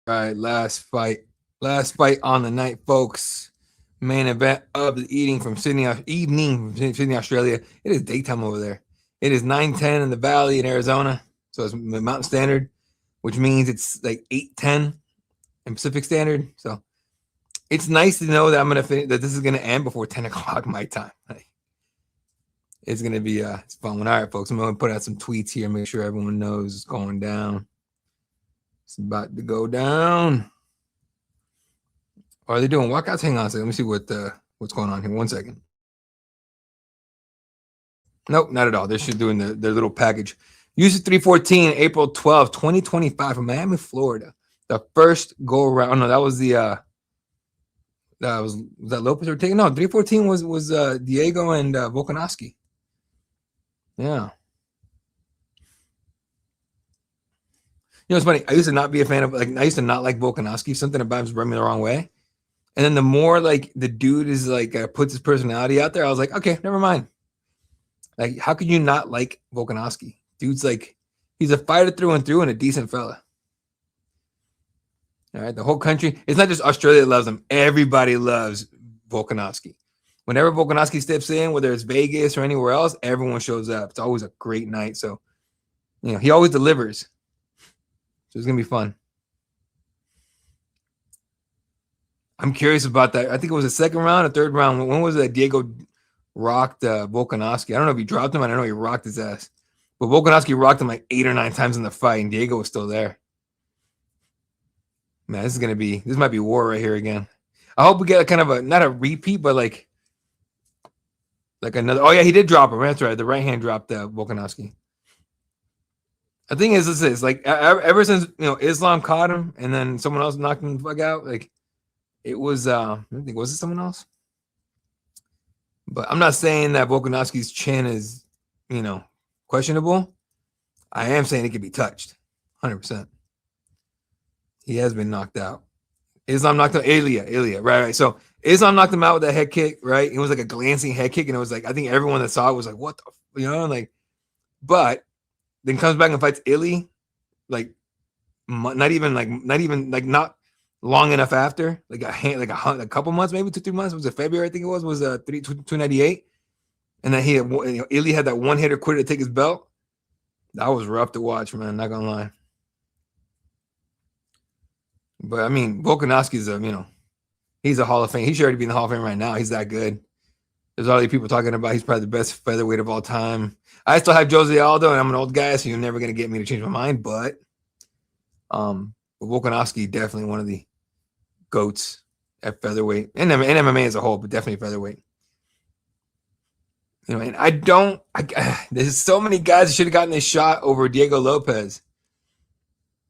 All right, last fight on the night, folks. Main event of the evening from Sydney, Australia. It is daytime over there. It is 9:10 in the Valley in Arizona, so it's Mountain Standard, which means it's like 8:10 in Pacific Standard. So it's nice to know that I'm gonna finish, that this is gonna end before 10 o'clock my time. It's gonna be it's fun one. All right, folks. I'm gonna put out some tweets here, make sure everyone knows it's going down. It's about to go down. Are they doing walkouts? Hang on a second. Let me see what's going on here. 1 second. Nope, not at all. They're just doing their little package. UFC 314, April 12, 2025 from Miami, Florida. The first go around. Oh, no, that was the was that Lopez or taking? No, 314 was Diego and Volkanovski. Yeah. You know, it's funny. I used to not be a fan of, like, I used to not like Volkanovski. Something about him rubbed me the wrong way. And then the more, like, the dude is, like, puts his personality out there, I was like, okay, never mind. Like, how could you not like Volkanovski? Dude's like, he's a fighter through and through and a decent fella. All right, the whole country. It's not just Australia that loves him. Everybody loves Volkanovski. Whenever Volkanovski steps in, whether it's Vegas or anywhere else, everyone shows up. It's always a great night. So, you know, he always delivers. So it's going to be fun. I'm curious about that. I think it was the second round or third round. When was that Diego rocked Volkanovski? I don't know if he dropped him. I don't know if he rocked his ass. But Volkanovski rocked him like 8 or 9 times in the fight, and Diego was still there. Man, this might be war right here again. I hope we get a kind of not a repeat, but like another. Oh, yeah, he did drop him. That's right. The right hand dropped Volkanovski. The thing is, this is like ever since, you know, Islam caught him and then someone else knocked him the fuck out. Like, it was, I think, was it someone else? But I'm not saying that Volkanovski's chin is, you know, questionable. I am saying it could be touched, 100%. He has been knocked out. Islam knocked out Ilya, right. So Islam knocked him out with that head kick, right? It was like a glancing head kick, and it was like, I think everyone that saw it was like, what the, you know, like, but then comes back and fights Ilya, like, not long enough after, like a couple months, maybe 2-3 months. Was it February? I think it was 298, and then Illy had that one hitter quitter to take his belt. That was rough to watch, man. Not gonna lie. But I mean, Volkanovski's he's a Hall of Fame. He should already be in the Hall of Fame right now. He's that good. There's already people talking about he's probably the best featherweight of all time. I still have Jose Aldo, and I'm an old guy, so you're never gonna get me to change my mind. But Volkanovski definitely one of the GOATs at featherweight and MMA as a whole, but definitely featherweight. And there's so many guys that should have gotten this shot over Diego Lopez.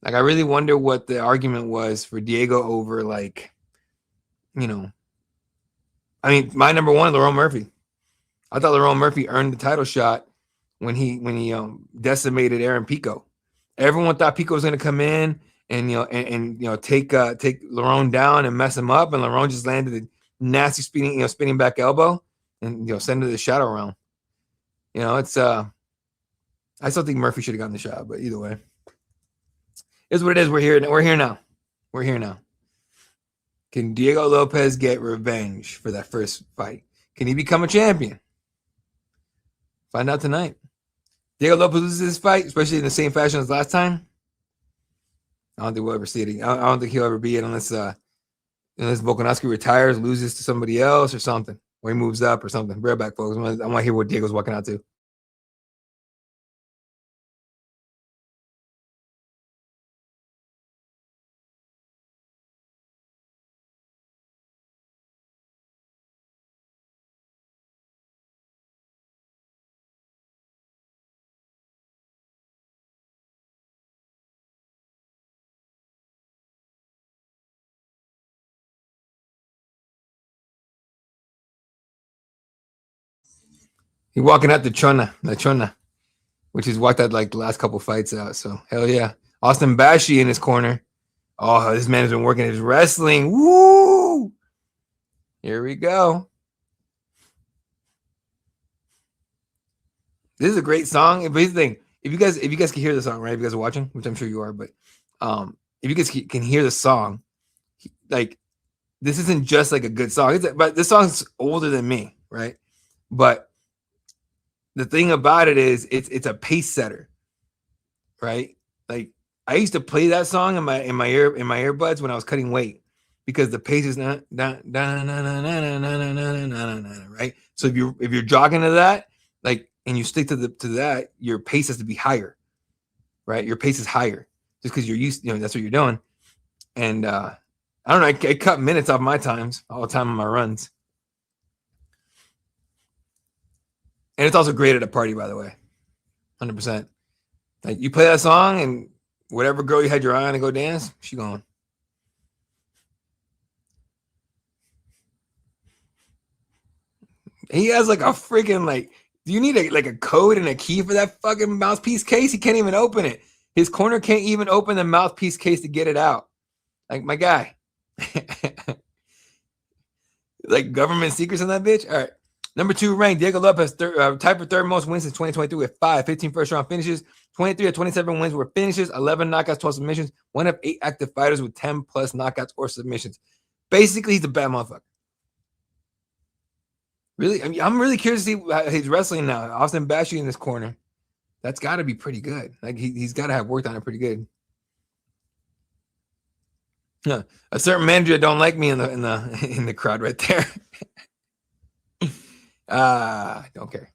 Like, I really wonder what the argument was for Diego over, like, I mean, my number one, Lerone Murphy. I thought Lerone Murphy earned the title shot when he decimated Aaron Pico. Everyone thought Pico was going to come in and take Lerone down and mess him up, and Lerone just landed a nasty spinning back elbow and send it to the shadow realm. It's I still think Murphy should have gotten the shot, but either way, it's what it is. We're here now. We're here now. Can Diego Lopez get revenge for that first fight? Can he become a champion? Find out tonight. Diego Lopez loses this fight, especially in the same fashion as last time. I don't think we'll ever see it. I don't think he'll ever be it unless Volkanovski retires, loses to somebody else or something, or he moves up or something. Be right back, folks. I want to hear what Diego's walking out to. He's walking out to Chona, which he's walked out like the last couple fights out. So hell yeah. Austin Bashi in his corner. Oh, this man has been working his wrestling. Woo! Here we go. This is a great song. But here's the thing: if you guys can hear the song, right? If you guys are watching, which I'm sure you are, but if you guys can hear the song, like, this isn't just like a good song. But this song's older than me, right? But the thing about it is it's a pace setter, right? Like, I used to play that song in my earbuds when I was cutting weight, because the pace is not right. So if you're jogging to that, like, and you stick to that, your pace has to be higher, right? Your pace is higher just because you're used, that's what you're doing. And I don't know, I cut minutes off my times all the time on my runs. And it's also great at a party, by the way. 100%. Like, you play that song, and whatever girl you had your eye on to go dance, she gone. He has like a freaking, like, do you need a code and a key for that fucking mouthpiece case? He can't even open it. His corner can't even open the mouthpiece case to get it out. Like, my guy. Like, government secrets on that bitch? All right. Number 2 ranked, Diego Lopez, tied for third most wins since 2023 with 15 first-round finishes. 23 of 27 wins were finishes, 11 knockouts, 12 submissions, 1 of 8 active fighters with 10-plus knockouts or submissions. Basically, he's a bad motherfucker. Really? I mean, I'm really curious to see how he's wrestling now. Austin Bashi in this corner. That's got to be pretty good. Like, he's got to have worked on it pretty good. Yeah, a certain manager don't like me in the crowd right there. Don't care.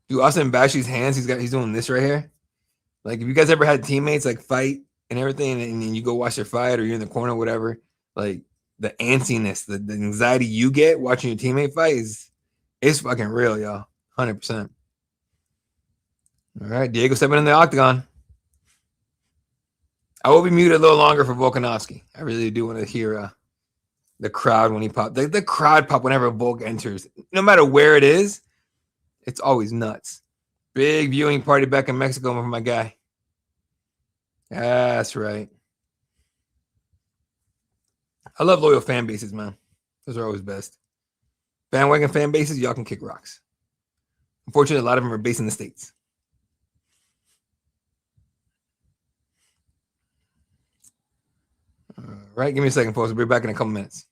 Dude, Austin Bashi's hands, he's doing this right here. Like, if you guys ever had teammates like fight and everything, and you go watch their fight, or you're in the corner or whatever, like, the antsiness, the anxiety you get watching your teammate fight is fucking real, y'all. 100%. All right, Diego stepping in the octagon. I will be muted a little longer for Volkanovski. I really do want to hear the crowd when he popped. The crowd pop whenever Volk enters. No matter where it is, it's always nuts. Big viewing party back in Mexico for my guy. That's right. I love loyal fan bases, man. Those are always best. Bandwagon fan bases, y'all can kick rocks. Unfortunately, a lot of them are based in the States. right, give me a second, folks. We'll be back in a couple minutes.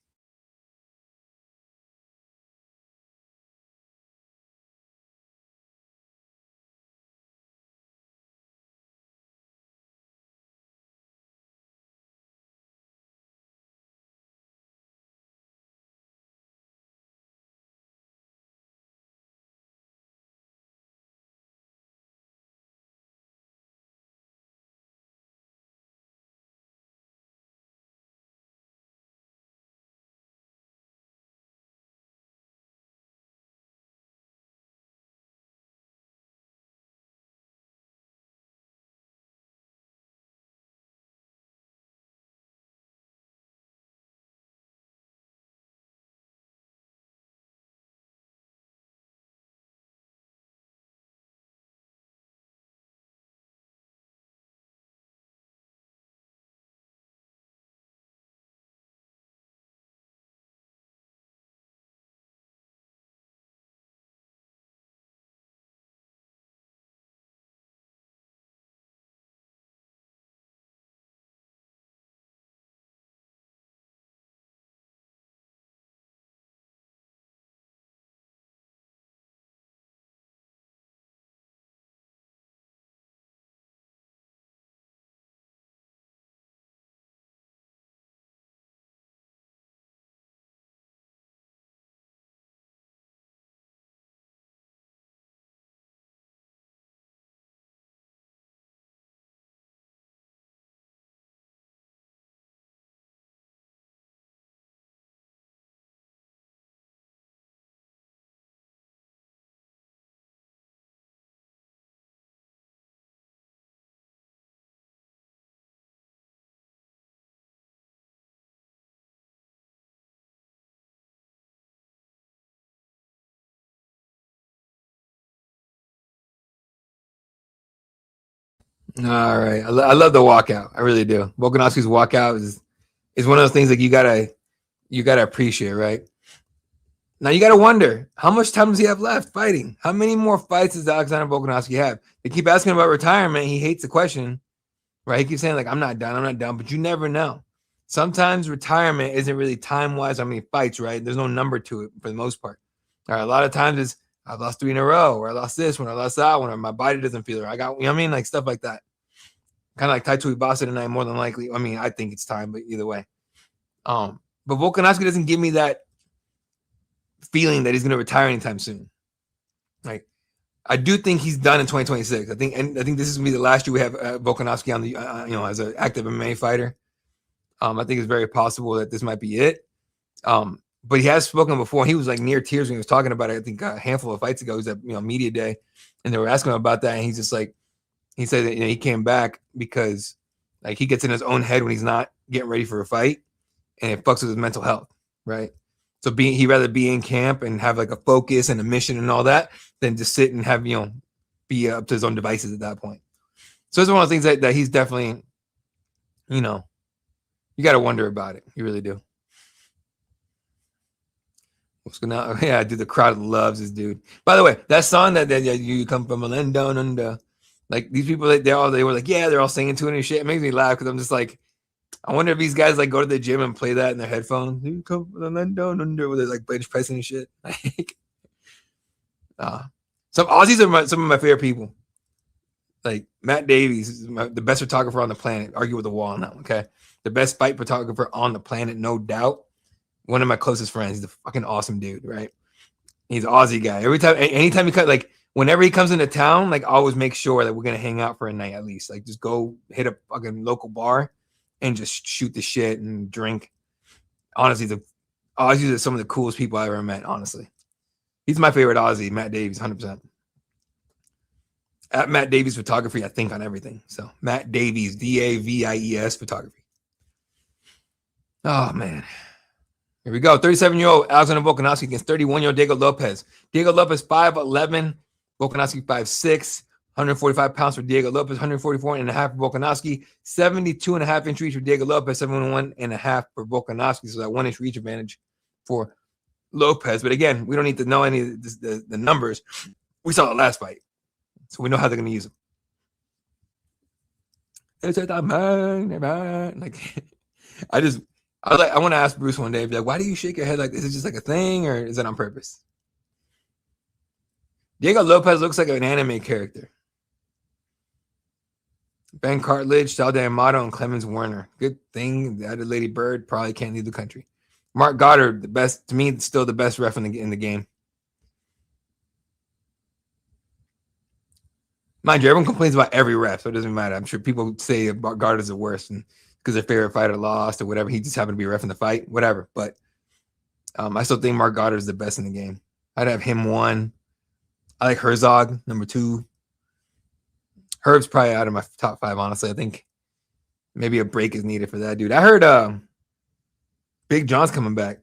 All right, I love the walkout. I really do. Volkanovski's walkout is one of those things like you gotta appreciate, right? Now you gotta wonder how much time does he have left fighting? How many more fights does Alexander Volkanovski have? They keep asking about retirement. He hates the question, right? He keeps saying like, I'm not done, but you never know. Sometimes retirement isn't really time-wise how many fights, right? There's no number to it for the most part. All right, a lot of times it's I've lost 3 in a row, or I lost this one, or I lost that one, or my body doesn't feel it. Or I got, you know what I mean? Like stuff like that. Kind of like Tai Tuivasa tonight, more than likely. I mean, I think it's time, but either way. But Volkanovski doesn't give me that feeling that he's going to retire anytime soon. Like, I do think he's done in 2026. I think this is going to be the last year we have Volkanovski on the, as an active MMA fighter. I think it's very possible that this might be it. But he has spoken before. He was like near tears when he was talking about it. I think a handful of fights ago, he was at media day, and they were asking him about that, and he's just like, he said that he came back because like he gets in his own head when he's not getting ready for a fight, and it fucks with his mental health, right? So he'd rather be in camp and have like a focus and a mission and all that than just sit and have be up to his own devices at that point. So it's one of the things that he's definitely, you got to wonder about it. You really do. What's going on? Yeah, dude, the crowd loves this dude. By the way, that song that you come from a land down under, like these people, they were like, yeah, they're all singing to it and shit. It makes me laugh because I'm just like, I wonder if these guys like go to the gym and play that in their headphones. You come from the land down under, where they're like bench pressing and shit. Some Aussies are some of my favorite people. Like Matt Davies is the best photographer on the planet. Argue with the wall on that one, okay? The best fight photographer on the planet, no doubt. One of my closest friends. He's a fucking awesome dude, right? He's an Aussie guy. Anytime he like whenever he comes into town, like always make sure that we're gonna hang out for a night at least. Like just go hit a fucking local bar and just shoot the shit and drink. Honestly, the Aussies are some of the coolest people I ever met. Honestly, he's my favorite Aussie, Matt Davies, 100%. At Matt Davies Photography, I think on everything. So Matt Davies, Davies Photography. Oh man. Here we go. 37-year-old Alexander Volkanovski against 31-year-old Diego Lopez. Diego Lopez 5'11", Volkanovski 5'6", 145 pounds for Diego Lopez, 144.5 for Volkanovski, 72.5-inch reach for Diego Lopez, 71.5 for Volkanovski. So that 1-inch reach advantage for Lopez. But again, we don't need to know any of the numbers. We saw the last fight, so we know how they're going to use them. It's a man, like I just I want to ask Bruce one day, be like, why do you shake your head like this? Is it just like a thing, or is it on purpose? Diego Lopez looks like an anime character. Ben Cartledge, Sal D'Amato, and Clemens Werner. Good thing that Lady Bird probably can't leave the country. Mark Goddard, the best, to me, still the best ref in the game. Mind you, everyone complains about every ref, so it doesn't matter. I'm sure people say Goddard's the worst because their favorite fighter lost or whatever. He just happened to be ref in the fight, whatever. But I still think Mark Goddard's the best in the game. I'd have him 1. I like Herzog, number 2. Herb's probably out of my top 5, honestly. I think maybe a break is needed for that dude. I heard Big John's coming back.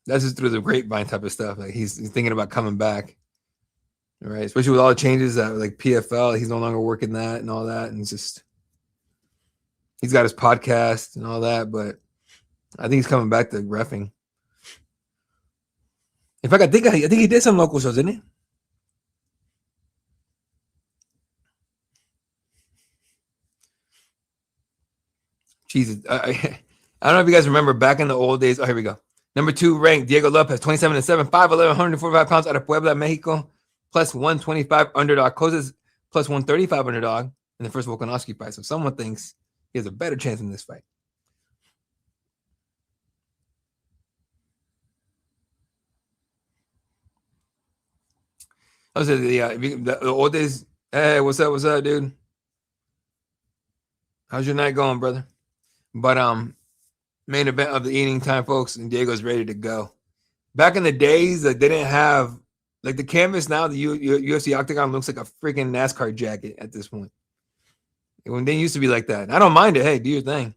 That's just through the grapevine type of stuff. Like he's thinking about coming back. All right, especially with all the changes that like PFL, he's no longer working that and all that, and it's just he's got his podcast and all that, but I think he's coming back to reffing. In fact, I think he did some local shows, didn't he? Jesus, I don't know if you guys remember back in the old days. Oh, here we go. Number 2 ranked Diego Lopez, 27-7, 5'11", 145 pounds out of Puebla, Mexico, plus 125 underdog. Closes plus 135 underdog in the first Volkanovski fight. So someone thinks he has a better chance in this fight. I was the old days. Hey, what's up, dude? How's your night going, brother? But main event of the evening time, folks, and Diego's ready to go. Back in the days, they didn't have like the canvas. Now the UFC octagon looks like a freaking NASCAR jacket at this point. When they used to be like that, and I don't mind it. Hey, do your thing.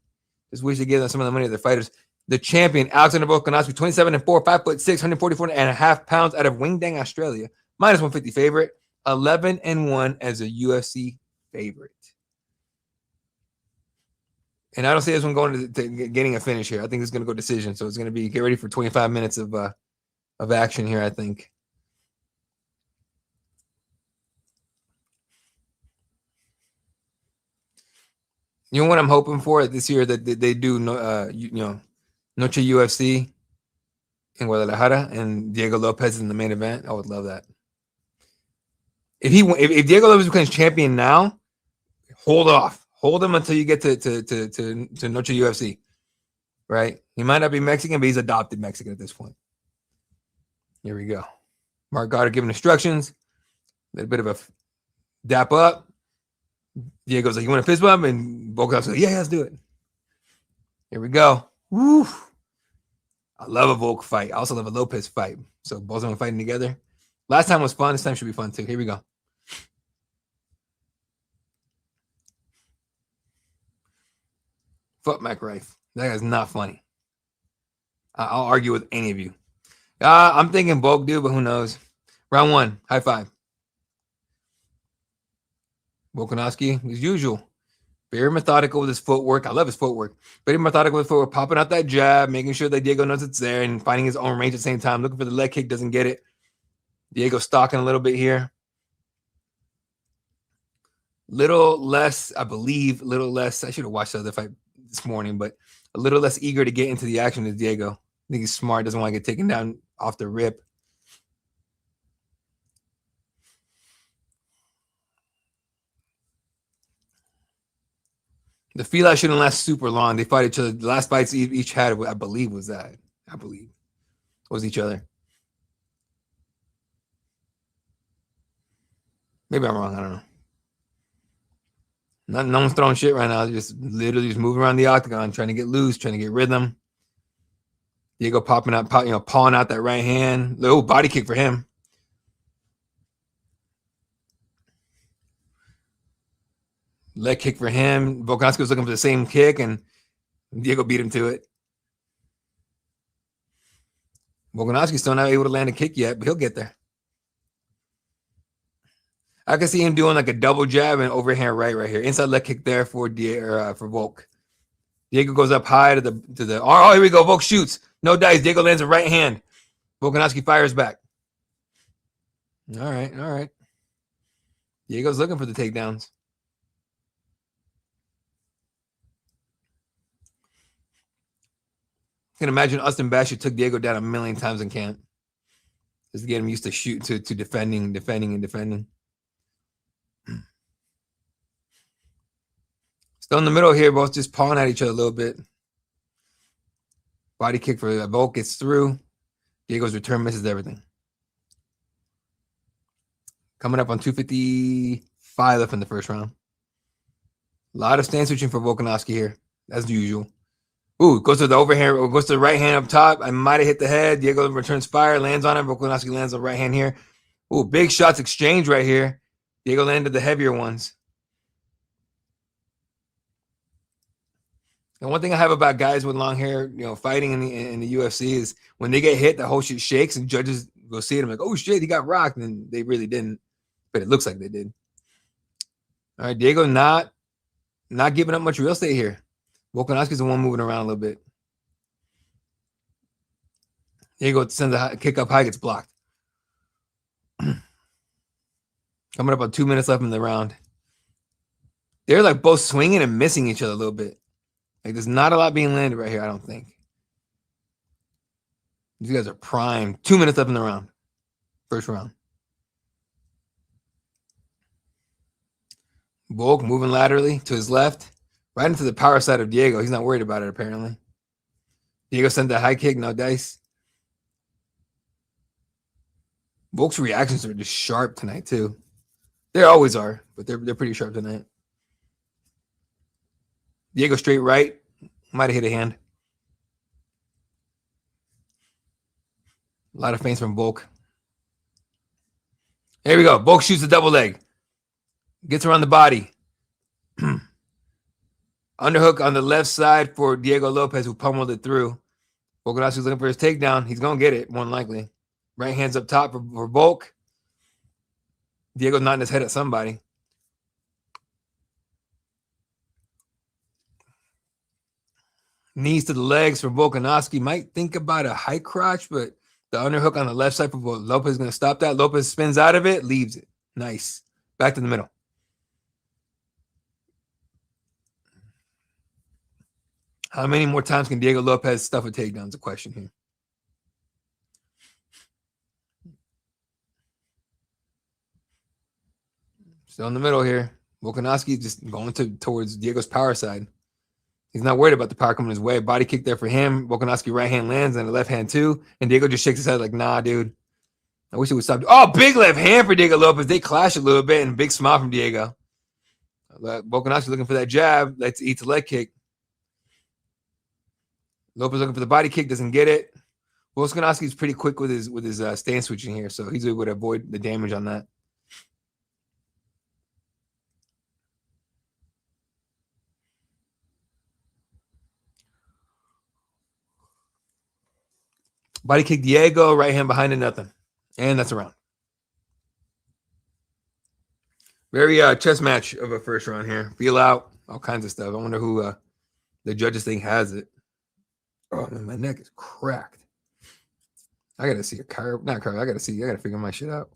Just wish they give them some of the money to their fighters. The champion, Alexander Volkanovski, 27-4, 5'6", 144.5 pounds out of Wingdang, Australia. Minus 150 favorite, 11-1 as a UFC favorite. And I don't see this one going to getting a finish here. I think it's going to go decision. So it's going to be get ready for 25 minutes of action here, I think. You know what I'm hoping for this year that they do Noche UFC in Guadalajara and Diego Lopez in the main event. I would love that. If Diego Lopez becomes champion now, hold off. Hold him until you get to Noche UFC, right? He might not be Mexican, but he's adopted Mexican at this point. Here we go. Mark Goddard giving instructions. A little bit of a dap up. Diego's like, you want a fist bump? And Volkanovski's like, yeah, let's do it. Here we go. Woo. I love a Volk fight. I also love a Lopez fight. So both of them fighting together. Last time was fun. This time should be fun too. Here we go. Fuck Mac Rife. That guy's not funny. I'll argue with any of you. I'm thinking Volk, dude, but who knows? Round 1. High five. Volkanovski, as usual. Very methodical with his footwork. I love his footwork. Very methodical with footwork. Popping out that jab, making sure that Diego knows it's there and finding his own range at the same time. Looking for the leg kick, doesn't get it. Diego stalking a little bit here. Little less, I believe, I should have watched the other fight this morning, but a little less eager to get into the action than Diego. I think he's smart, doesn't want to get taken down off the rip. The feline shouldn't last super long. They fight each other. The last fights each had, I believe, was each other. Maybe I'm wrong. I don't know. No one's throwing shit right now. They're just literally just moving around the octagon, trying to get loose, trying to get rhythm. Diego popping out, pawing out that right hand. Little body kick for him. Leg kick for him. Volkanovski was looking for the same kick, and Diego beat him to it. Volkanovski's still not able to land a kick yet, but he'll get there. I can see him doing like a double jab and overhand right here. Inside leg kick there for Volk. Diego goes up high to the. Oh, here we go. Volk shoots. No dice. Diego lands a right hand. Volkanovski fires back. All right. Diego's looking for the takedowns. can imagine Austin Basher took Diego down a million times in camp. Just to get him used to shooting, to defending. Still in the middle here, both just pawing at each other a little bit. Body kick for Volk gets through. Diego's return misses everything. Coming up on 255 left in the first round. A lot of stand switching for Volkanovski here, as usual. Ooh, goes to the overhand, or goes to the right hand up top. I might have hit the head. Diego returns fire, lands on it. Volkanovski lands on the right hand here. Ooh, big shots exchange right here. Diego landed the heavier ones. And one thing I have about guys with long hair, fighting in the UFC is when they get hit, the whole shit shakes, and judges go see it. I'm like, oh shit, he got rocked, and they really didn't, but it looks like they did. All right, Diego not giving up much real estate here. Volkanovski's the one moving around a little bit. Diego sends a kick up high, gets blocked. Coming up on 2 minutes left in the round. They're like both swinging and missing each other a little bit. Like there's not a lot being landed right here, I don't think. These guys are primed. 2 minutes left in the round. First round. Volk moving laterally to his left. Right into the power side of Diego. He's not worried about it, apparently. Diego sent that high kick, no dice. Volk's reactions are just sharp tonight, too. They always are, but they're pretty sharp tonight. Diego straight right. Might have hit a hand. A lot of feints from Volk. Here we go. Volk shoots the double leg. Gets around the body. Underhook on the left side for Diego Lopez, who pummeled it through. Volkanovski's looking for his takedown. He's going to get it, more than likely. Right hand's up top for Volk. Diego's nodding his head at somebody. Knees to the legs for Volkanovski. Might think about a high crotch, but the underhook on the left side for Lopez is going to stop that. Lopez spins out of it, leaves it. Nice. Back to the middle. How many more times can Diego Lopez stuff a takedown is a question here. Still in the middle here. Volkanovski just going towards Diego's power side. He's not worried about the power coming his way. Body kick there for him. Volkanovski right hand lands and the left hand too. And Diego just shakes his head like, nah, dude. I wish he would stop. Oh, big left hand for Diego Lopez. They clash a little bit and a big smile from Diego. Volkanovski looking for that jab. Let's eat the leg kick. Lopez looking for the body kick. Doesn't get it. Volkanovski's pretty quick with his stance switching here. So he's able to avoid the damage on that. Body kick Diego, right hand behind it, nothing. And that's a round. Very chess match of a first round here. Feel out, all kinds of stuff. I wonder who the judges think has it. Oh, man, my neck is cracked. I got to see a carb. Not carb. I got to figure my shit out.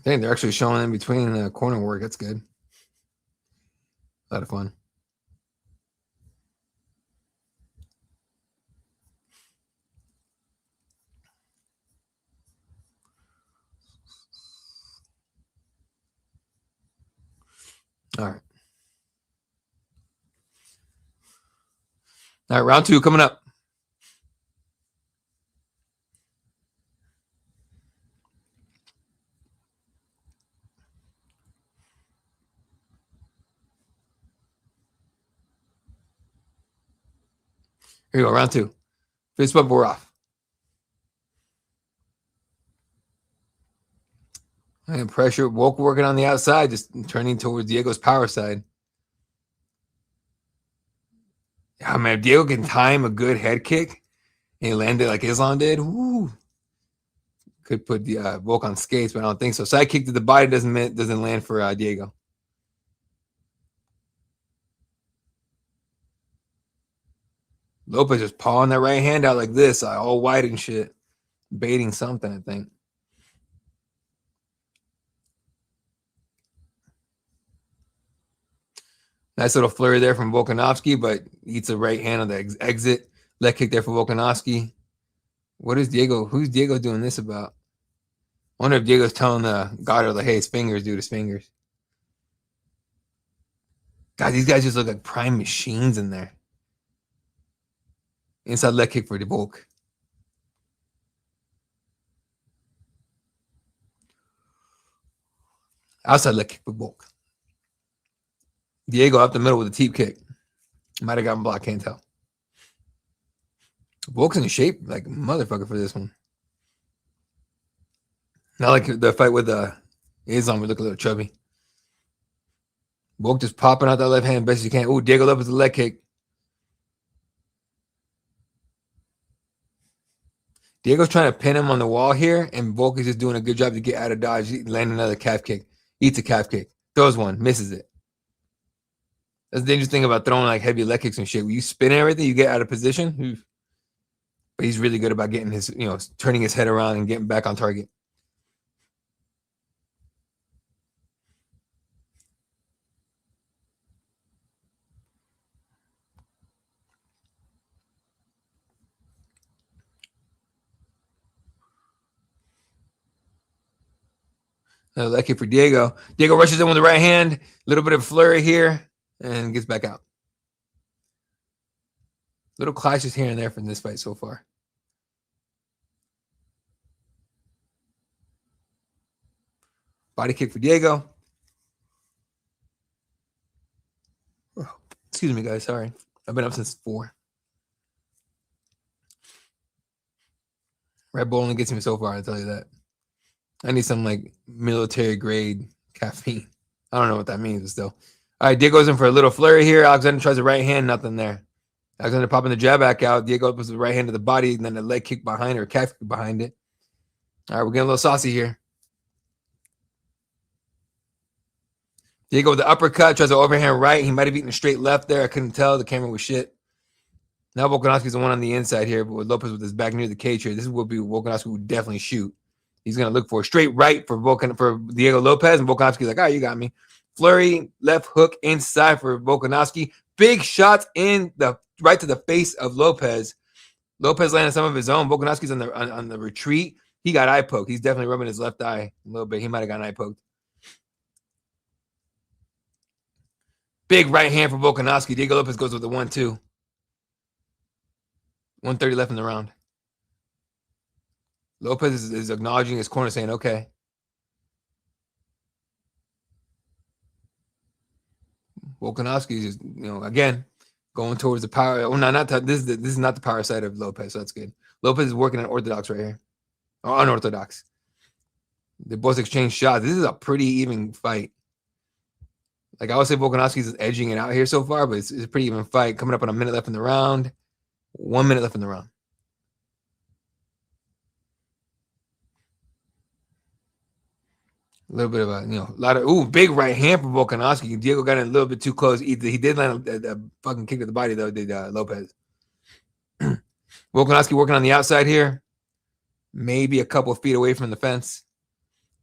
Dang, they're actually showing in between the corner work. That's good. A lot of fun. All right. All right, round two coming up. Here you go, round two. Fist bump, we're off. And pressure, Volk working on the outside, just turning towards Diego's power side. Yeah, man, if Diego can time a good head kick and he landed like Islam did, woo, could put the Volk on skates, but I don't think so. Side kick to the body doesn't land for Diego. Lopez just pawing that right hand out like this, all white and shit. baiting something, I think. Nice little flurry there from Volkanovski, but eats a right hand on the exit. Leg kick there for Volkanovski. What is Diego? Who's Diego doing this about? I wonder if Diego's telling Goddard, like, hey, his fingers, dude, his fingers. God, these guys just look like prime machines in there. Inside leg kick for the Volk. Outside leg kick for Volk. Diego up the middle with a teep kick. Might have gotten blocked, can't tell. Volk's in shape like a motherfucker for this one. Not like the fight with Islam, we look a little chubby. Volk just popping out that left hand best as you can. Ooh, Diego Lopez with a leg kick. Diego's trying to pin him on the wall here, and Volk is just doing a good job to get out of dodge, land another calf kick. Eats a calf kick. Throws one, misses it. That's the dangerous thing about throwing like heavy leg kicks and shit. When you spin everything, you get out of position. But he's really good about getting his, turning his head around and getting back on target. Another leg kick for Diego. Diego rushes in with the right hand. A little bit of flurry here and gets back out. Little clashes here and there from this fight so far. Body kick for Diego. Oh, excuse me, guys. Sorry. I've been up since 4. Red Bull only gets me so far, I'll tell you that. I need some like military grade caffeine. I don't know what that means, but still. All right, Diego's in for a little flurry here. Alexander tries the right hand, nothing there. Alexander popping the jab back out. Diego puts the right hand to the body, and then the leg kick behind or calf kick behind it. All right, we're getting a little saucy here. Diego with the uppercut, tries to overhand right. He might have eaten a straight left there. I couldn't tell. The camera was shit. Now Volkanovski's the one on the inside here, but with Lopez with his back near the cage here, this is what Volkanovski would definitely shoot. He's going to look for a straight right for Diego Lopez, and Volkanovski's like, all right, you got me. Flurry, left hook inside for Volkanovski. Big shots in the right to the face of Lopez. Lopez landed some of his own. Volkanovski's on the retreat. He got eye poked. He's definitely rubbing his left eye a little bit. He might have gotten eye poked. Big right hand for Volkanovski. Diego Lopez goes with the 1-2. 1:30 left in the round. Lopez is acknowledging his corner, saying, okay. Volkanovski is, again, going towards the power. Oh, no, this is not the power side of Lopez, so that's good. Lopez is working on orthodox right here. Or unorthodox. They both exchange shots. This is a pretty even fight. Like I would say Volkanovski is edging it out here so far, but it's a pretty even fight. Coming up on a minute left in the round. 1 minute left in the round. A little bit of a, lot of, big right hand for Volkanovski. Diego got in a little bit too close. He did land a fucking kick to the body, though, did Lopez. Volkanovski working on the outside here. Maybe a couple of feet away from the fence.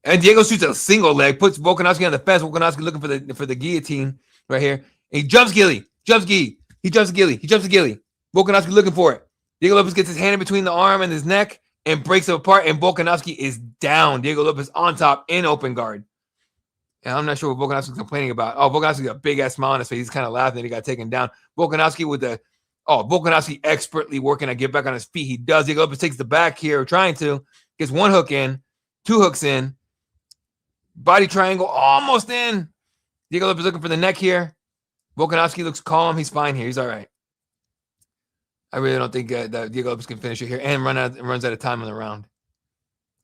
And Diego shoots a single leg, puts Volkanovski on the fence. Volkanovski looking for the guillotine right here. And he jumps Gilly. He jumps Gilly. Volkanovski looking for it. Diego Lopez gets his hand in between the arm and his neck and breaks it apart, and Volkanovski is down. Diego Lopez on top in open guard. And I'm not sure what Volkanovski's complaining about. Oh, Volkanovski got a big-ass smile on his face. He's kind of laughing that he got taken down. Volkanovski expertly working to get back on his feet. He does. Diego Lopez takes the back here, trying to. Gets 1 hook in, 2 hooks in. Body triangle almost in. Diego Lopez looking for the neck here. Volkanovski looks calm. He's fine here. He's all right. I really don't think that Diego Lopez can finish it here and runs out of time on the round.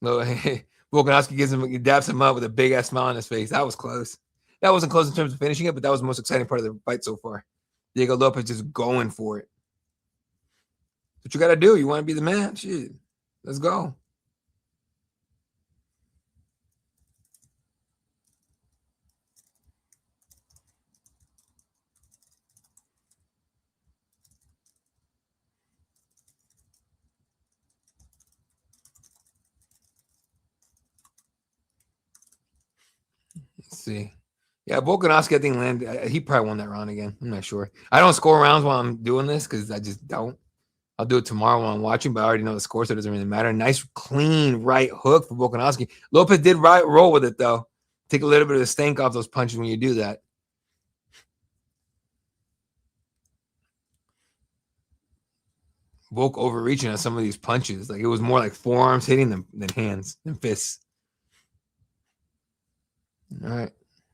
Volkanovski dabs him up with a big ass smile on his face. That was close. That wasn't close in terms of finishing it, but that was the most exciting part of the fight so far. Diego Lopez just going for it. What you got to do? You want to be the man? Shit. Let's go. Let's see. Yeah, Volkanovski, I think landed. He probably won that round again. I'm not sure. I don't score rounds while I'm doing this because I just don't. I'll do it tomorrow while I'm watching, but I already know the score, so it doesn't really matter. Nice, clean right hook for Volkanovski. Lopez did roll with it, though. Take a little bit of the stank off those punches when you do that. Volk overreaching on some of these punches. Like, it was more like forearms hitting them than hands and fists. All right.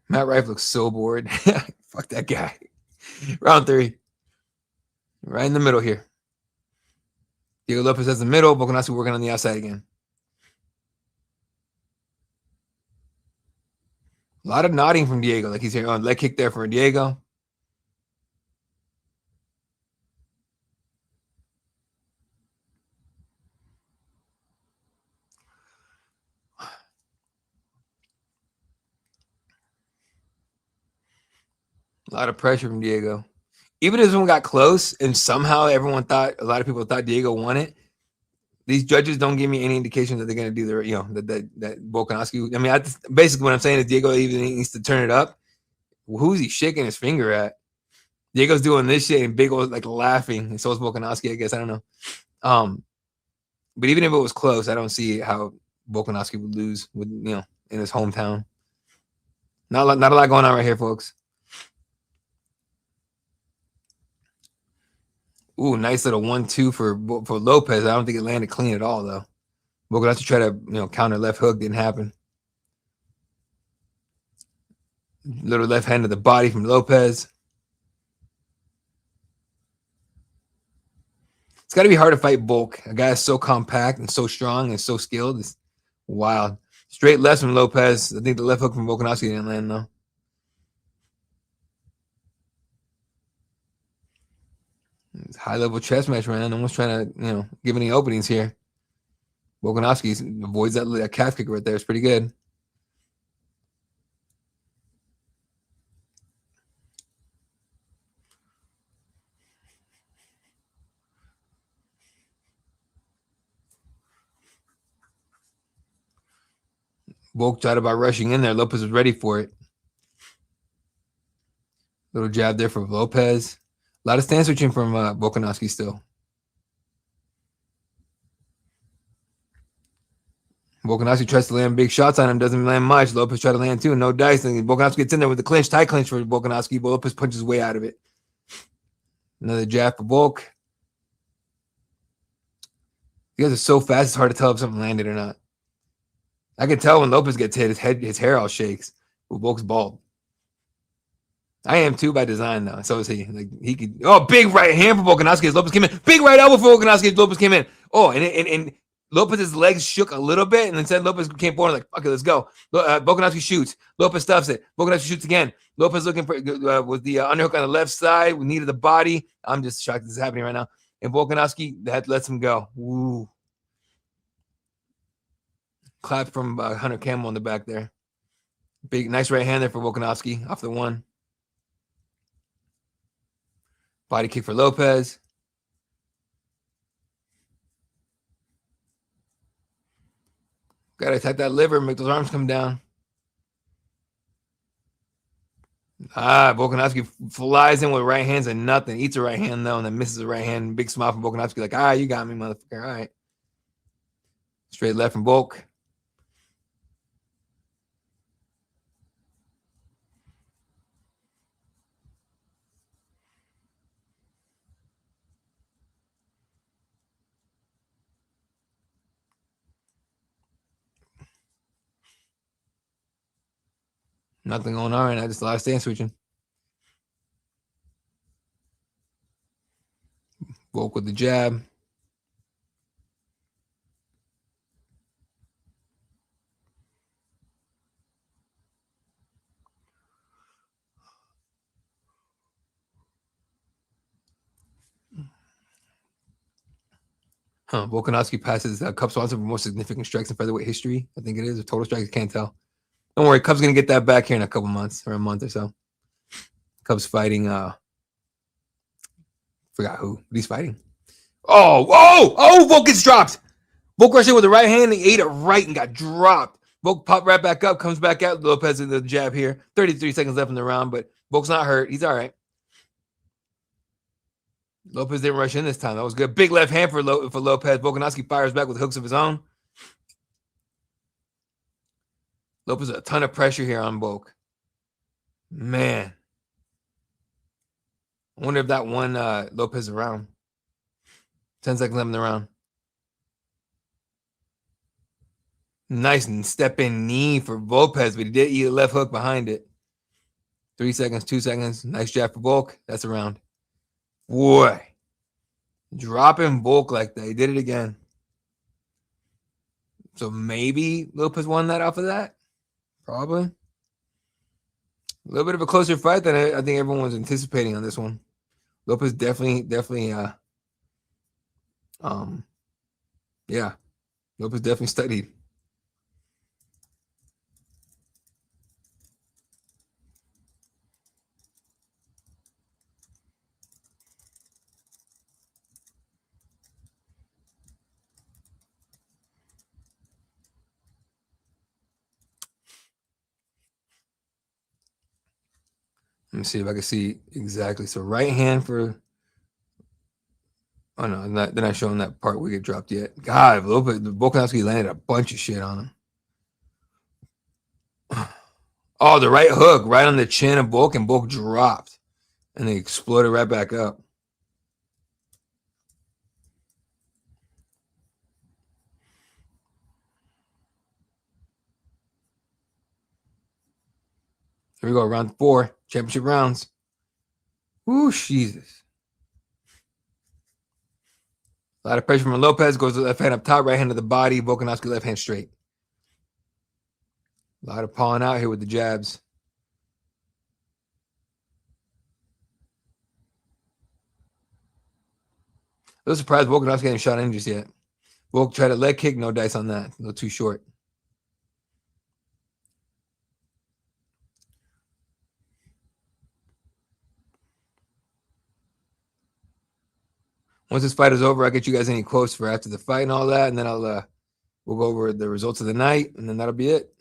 Matt Rife looks so bored. Fuck that guy. Round 3. Right in the middle here. Diego Lopez has the middle. Volkanovski working on the outside again. A lot of nodding from Diego. Like he's here on leg kick there for Diego. A lot of pressure from Diego. Even if this one got close and somehow a lot of people thought Diego won it, these judges don't give me any indication that they're going to do their, that Volkanovski. I mean, basically what I'm saying is Diego even needs to turn it up. Who's he shaking his finger at? Diego's doing this shit and Big O's like laughing. And so is Volkanovski, I guess. I don't know. But even if it was close, I don't see how Volkanovski would lose with, in his hometown. Not a lot going on right here, folks. Ooh, nice little 1-2 for Lopez. I don't think it landed clean at all, though. Volkanovski tried to, counter left hook. Didn't happen. Little left hand to the body from Lopez. It's got to be hard to fight Volk. A guy that's so compact and so strong and so skilled. It's wild. Straight left from Lopez. I think the left hook from Volkanovski didn't land, though. It's high-level chess match, man. No one's trying to, give any openings here. Volkanovski avoids that calf kick right there. It's pretty good. Volk tried about rushing in there. Lopez was ready for it. Little jab there for Lopez. A lot of stance switching from Volkanovski still. Volkanovski tries to land big shots on him. Doesn't land much. Lopez tried to land too. No dice. And Volkanovski gets in there with the clinch. Tight clinch for Volkanovski. But Lopez punches way out of it. Another jab for Volk. You guys are so fast, it's hard to tell if something landed or not. I can tell when Lopez gets hit, his hair all shakes. But Volk's bald. I am too by design, though. So is he. Like he could. Oh, big right hand for Volkanovski as Lopez came in. Big right elbow for Volkanovski as Lopez came in. Oh, and Lopez's legs shook a little bit, and then said Lopez came forward like, "Okay, let's go." Volkanovski shoots. Lopez stuffs it. Volkanovski shoots again. Lopez looking for with the underhook on the left side. We needed the body. I'm just shocked this is happening right now. And Volkanovski that lets him go. Ooh. Clap from Hunter Campbell in the back there. Big, nice right hand there for Volkanovski off the one. Body kick for Lopez. Got to attack that liver, make those arms come down. Volkanovski flies in with right hands and nothing. Eats a right hand, though, and then misses a right hand. Big smile from Volkanovski, like, you got me, motherfucker. All right. Straight left from Volk. Nothing going on right now. Just a lot of stance switching. Volk with the jab. Volkanovski passes Cup sponsor for most significant strikes in featherweight history. I think it is. A total strikes, I can't tell. Don't worry, Cubs going to get that back here in a couple months or a month or so. Cubs fighting, forgot who, but he's fighting. Volk gets dropped. Volk rushed in with the right hand and he ate it right and got dropped. Volk popped right back up, comes back out. Lopez in the jab here. 33 seconds left in the round, but Volk's not hurt. He's all right. Lopez didn't rush in this time. That was good. Big left hand for Lopez. Volkanovski fires back with hooks of his own. Lopez a ton of pressure here on Volk. Man. I wonder if that won Lopez around. 10 seconds left in the round. Nice step-in knee for Lopez, but he did eat a left hook behind it. 3 seconds, 2 seconds. Nice jab for Volk. That's a round. Boy. Dropping Volk like that. He did it again. So maybe Lopez won that off of that? Probably. A little bit of a closer fight than I think everyone was anticipating on this one. Lopez definitely, yeah. Lopez definitely studied. Let me see if I can see exactly. So right hand for. Oh no, they're not showing that part we get dropped yet. God, Volkanovski landed a bunch of shit on him. Oh, the right hook right on the chin of Volk, and Volk dropped, and they exploded right back up. Here we go, round 4, championship rounds. Ooh, Jesus. A lot of pressure from Lopez. Goes to the left hand up top, right hand to the body. Volkanovski left hand straight. A lot of pawing out here with the jabs. I was surprised Volkanovski hadn't shot in just yet. Volk tried a leg kick, no dice on that. A little too short. Once this fight is over, I'll get you guys any quotes for after the fight and all that, and then we'll go over the results of the night, and then that'll be it.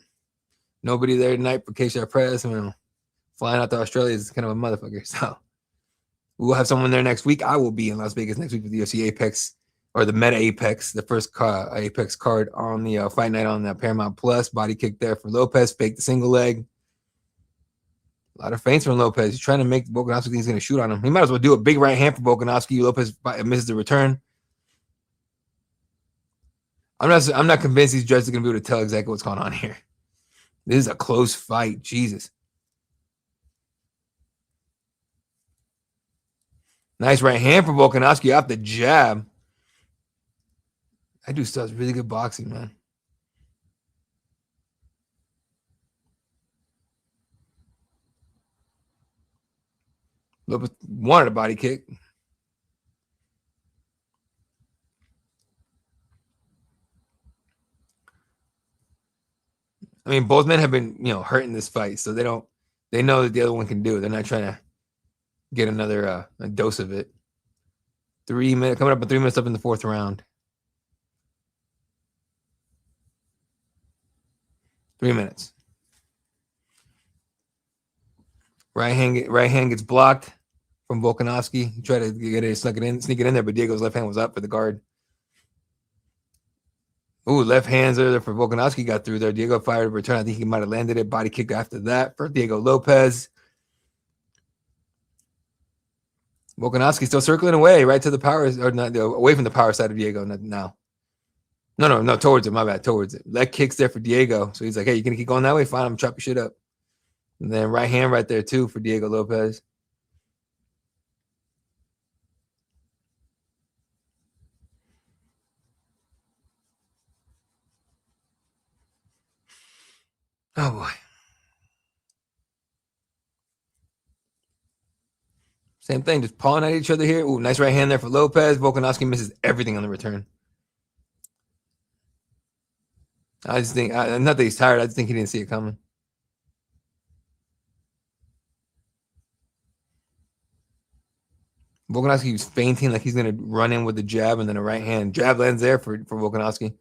Nobody there tonight for Cageside Press. Flying out to Australia is kind of a motherfucker. So we'll have someone there next week. I will be in Las Vegas next week with the UFC Apex, or the Meta Apex, the first Apex card on the fight night on the Paramount Plus. Body kick there for Lopez, fake the single leg. A lot of feints from Lopez. He's trying to make Volkanovski think he's going to shoot on him. He might as well do a big right hand for Volkanovski. Lopez misses the return. I'm not convinced these judges are going to be able to tell exactly what's going on here. This is a close fight. Jesus. Nice right hand for Volkanovski off the jab. That dude still has really good boxing, man. Lopez wanted a body kick. I mean, both men have been, hurt in this fight, so they know that the other one can do it. They're not trying to get another a dose of it. 3 minutes, coming up at 3 minutes up in the 4th round. 3 minutes. Right hand gets blocked from Volkanovski. He tried to get it, sneak it in there, but Diego's left hand was up for the guard. Ooh, left hands there for Volkanovski got through there. Diego fired a return. I think he might have landed it. Body kick after that for Diego Lopez. Volkanovski still circling away right to the power, or not away from the power side of Diego now. No, towards it. My bad, towards it. Leg kicks there for Diego. So he's like, hey, you gonna keep going that way? Fine, I'm gonna chop your shit up. And then right hand right there too for Diego Lopez. Oh boy. Same thing, just pawing at each other here. Ooh, nice right hand there for Lopez. Volkanovski misses everything on the return. I just think, not that he's tired, I just think he didn't see it coming. Volkanovski was fainting like he's going to run in with the jab and then a right hand. Jab lands there for Volkanovski.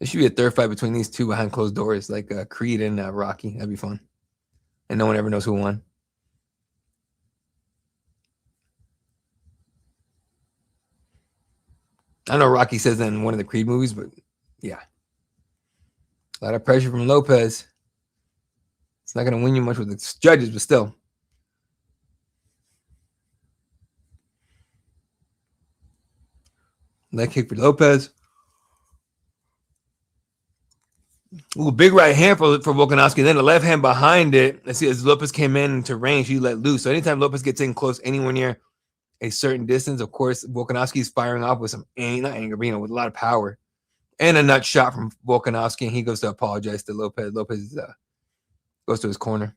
There should be a third fight between these two behind closed doors, like Creed and Rocky. That'd be fun. And no one ever knows who won. I know Rocky says that in one of the Creed movies, but yeah. A lot of pressure from Lopez. It's not going to win you much with the judges, but still. Leg kick for Lopez. Ooh, big right hand for Volkanovski. Then the left hand behind it. Let's see, as Lopez came into range, he let loose. So anytime Lopez gets in close, anywhere near a certain distance, of course, Volkanovski is firing off with some not anger, but with a lot of power. And a nut shot from Volkanovski, and he goes to apologize to Lopez. Lopez goes to his corner.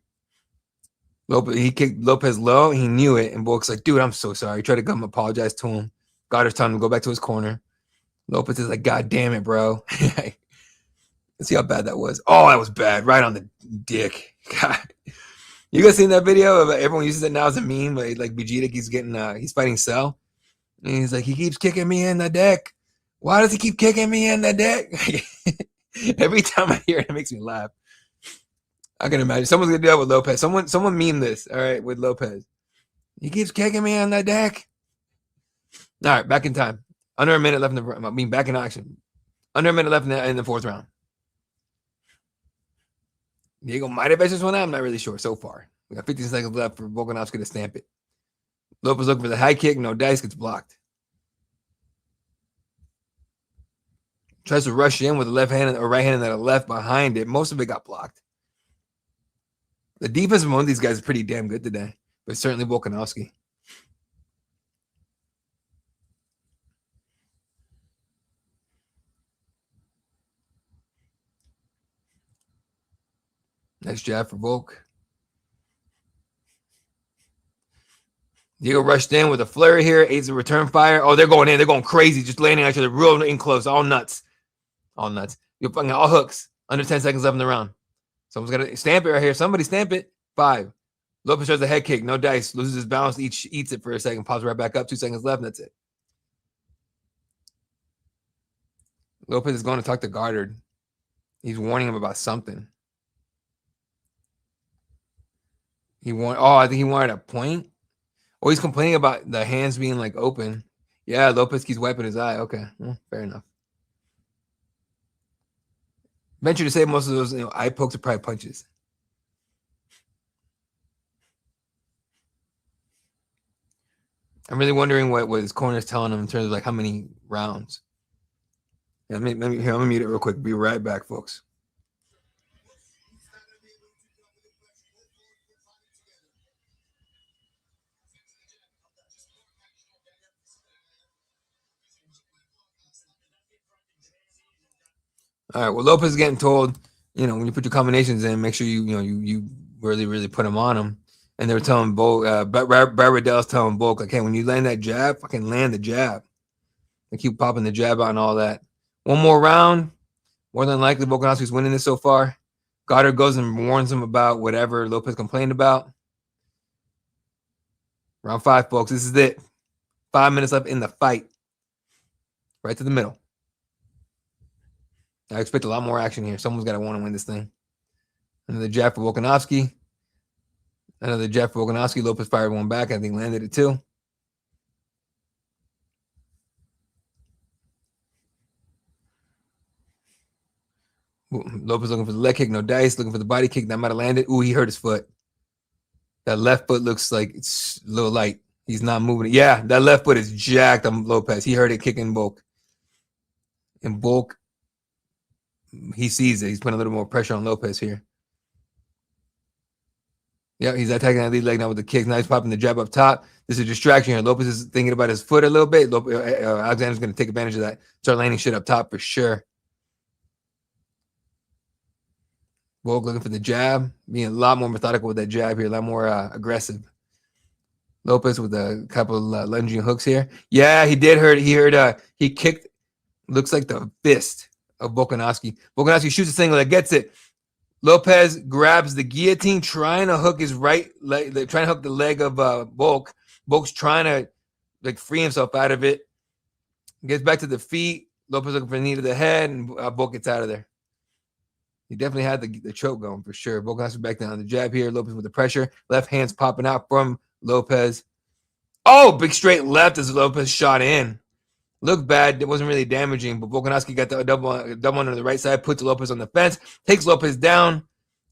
He kicked Lopez low. He knew it, and Volk's like, dude, I'm so sorry. He tried to come apologize to him. Goddard's telling him to go back to his corner. Lopez is like, God damn it, bro. Let's see how bad that was. Oh, that was bad. Right on the dick. God. You guys seen that video of everyone uses it now as a meme? Like Vegeta, he's fighting Cell. And he's like, he keeps kicking me in the dick. Why does he keep kicking me in the dick? Every time I hear it, it makes me laugh. I can imagine. Someone's going to do that with Lopez. Someone meme this, all right, with Lopez. He keeps kicking me in the dick. All right, back in time. Under a minute left in the back in action. Under a minute left in the fourth round. Diego might have edged this one out. I'm not really sure so far. We got 15 seconds left for Volkanovski to stamp it. Lopez looking for the high kick. No dice. Gets blocked. Tries to rush in with the left hand or right hand and then a left behind it. Most of it got blocked. The defense of one of these guys is pretty damn good today, but certainly Volkanovski. Next jab for Volk. Diego rushed in with a flurry here. Aids the return fire. Oh, they're going in. They're going crazy. Just landing on each other real in close. All nuts. All nuts. You're fucking all hooks. Under 10 seconds left in the round. Someone's got to stamp it right here. Somebody stamp it. 5. Lopez tries a head kick. No dice. Loses his balance. Eats it for a second. Pops right back up. 2 seconds left. And that's it. Lopez is going to talk to Goddard. He's warning him about something. I think he wanted a point. Oh, he's complaining about the hands being like open. Yeah, Lopez keeps wiping his eye. Okay, well, fair enough. Venture to say most of those eye pokes are probably punches. I'm really wondering what his corner is telling him in terms of like how many rounds. Yeah, let me mute it real quick. Be right back, folks. All right. Well, Lopez is getting told, when you put your combinations in, make sure you really, really put them on him. And they were telling Volk, Brad Riddell's telling Volk, like, hey, when you land that jab, fucking land the jab. They keep popping the jab out and all that. One more round. More than likely, Volkanovski's winning this so far. Goddard goes and warns him about whatever Lopez complained about. Round 5, folks. This is it. 5 minutes left in the fight. Right to the middle. I expect a lot more action here. Someone's got to want to win this thing. Another jab for Volkanovski. Another jab for Volkanovski. Lopez fired one back. I think landed it too. Lopez looking for the leg kick. No dice. Looking for the body kick. That might have landed. Ooh, he hurt his foot. That left foot looks like it's a little light. He's not moving it. Yeah, that left foot is jacked on Lopez. He heard it kicking Volk. And Volk, he sees it. He's putting a little more pressure on Lopez here. Yeah, he's attacking that lead leg now with the kicks. Now he's popping the jab up top. This is a distraction here. Lopez is thinking about his foot a little bit. Alexander's going to take advantage of that. Start landing shit up top for sure. Volk looking for the jab. Being a lot more methodical with that jab here. A lot more aggressive. Lopez with a couple of lunging hooks here. Yeah, he did hurt. He kicked, looks like the fist of Volkanovski. Volkanovski shoots a single that gets it. Lopez grabs the guillotine, trying to hook his right leg, trying to hook the leg of Volk. Volk's trying to free himself out of it. Gets back to the feet. Lopez looking for a knee to the head, and Volk gets out of there. He definitely had the choke going for sure. Volkanovski back down on the jab here. Lopez with the pressure. Left hand's popping out from Lopez. Oh, big straight left as Lopez shot in. Looked bad. It wasn't really damaging, but Volkanovski got the double under the right side, puts Lopez on the fence, takes Lopez down.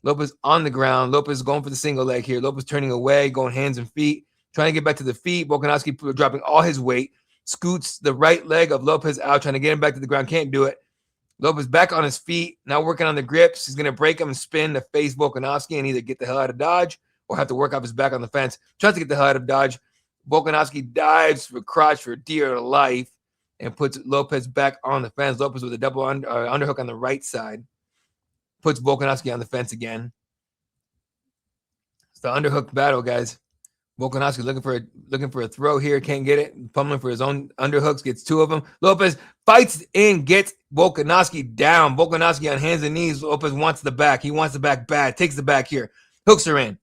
Lopez on the ground. Lopez going for the single leg here. Lopez turning away, going hands and feet, trying to get back to the feet. Volkanovski dropping all his weight, scoots the right leg of Lopez out, trying to get him back to the ground. Can't do it. Lopez back on his feet, now working on the grips. He's going to break him and spin to face Volkanovski and either get the hell out of dodge or have to work off his back on the fence. Tries to get the hell out of dodge. Volkanovski dives for crotch for dear life and puts Lopez back on the fence. Lopez with a double underhook on the right side. Puts Volkanovski on the fence again. It's the underhook battle, guys. Volkanovski looking for a throw here. Can't get it. Pummeling for his own underhooks. Gets two of them. Lopez fights in. Gets Volkanovski down. Volkanovski on hands and knees. Lopez wants the back. He wants the back bad. Takes the back here. Hooks her in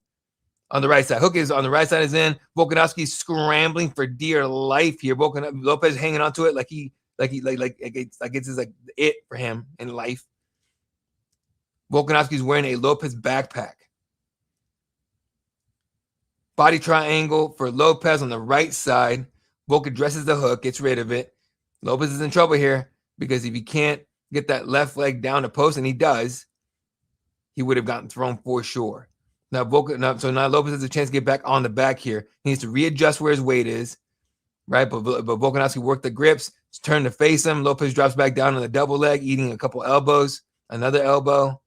on the right side. Hook is on the right side is in. Volkanovski scrambling for dear life here. Lopez hanging onto it like it's just like it for him in life. Volkanovski's wearing a Lopez backpack. Body triangle for Lopez on the right side. Volk addresses the hook, gets rid of it. Lopez is in trouble here because if he can't get that left leg down to post, and he does, he would have gotten thrown for sure. Now Lopez has a chance to get back on the back here. He needs to readjust where his weight is, right? But Volkanovski worked the grips, turn to face him. Lopez drops back down on the double leg, eating a couple elbows, another elbow.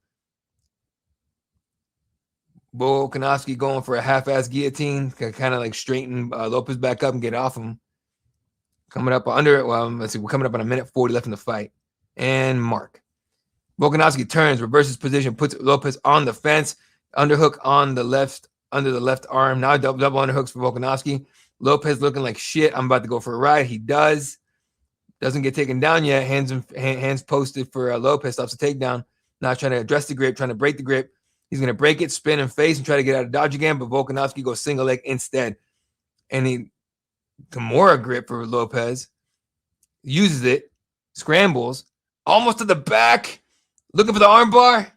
Volkanovski going for a half-ass guillotine, kind of like straighten Lopez back up and get off him. Coming up under, let's see, we're coming up on a minute 40 left in the fight. And mark. Volkanovski turns, reverses position, puts Lopez on the fence, underhook on the left, under the left arm. Now double underhooks for Volkanovski. Lopez looking like shit. I'm about to go for a ride. He does. Doesn't get taken down yet. Hands posted for Lopez. Stops the takedown. Now trying to address the grip, trying to break the grip. He's going to break it, spin and face, and try to get out of dodge again, but Volkanovski goes single leg instead. And he Kimura grip for Lopez. Uses it. Scrambles. Almost to the back. Looking for the arm bar.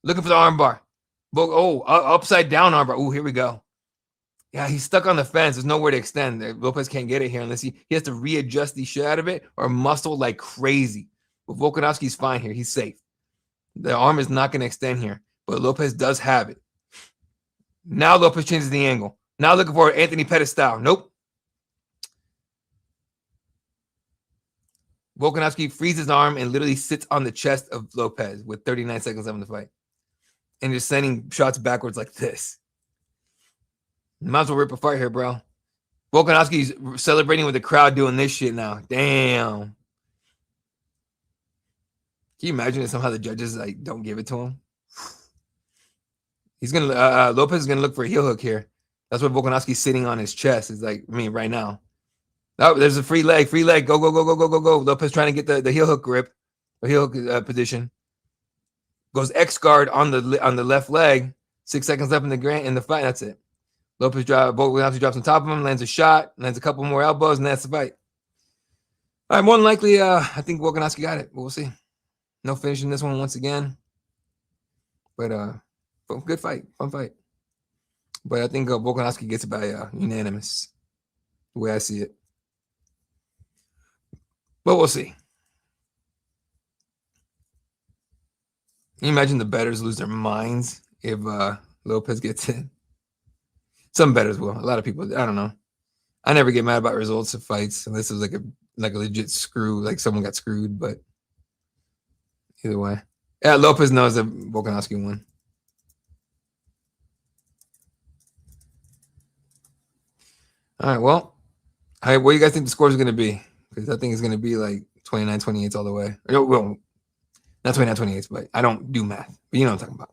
Looking for the arm bar. Upside down arm bar. Oh, here we go. Yeah, he's stuck on the fence. There's nowhere to extend. Lopez can't get it here unless he has to readjust the shit out of it or muscle like crazy. But Volkanovski's fine here. He's safe. The arm is not going to extend here. But Lopez does have it. Now Lopez changes the angle. Now looking for Anthony Pettis style. Nope. Volkanovski frees his arm and literally sits on the chest of Lopez with 39 seconds left in the fight. And just sending shots backwards like this. Might as well rip a fight here, bro. Volkanovski's celebrating with the crowd doing this shit now. Damn. Can you imagine if somehow the judges like don't give it to him? He's gonna Lopez is gonna look for a heel hook here. That's what Volkanovski's sitting on his chest. Is like, right now. Oh, there's a free leg. Go. Lopez trying to get the heel hook grip, or heel hook position. Goes X guard on the left leg. 6 seconds left in the fight. That's it. Volkanovski drops on top of him, lands a shot, lands a couple more elbows, and that's the fight. All right, more than likely, I think Volkanovski got it, but we'll see. No finishing this one once again. But good fight, fun fight. But I think Volkanovski gets it by unanimous, the way I see it. But we'll see. Can you imagine the bettors lose their minds if Lopez gets it? Some bettors will. A lot of people, I don't know. I never get mad about results of fights unless it was like a legit screw, like someone got screwed. But either way, yeah, Lopez knows that Volkanovski won. All right, well, what do you guys think the score is going to be? Because I think it's going to be like 29-28 all the way. Well, not 29-28, but I don't do math. But you know what I'm talking about.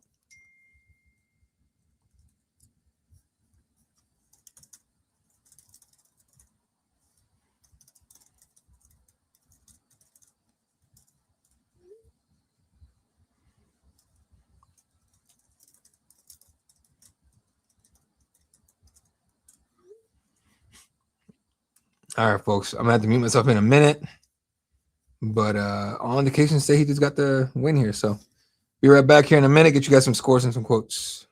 All right, folks. I'm going to have to mute myself in a minute. But all indications say he just got the win here. So be right back here in a minute. Get you guys some scores and some quotes.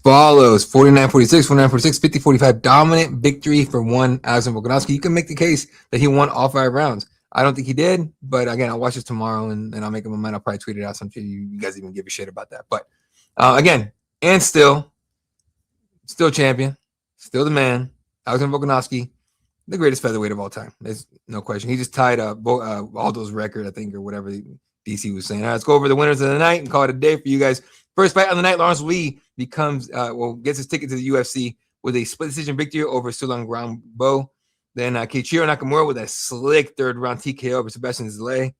follows 49-46, 49-46, 50-45 dominant victory for one Alexander Volkanovski. You can make the case that he won all 5 rounds. I don't think he did, but again, I'll watch this tomorrow and I'll make up my mind. I'll probably tweet it out. Some you guys even give a shit about that. But again, and still champion, still the man, Alexander Volkanovski, the greatest featherweight of all time. There's no question. He just tied Aldo's record, I think, or whatever DC was saying. All right, let's go over the winners of the night and call it a day for you guys. First fight on the night, Lawrence Lee gets his ticket to the UFC with a split decision victory over Sulan Rambo. Then Keiichiro Nakamura with a slick 3rd round TKO over Sebastian Zile.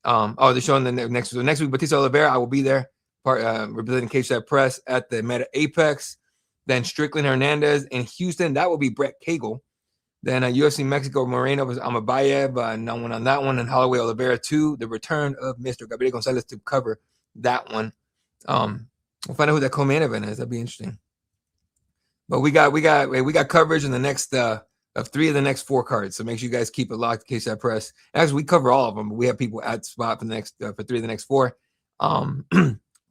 They're showing the next week. Batista Oliveira, I will be there, representing Cageside Press at the Meta Apex. Then Strickland Hernandez in Houston. That will be Brett Cagle. Then UFC Mexico, Moreno versus Amabayev. No one on that one. And Holloway Oliveira 2. The return of Mr. Gabriel Gonzalez to cover that one. We'll find out who that co-main event is. That'd be interesting. But we got coverage in the next of 3 of the next 4 cards. So make sure you guys keep it locked. Cageside Press. Actually, we cover all of them, but we have people at spot for the next for 3 of the next 4. Thought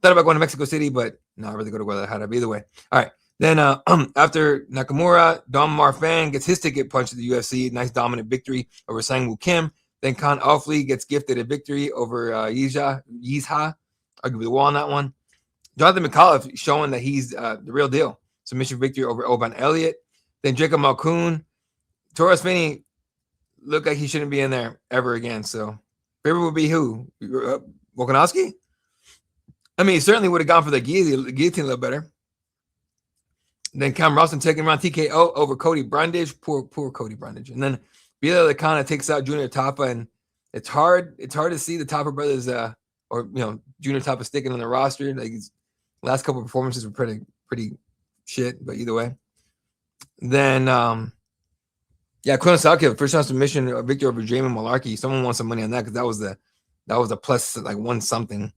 about going to Mexico City, but no, I'd rather go to Guadalajara. Either way. All right. Then after Nakamura, Dom Marfan gets his ticket punched to the UFC. Nice dominant victory over Sang-Woo Kim. Then Khan Alfley gets gifted a victory over Yizha. I'll give you the wall on that one. Jonathan McAuliffe showing that he's the real deal. Submission victory over Oban Elliott. Then Jacob Malkoun. Torres Finney looked like he shouldn't be in there ever again. So favorite would be who? Volkanovski? I mean, he certainly would have gone for the guillotine a little better. Then Cam Rawson taking around TKO over Cody Brundage. Poor Cody Brundage. And then Bila Lecana takes out Junior Tapa. And it's hard to see the Tapa brothers Junior Tapa sticking on the roster. Like his last couple of performances were pretty shit, but either way. Then Kunosaki, first round submission victory over Jamin Malarkey. Someone wants some money on that because that was a plus like 1 something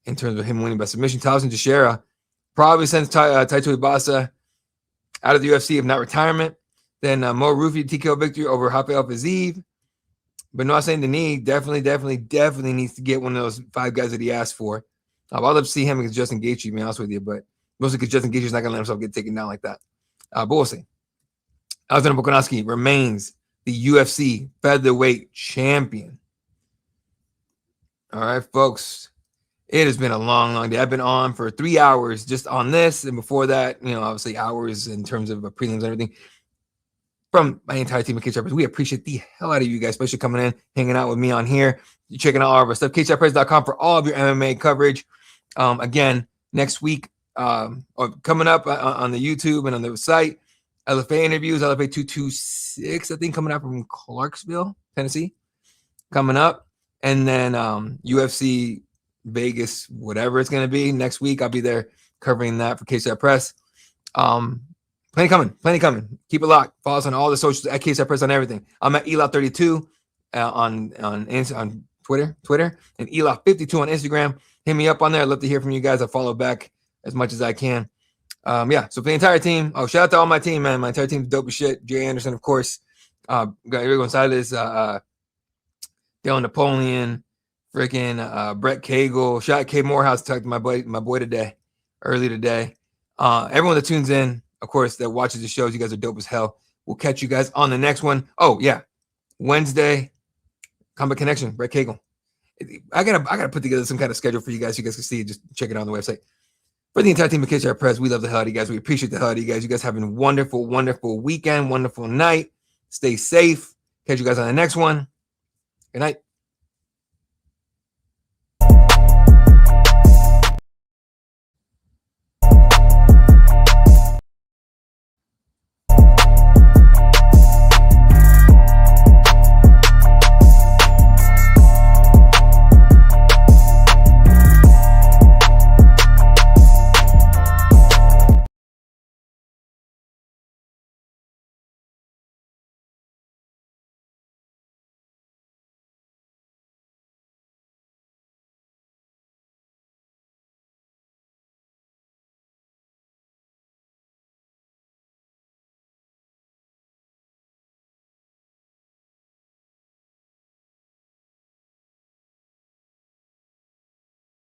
in terms of him winning by submission. Towson Teixeira probably sends Tai Tuivasa out of the UFC, if not retirement. Then Mo Rufi TKO victory over Rafael Fiziev. Benoit Saint Denis definitely needs to get one of those 5 guys that he asked for. I'd love to see him against Justin Gaethje, to be honest with you, but mostly because Justin Gaethje's not gonna let himself get taken down like that. But we'll see. Alexander Volkanovski remains the UFC featherweight champion. All right, folks. It has been a long day. I've been on for 3 hours just on this, and before that, obviously hours in terms of prelims and everything. From my entire team of Cageside, we appreciate the hell out of you guys, especially coming in, hanging out with me on here. You're checking out all of our stuff. CagesidePress.com for all of your MMA coverage. Again, next week, or coming up on the YouTube and on the site, LFA interviews, LFA 226, I think, coming out from Clarksville, Tennessee, coming up. And then UFC Vegas, whatever it's going to be next week. I'll be there covering that for Cageside Press. Plenty coming. Keep it locked. Follow us on all the socials at Cageside Press on everything. I'm at Elot32 on Twitter, and Elot52 on Instagram. Hit me up on there. I'd love to hear from you guys. I follow back as much as I can. So for the entire team, shout out to all my team, man. My entire team's dope as shit. Jay Anderson, of course. Got Eric Gonzalez, Dale Napoleon, freaking Brett Cagle. Shout out K Morehouse, talked to my boy early today. Everyone that tunes in, of course, that watches the shows, you guys are dope as hell. We'll catch you guys on the next one. Oh yeah, Wednesday, Combat Connection, Brett Cagle. I gotta put together some kind of schedule for you guys. So you guys can see it. Just check it out on the website. For the entire team of Cageside Press, we love the hell out of you guys. We appreciate the hell out of you guys. You guys having a wonderful, wonderful weekend, wonderful night. Stay safe. Catch you guys on the next one. Good night.